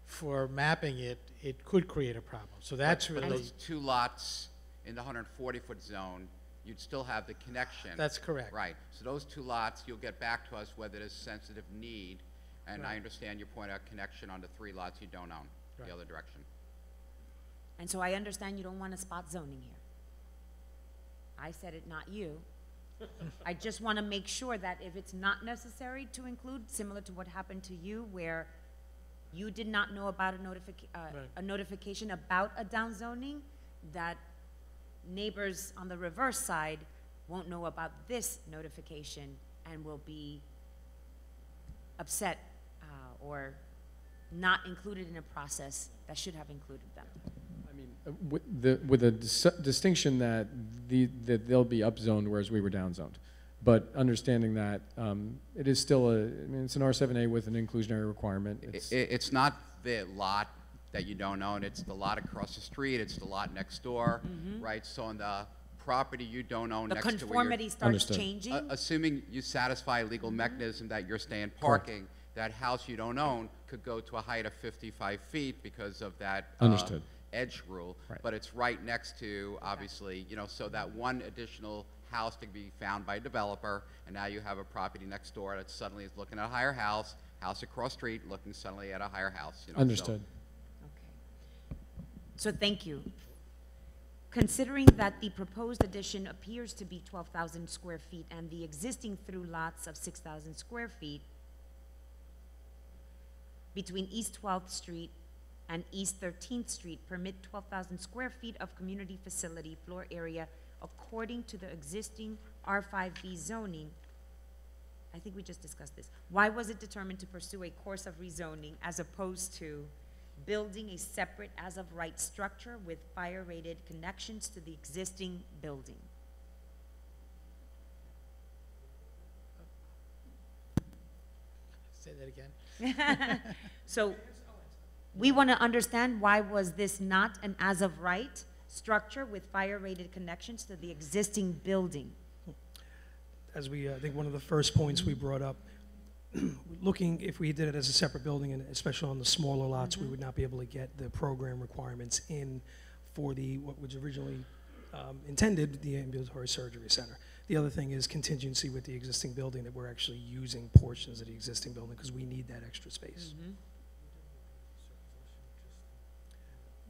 for mapping it, it could create a problem. So that's But really, those 2 lots in the 140-foot zone, you'd still have the connection. that's correct. Right. So those 2 lots, you'll get back to us whether there's sensitive need, and I Right. understand your point out connection on the 3 lots you don't own, Right. the other direction. And so I understand you don't want a spot zoning here. I said it, not you. I just want to make sure that if it's not necessary to include, similar to what happened to you, where you did not know about a notification about a downzoning, that neighbors on the reverse side won't know about this notification and will be upset or not included in a process that should have included them. I mean, with a distinction that that they'll be upzoned, whereas we were downzoned. But understanding that it is still it's an R7A with an inclusionary requirement. It's not the lot that you don't own, it's the lot across the street, it's the lot next door, right? So on the property you don't own The next to where you're... conformity starts Understood. changing. Assuming you satisfy a legal mechanism that you're staying parking, that house you don't own could go to a height of 55 feet because of that Understood. edge rule. Right. But it's right next to, obviously, you know, so that one additional house can be found by a developer, and now you have a property next door that suddenly is looking at a higher house across street looking suddenly at a higher house. You know, so- Understood. Okay. So thank you. Considering that the proposed addition appears to be 12,000 square feet and the existing through lots of 6,000 square feet between East 12th Street and East 13th Street permit 12,000 square feet of community facility floor area according to the existing R5B zoning. I think we just discussed this. Why was it determined to pursue a course of rezoning as opposed to building a separate as-of-right structure with fire-rated connections to the existing building? say that again. So we want to understand, why was this not an as-of-right structure with fire-rated connections to the existing building? As we, I think one of the first points we brought up, looking, if we did it as a separate building, and especially on the smaller lots, we would not be able to get the program requirements in for the, what was originally intended, the ambulatory surgery center. The other thing is contingency with the existing building, that we're actually using portions of the existing building because we need that extra space.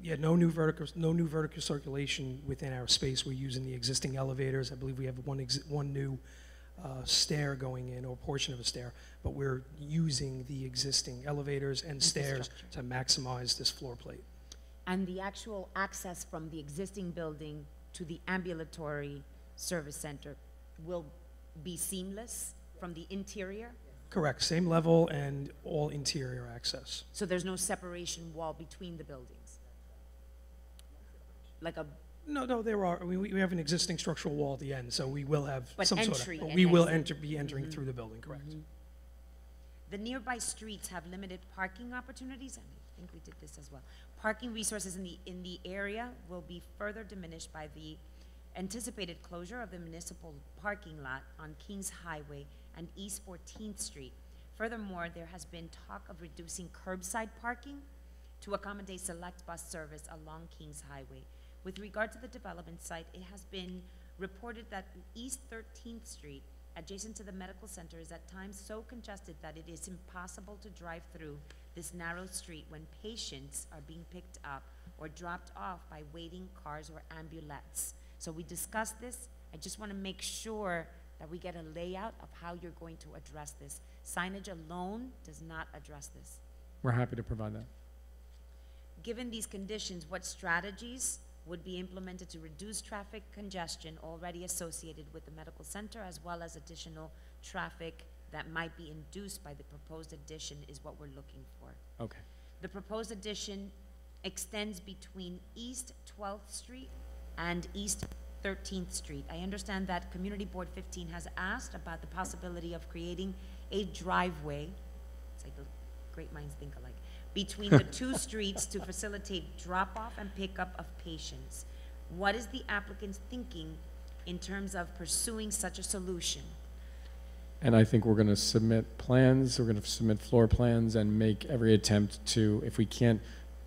Yeah, no new vertical circulation within our space. We're using the existing elevators. I believe we have one new stair going in, or portion of a stair, but we're using the existing elevators and stairs to maximize this floor plate. And the actual access from the existing building to the ambulatory service center will be seamless from the interior? Correct, same level and all interior access. So there's no separation wall between the buildings? Like a... No, there are. I mean, we have an existing structural wall at the end, so we will have But some sort entry of, but and we will exit. be entering through the building, correct. The nearby streets have limited parking opportunities, and I think we did this as well. Parking resources in the area will be further diminished by the anticipated closure of the municipal parking lot on Kings Highway and East 14th Street. Furthermore, there has been talk of reducing curbside parking to accommodate select bus service along Kings Highway. With regard to the development site, it has been reported that East 13th Street, adjacent to the medical center, is at times so congested that it is impossible to drive through this narrow street when patients are being picked up or dropped off by waiting cars or ambulettes. So we discussed this. I just want to make sure that we get a layout of how you're going to address this. Signage alone does not address this. We're happy to provide that. Given these conditions, what strategies would be implemented to reduce traffic congestion already associated with the medical center, as well as additional traffic that might be induced by the proposed addition, is what we're looking for. Okay. The proposed addition extends between East 12th Street and East 13th Street. I understand that Community Board 15 has asked about the possibility of creating a driveway, it's like a great minds think alike, between the two streets to facilitate drop-off and pickup of patients. What is the applicant's thinking in terms of pursuing such a solution? And I think we're going to submit plans, we're going to submit floor plans and make every attempt to, if we can't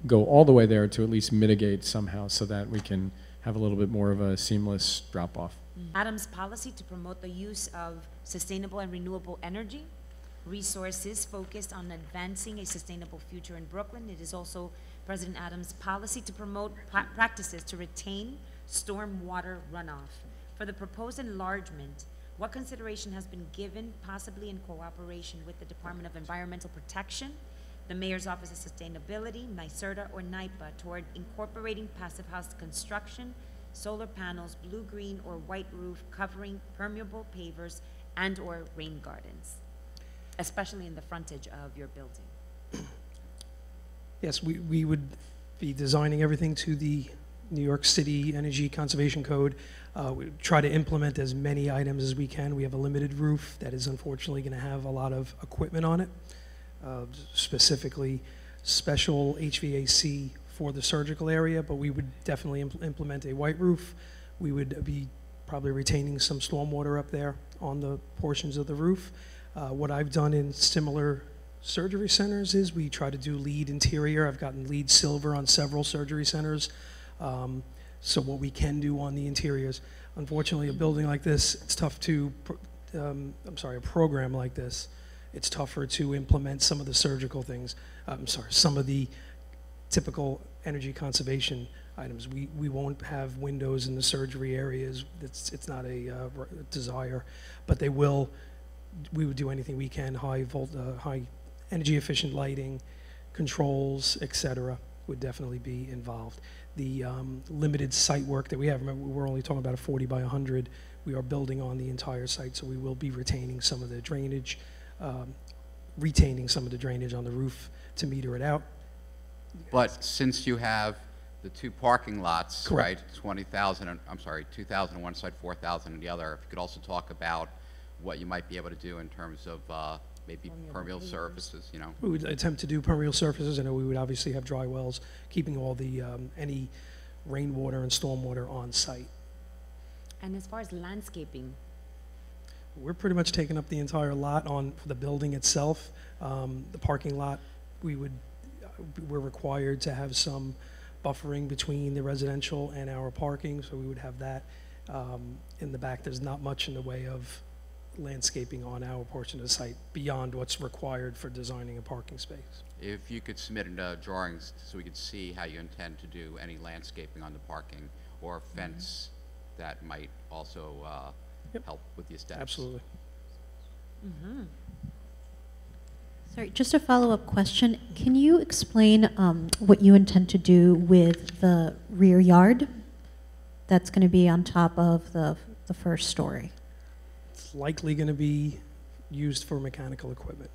go all the way there, to at least mitigate somehow so that we can have a little bit more of a seamless drop-off. Adams' policy to promote the use of sustainable and renewable energy resources focused on advancing a sustainable future in Brooklyn. It is also President Adams' policy to promote practices to retain stormwater runoff. For the proposed enlargement, what consideration has been given, possibly in cooperation with the Department of Environmental Protection, the Mayor's Office of Sustainability, NYSERDA, or NYPA, toward incorporating passive house construction, solar panels, blue-green or white roof covering permeable pavers and or rain gardens, especially in the frontage of your building? Yes, we would be designing everything to the New York City Energy Conservation Code. We try to implement as many items as we can. We have a limited roof that is unfortunately going to have a lot of equipment on it, specifically special HVAC for the surgical area, but we would definitely implement a white roof. We would be probably retaining some stormwater up there on the portions of the roof. What I've done in similar surgery centers is we try to do LEED interior. I've gotten LEED silver on several surgery centers. So what we can do on the interiors, unfortunately, a building like this, it's tough to, a program like this, it's tougher to implement some of the surgical things. Some of the typical energy conservation items. We won't have windows in the surgery areas. It's not a desire, but they will. We would do anything we can, high energy efficient lighting, controls, etc. would definitely be involved. The limited site work that we have, remember we're only talking about a 40 by 100. We are building on the entire site, so we will be retaining some of the drainage, on the roof to meter it out. But since you have the two parking lots, Correct. right, 20,000, I'm sorry, 2,000 on one side, 4,000 on the other, if you could also talk about what you might be able to do in terms of maybe permeable surfaces, you know. We would attempt to do permeable surfaces, and we would obviously have dry wells, keeping all the, any rainwater and stormwater on site. And as far as landscaping, We're pretty much taking up the entire lot for the building itself. The parking lot, we're required to have some buffering between the residential and our parking, so we would have that. In the back, there's not much in the way of landscaping on our portion of the site beyond what's required for designing a parking space. If you could submit drawings so we could see how you intend to do any landscaping on the parking or fence that might also help with the aesthetics. Absolutely. Sorry, just a follow-up question. Can you explain what you intend to do with the rear yard that's going to be on top of the first story? It's likely going to be used for mechanical equipment.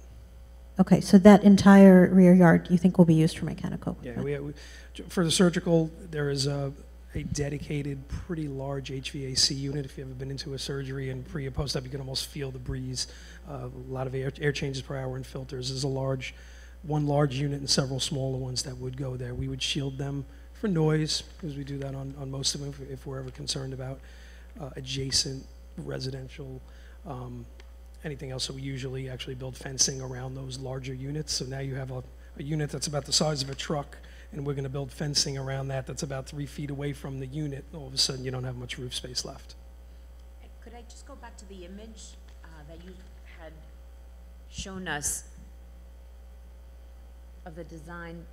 Okay, so that entire rear yard you think will be used for mechanical Yeah, equipment? for the surgical, there is a dedicated, pretty large HVAC unit. If you've ever been into a surgery and pre and post up, you can almost feel the breeze. A lot of air changes per hour and filters. There's one large unit and several smaller ones that would go there. We would shield them for noise, because we do that on most of them if we're ever concerned about adjacent residential, anything else. So we usually actually build fencing around those larger units. So now you have a unit that's about the size of a truck, and we're going to build fencing around that that's about 3 feet away from the unit. All of a sudden, you don't have much roof space left. could I just go back to the image that you had shown us of the design?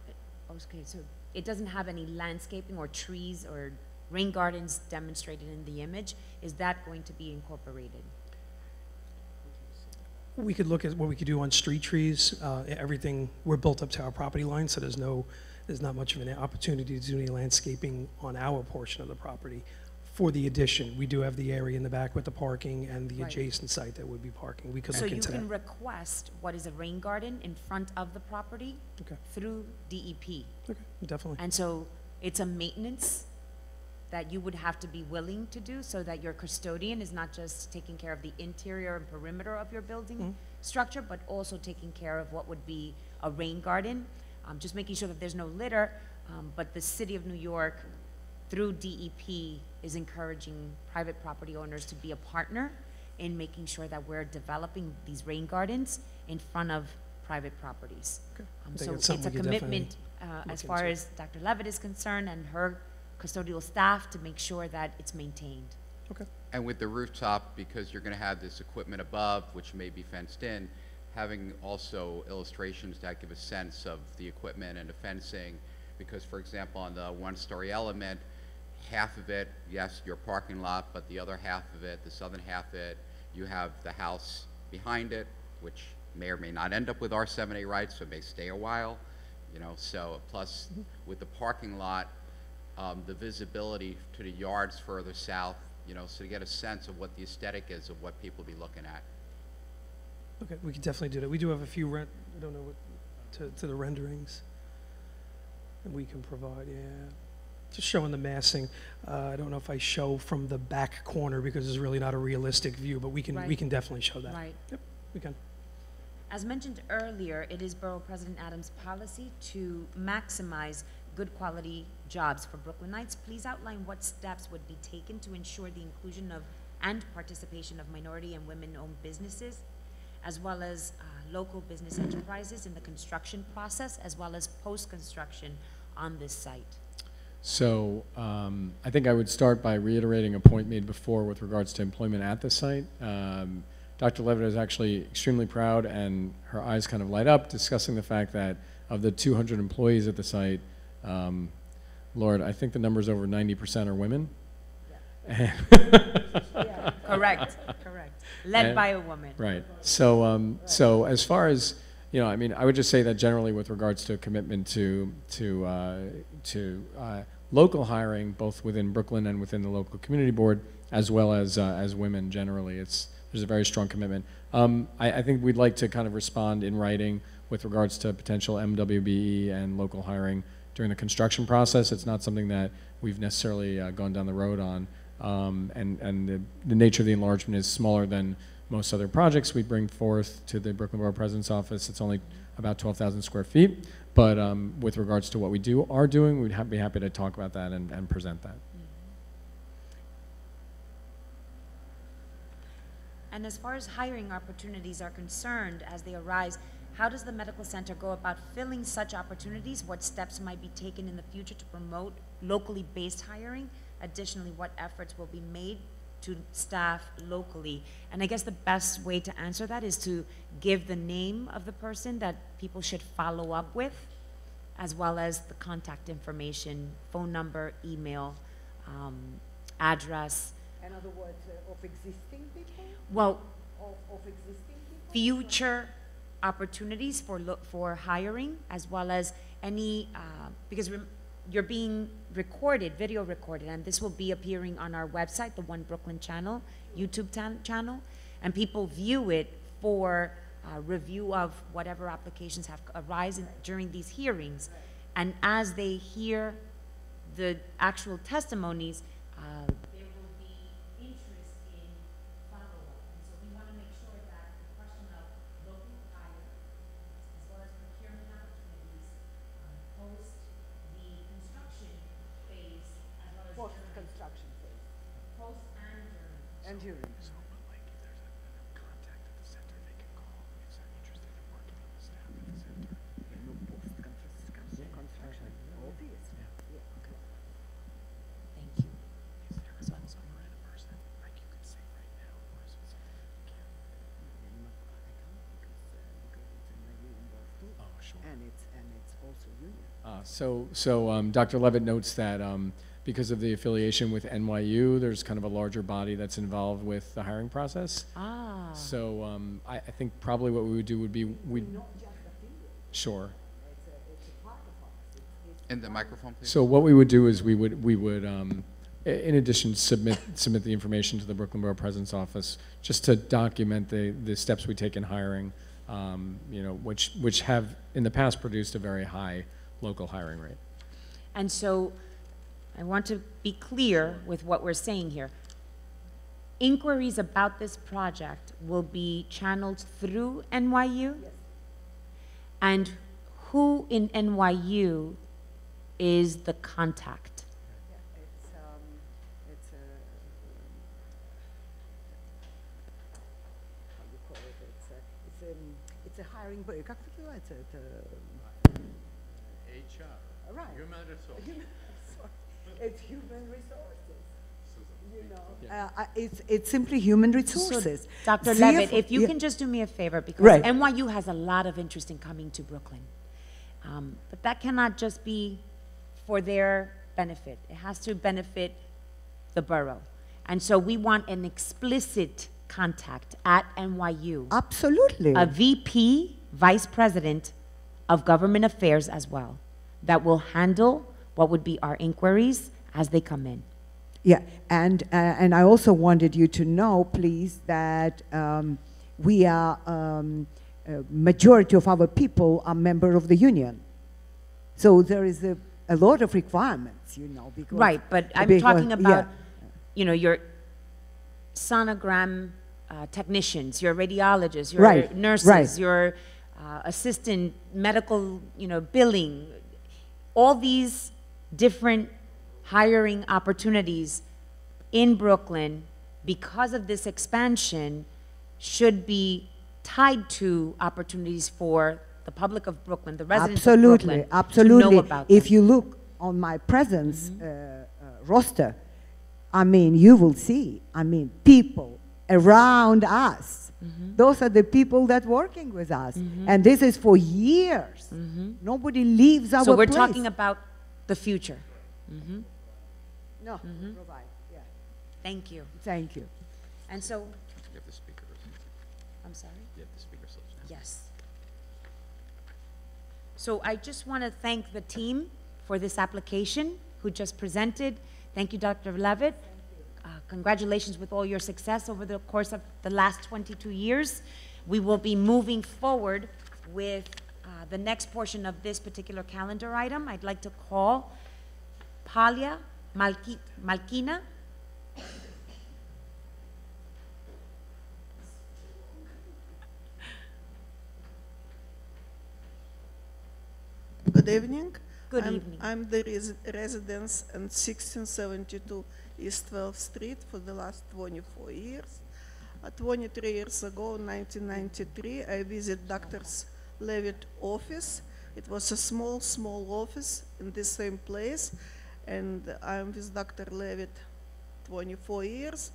Okay, so it doesn't have any landscaping or trees or rain gardens demonstrated in the image. Is that going to be incorporated? We could look at what we could do on street trees. Everything, we're built up to our property line, so there's not much of an opportunity to do any landscaping on our portion of the property. For the addition, we do have the area in the back with the parking and the Right. adjacent site that would be parking. We could So look you into can that. request what is a rain garden in front of the property Okay. through DEP. Okay, definitely. And so it's a maintenance that you would have to be willing to do so that your custodian is not just taking care of the interior and perimeter of your building structure, but also taking care of what would be a rain garden, just making sure that there's no litter. But the City of New York, through DEP, is encouraging private property owners to be a partner in making sure that we're developing these rain gardens in front of private properties. Okay. I think So that's it's something a we could definitely commitment as look far into. as Dr. Levitt is concerned and her custodial staff to make sure that it's maintained. Okay. And with the rooftop, because you're going to have this equipment above, which may be fenced in, having also illustrations that give a sense of the equipment and the fencing, because, for example, on the one-story element, half of it, yes, your parking lot, but the other half of it, the southern half of it, you have the house behind it, which may or may not end up with R7A rights, so it may stay a while, you know, so plus with the parking lot, the visibility to the yards further south, you know, so to get a sense of what the aesthetic is of what people will be looking at. Okay, we could definitely do that. We do have a few I don't know what, to the renderings that we can provide, yeah. Just showing the massing. I don't know if I show from the back corner because it's really not a realistic view, but we can definitely show that. Right. Yep, we can. As mentioned earlier, it is Borough President Adams' policy to maximize good quality jobs for Brooklynites. Please outline what steps would be taken to ensure the inclusion of and participation of minority and women-owned businesses, as well as local business enterprises in the construction process, as well as post-construction on this site. So I think I would start by reiterating a point made before with regards to employment at the site. Dr. Levitt is actually extremely proud, and her eyes kind of light up discussing the fact that of the 200 employees at the site, Lord, I think the number's over 90% are women. Yeah. Correct, correct. Led by a woman. Right. So, so as far as, you know, I mean, I would just say that generally with regards to a commitment to local hiring, both within Brooklyn and within the local community board, as well as women generally, there's a very strong commitment. I think we'd like to kind of respond in writing with regards to potential MWBE and local hiring during the construction process. It's not something that we've necessarily gone down the road on. And the nature of the enlargement is smaller than most other projects we bring forth to the Brooklyn Borough President's office. It's only about 12,000 square feet, but with regards to what we are doing, we'd be happy to talk about that and present that. And as far as hiring opportunities are concerned, as they arise, how does the medical center go about filling such opportunities? What steps might be taken in the future to promote locally based hiring? Additionally, what efforts will be made to staff locally? And I guess the best way to answer that is to give the name of the person that people should follow up with, as well as the contact information, phone number, email, address. In other words, of existing people? Well, Of existing people? future opportunities for hiring, as well as any, because you're being recorded, video recorded, and this will be appearing on our website, the One Brooklyn channel, YouTube channel, and people view it for review of whatever applications have arisen during these hearings. And as they hear the actual testimonies, there will be interest in follow-up. And so we want to make sure that the question of local hire, as well as procurement opportunities, post the construction phase, as well as Post-construction phase. post and during. And during. Construction, obviously. Yeah, okay. Thank you. And it's also union. So Dr. Levitt notes that because of the affiliation with NYU, there's kind of a larger body that's involved with the hiring process. Ah. So I think probably what we would do would be, we'd, Not just affiliated. sure. It's a part of us. And the microphone, please. So what we would do is we would in addition, submit the information to the Brooklyn Borough President's office just to document the steps we take in hiring, you know, which have in the past produced a very high local hiring rate. And so I want to be clear with what we're saying here. Inquiries about this project will be channeled through NYU? Yes. And who in NYU is the contact? Yeah, it's a how do you call it? It's a hiring body. Как это называется? Это HR. right. Human resources. It's human resources. You know, it's simply human resources. So, Dr. CFO Levitt, if you yeah. can just do me a favor, because Right. NYU has a lot of interest in coming to Brooklyn. But that cannot just be for their benefit. It has to benefit the borough. And so we want an explicit contact at NYU. Absolutely. A VP, Vice President of Government Affairs as well, that will handle what would be our inquiries as they come in. Yeah, and I also wanted you to know, please, that we are, majority of our people are member of the union. So there is a lot of requirements, you know, because... Right, but I'm because- talking about, yeah. you know, your sonogram technicians, your radiologists, your Right, nurses, right. your assistant medical, you know, billing, all these different hiring opportunities in Brooklyn because of this expansion should be tied to opportunities for the public of Brooklyn, the residents of Brooklyn, Absolutely. to know about If them. you look on my presence roster, I mean, you will see, I mean, people around us. Those are the people that working with us. And this is for years. Nobody leaves our place. So we're talking about the future. No, provide, yeah. Thank you. Thank you. And so, You have the speakers. I'm sorry? You have the speaker slips now. Yes. So I just want to thank the team for this application who just presented. Thank you, Dr. Levitt. Congratulations with all your success over the course of the last 22 years. We will be moving forward with the next portion of this particular calendar item. I'd like to call Palia Malkina. Good evening. Good evening. I'm the residence in 1672 East 12th Street for the last 24 years. 23 years ago, 1993, I visited Dr. Levitt's office. It was a small office in the same place, and I'm with Dr. Levitt 24 years.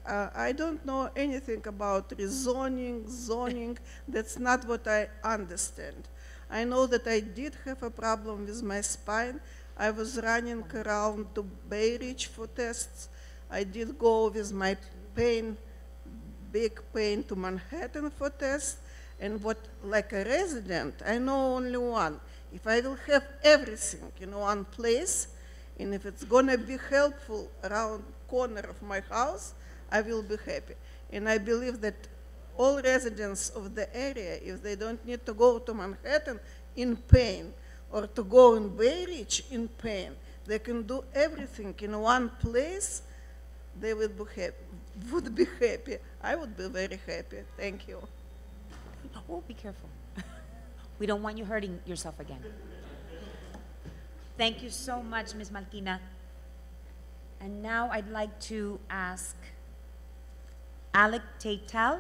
I don't know anything about rezoning, zoning. That's not what I understand. I know that I did have a problem with my spine. I was running around to Bay Ridge for tests. I did go with my big pain to Manhattan for tests. And like a resident, I know only one. If I will have everything in one place, and if it's gonna be helpful around corner of my house, I will be happy. And I believe that all residents of the area, if they don't need to go to Manhattan in pain or to go in Bay Ridge in pain, they can do everything in one place, they would be happy. I would be very happy. Thank you. Oh, be careful. We don't want you hurting yourself again. Thank you so much, Ms. Martina. And now I'd like to ask Alec Tatel.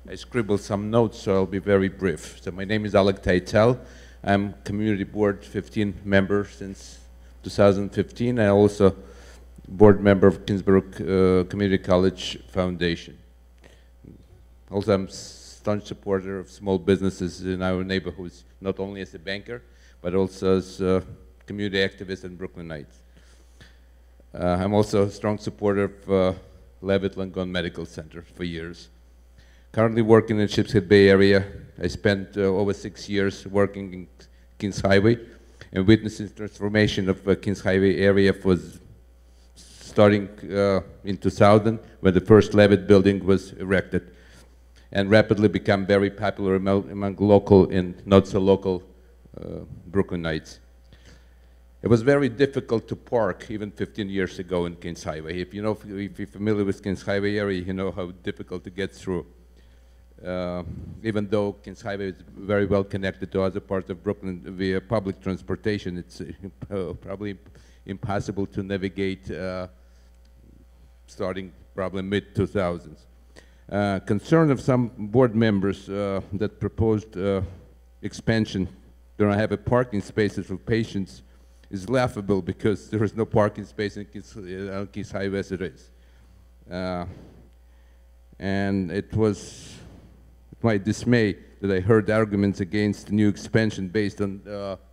I scribbled some notes, so I'll be very brief. So my name is Alec Tatel. I'm community board 15 member since 2015. I also board member of Kingsborough Community College Foundation. Also, I'm staunch supporter of small businesses in our neighborhoods, not only as a banker, but also as a community activist and Brooklynites. I'm also a strong supporter of Levitt Langone Medical Center for years. Currently working in Sheepshead Bay area. I spent over 6 years working in Kings Highway and witnessing transformation of Kings Highway area was starting in 2000 when the first Levitt building was erected and rapidly become very popular among local and not so local Brooklynites. It was very difficult to park even 15 years ago in Kings Highway. If you're familiar with Kings Highway area, you know how difficult to get through. Even though Kings Highway is very well connected to other parts of Brooklyn via public transportation, it's probably impossible to navigate starting probably mid-2000s. Concern of some board members that proposed expansion do not have a parking spaces for patients is laughable because there is no parking space in Kings Highway as it is. And it was my dismay that I heard arguments against new expansion based on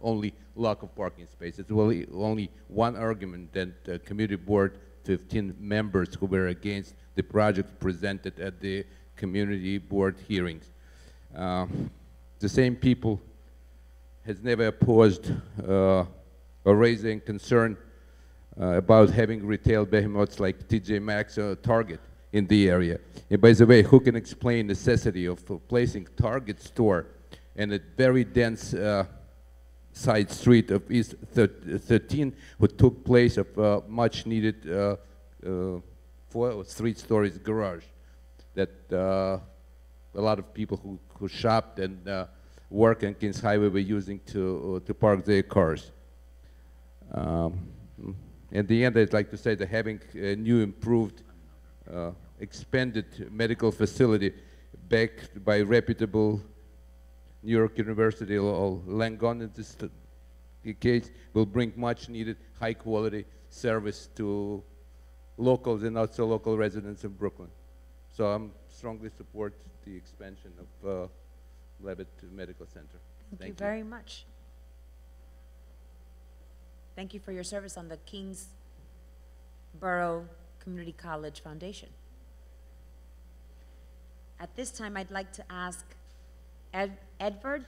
only lack of parking spaces. Well, only one argument that community board 15 members who were against the project presented at the community board hearings. The same people has never opposed or raising concern about having retail behemoths like TJ Maxx or Target in the area. And by the way, who can explain the necessity of placing Target store in a very dense side street of East 13, what took place of much needed 4 or 3 stories garage that a lot of people who shopped and work on Kings Highway were using to park their cars. In the end, I'd like to say that having a new improved expanded medical facility backed by reputable New York University or Langone in this case will bring much needed high quality service to locals and not so local residents of Brooklyn. So I'm strongly support the expansion of Levitt Medical Center. Thank you very much. Thank you for your service on the Kingsborough Community College Foundation. At this time, I'd like to ask Edward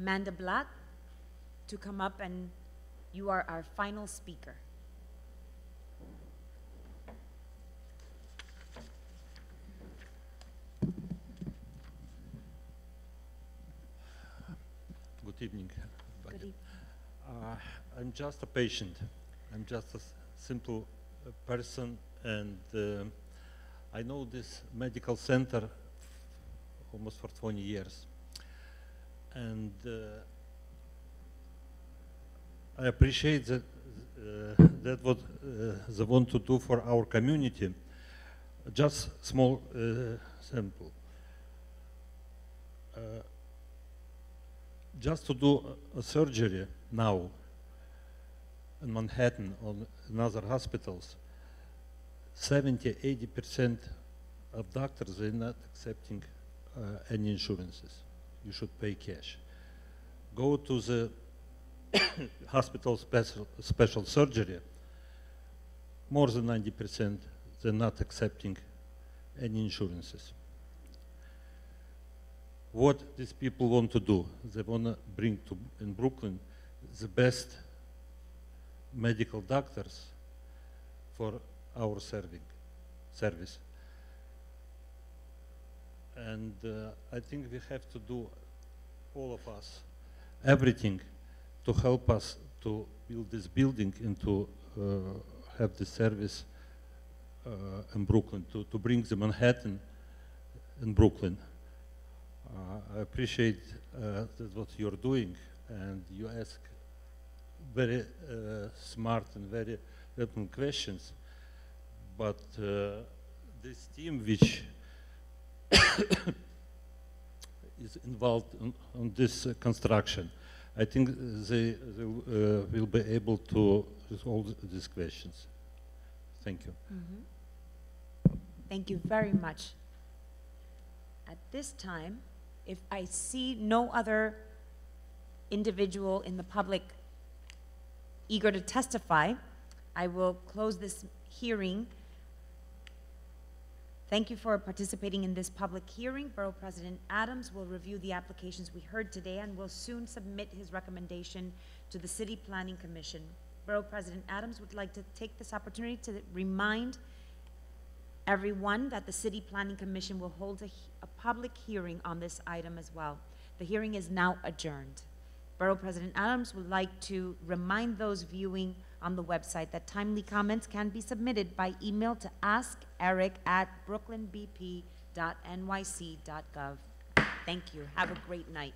Mandablat to come up, and you are our final speaker. Good evening. Good evening. I'm just a patient I'm just a simple person, and I know this medical center almost for 20 years. And I appreciate that, that what they want to do for our community. Just small sample. Just to do a surgery now in Manhattan or in other hospitals, 70–80% of doctors are not accepting any insurances. You should pay cash. Go to the hospital special surgery, more than 90% they're not accepting any insurances. What these people want to do, they want to bring to in Brooklyn the best medical doctors for our service. And I think we have to do, all of us, everything to help us to build this building and to have the service in Brooklyn, to bring the Manhattan in Brooklyn. I appreciate what you're doing, and you ask very smart and very relevant questions. But this team which is involved on this construction, I think they will be able to resolve these questions. Thank you. Mm-hmm. Thank you very much. At this time, if I see no other individual in the public eager to testify, I will close this hearing. Thank you for participating in this public hearing. Borough President Adams will review the applications we heard today and will soon submit his recommendation to the City Planning Commission. Borough President Adams would like to take this opportunity to remind everyone that the City Planning Commission will hold a public hearing on this item as well. The hearing is now adjourned. Borough President Adams would like to remind those viewing on the website that timely comments can be submitted by email to askeric@brooklynbp.nyc.gov. Thank you. Have a great night.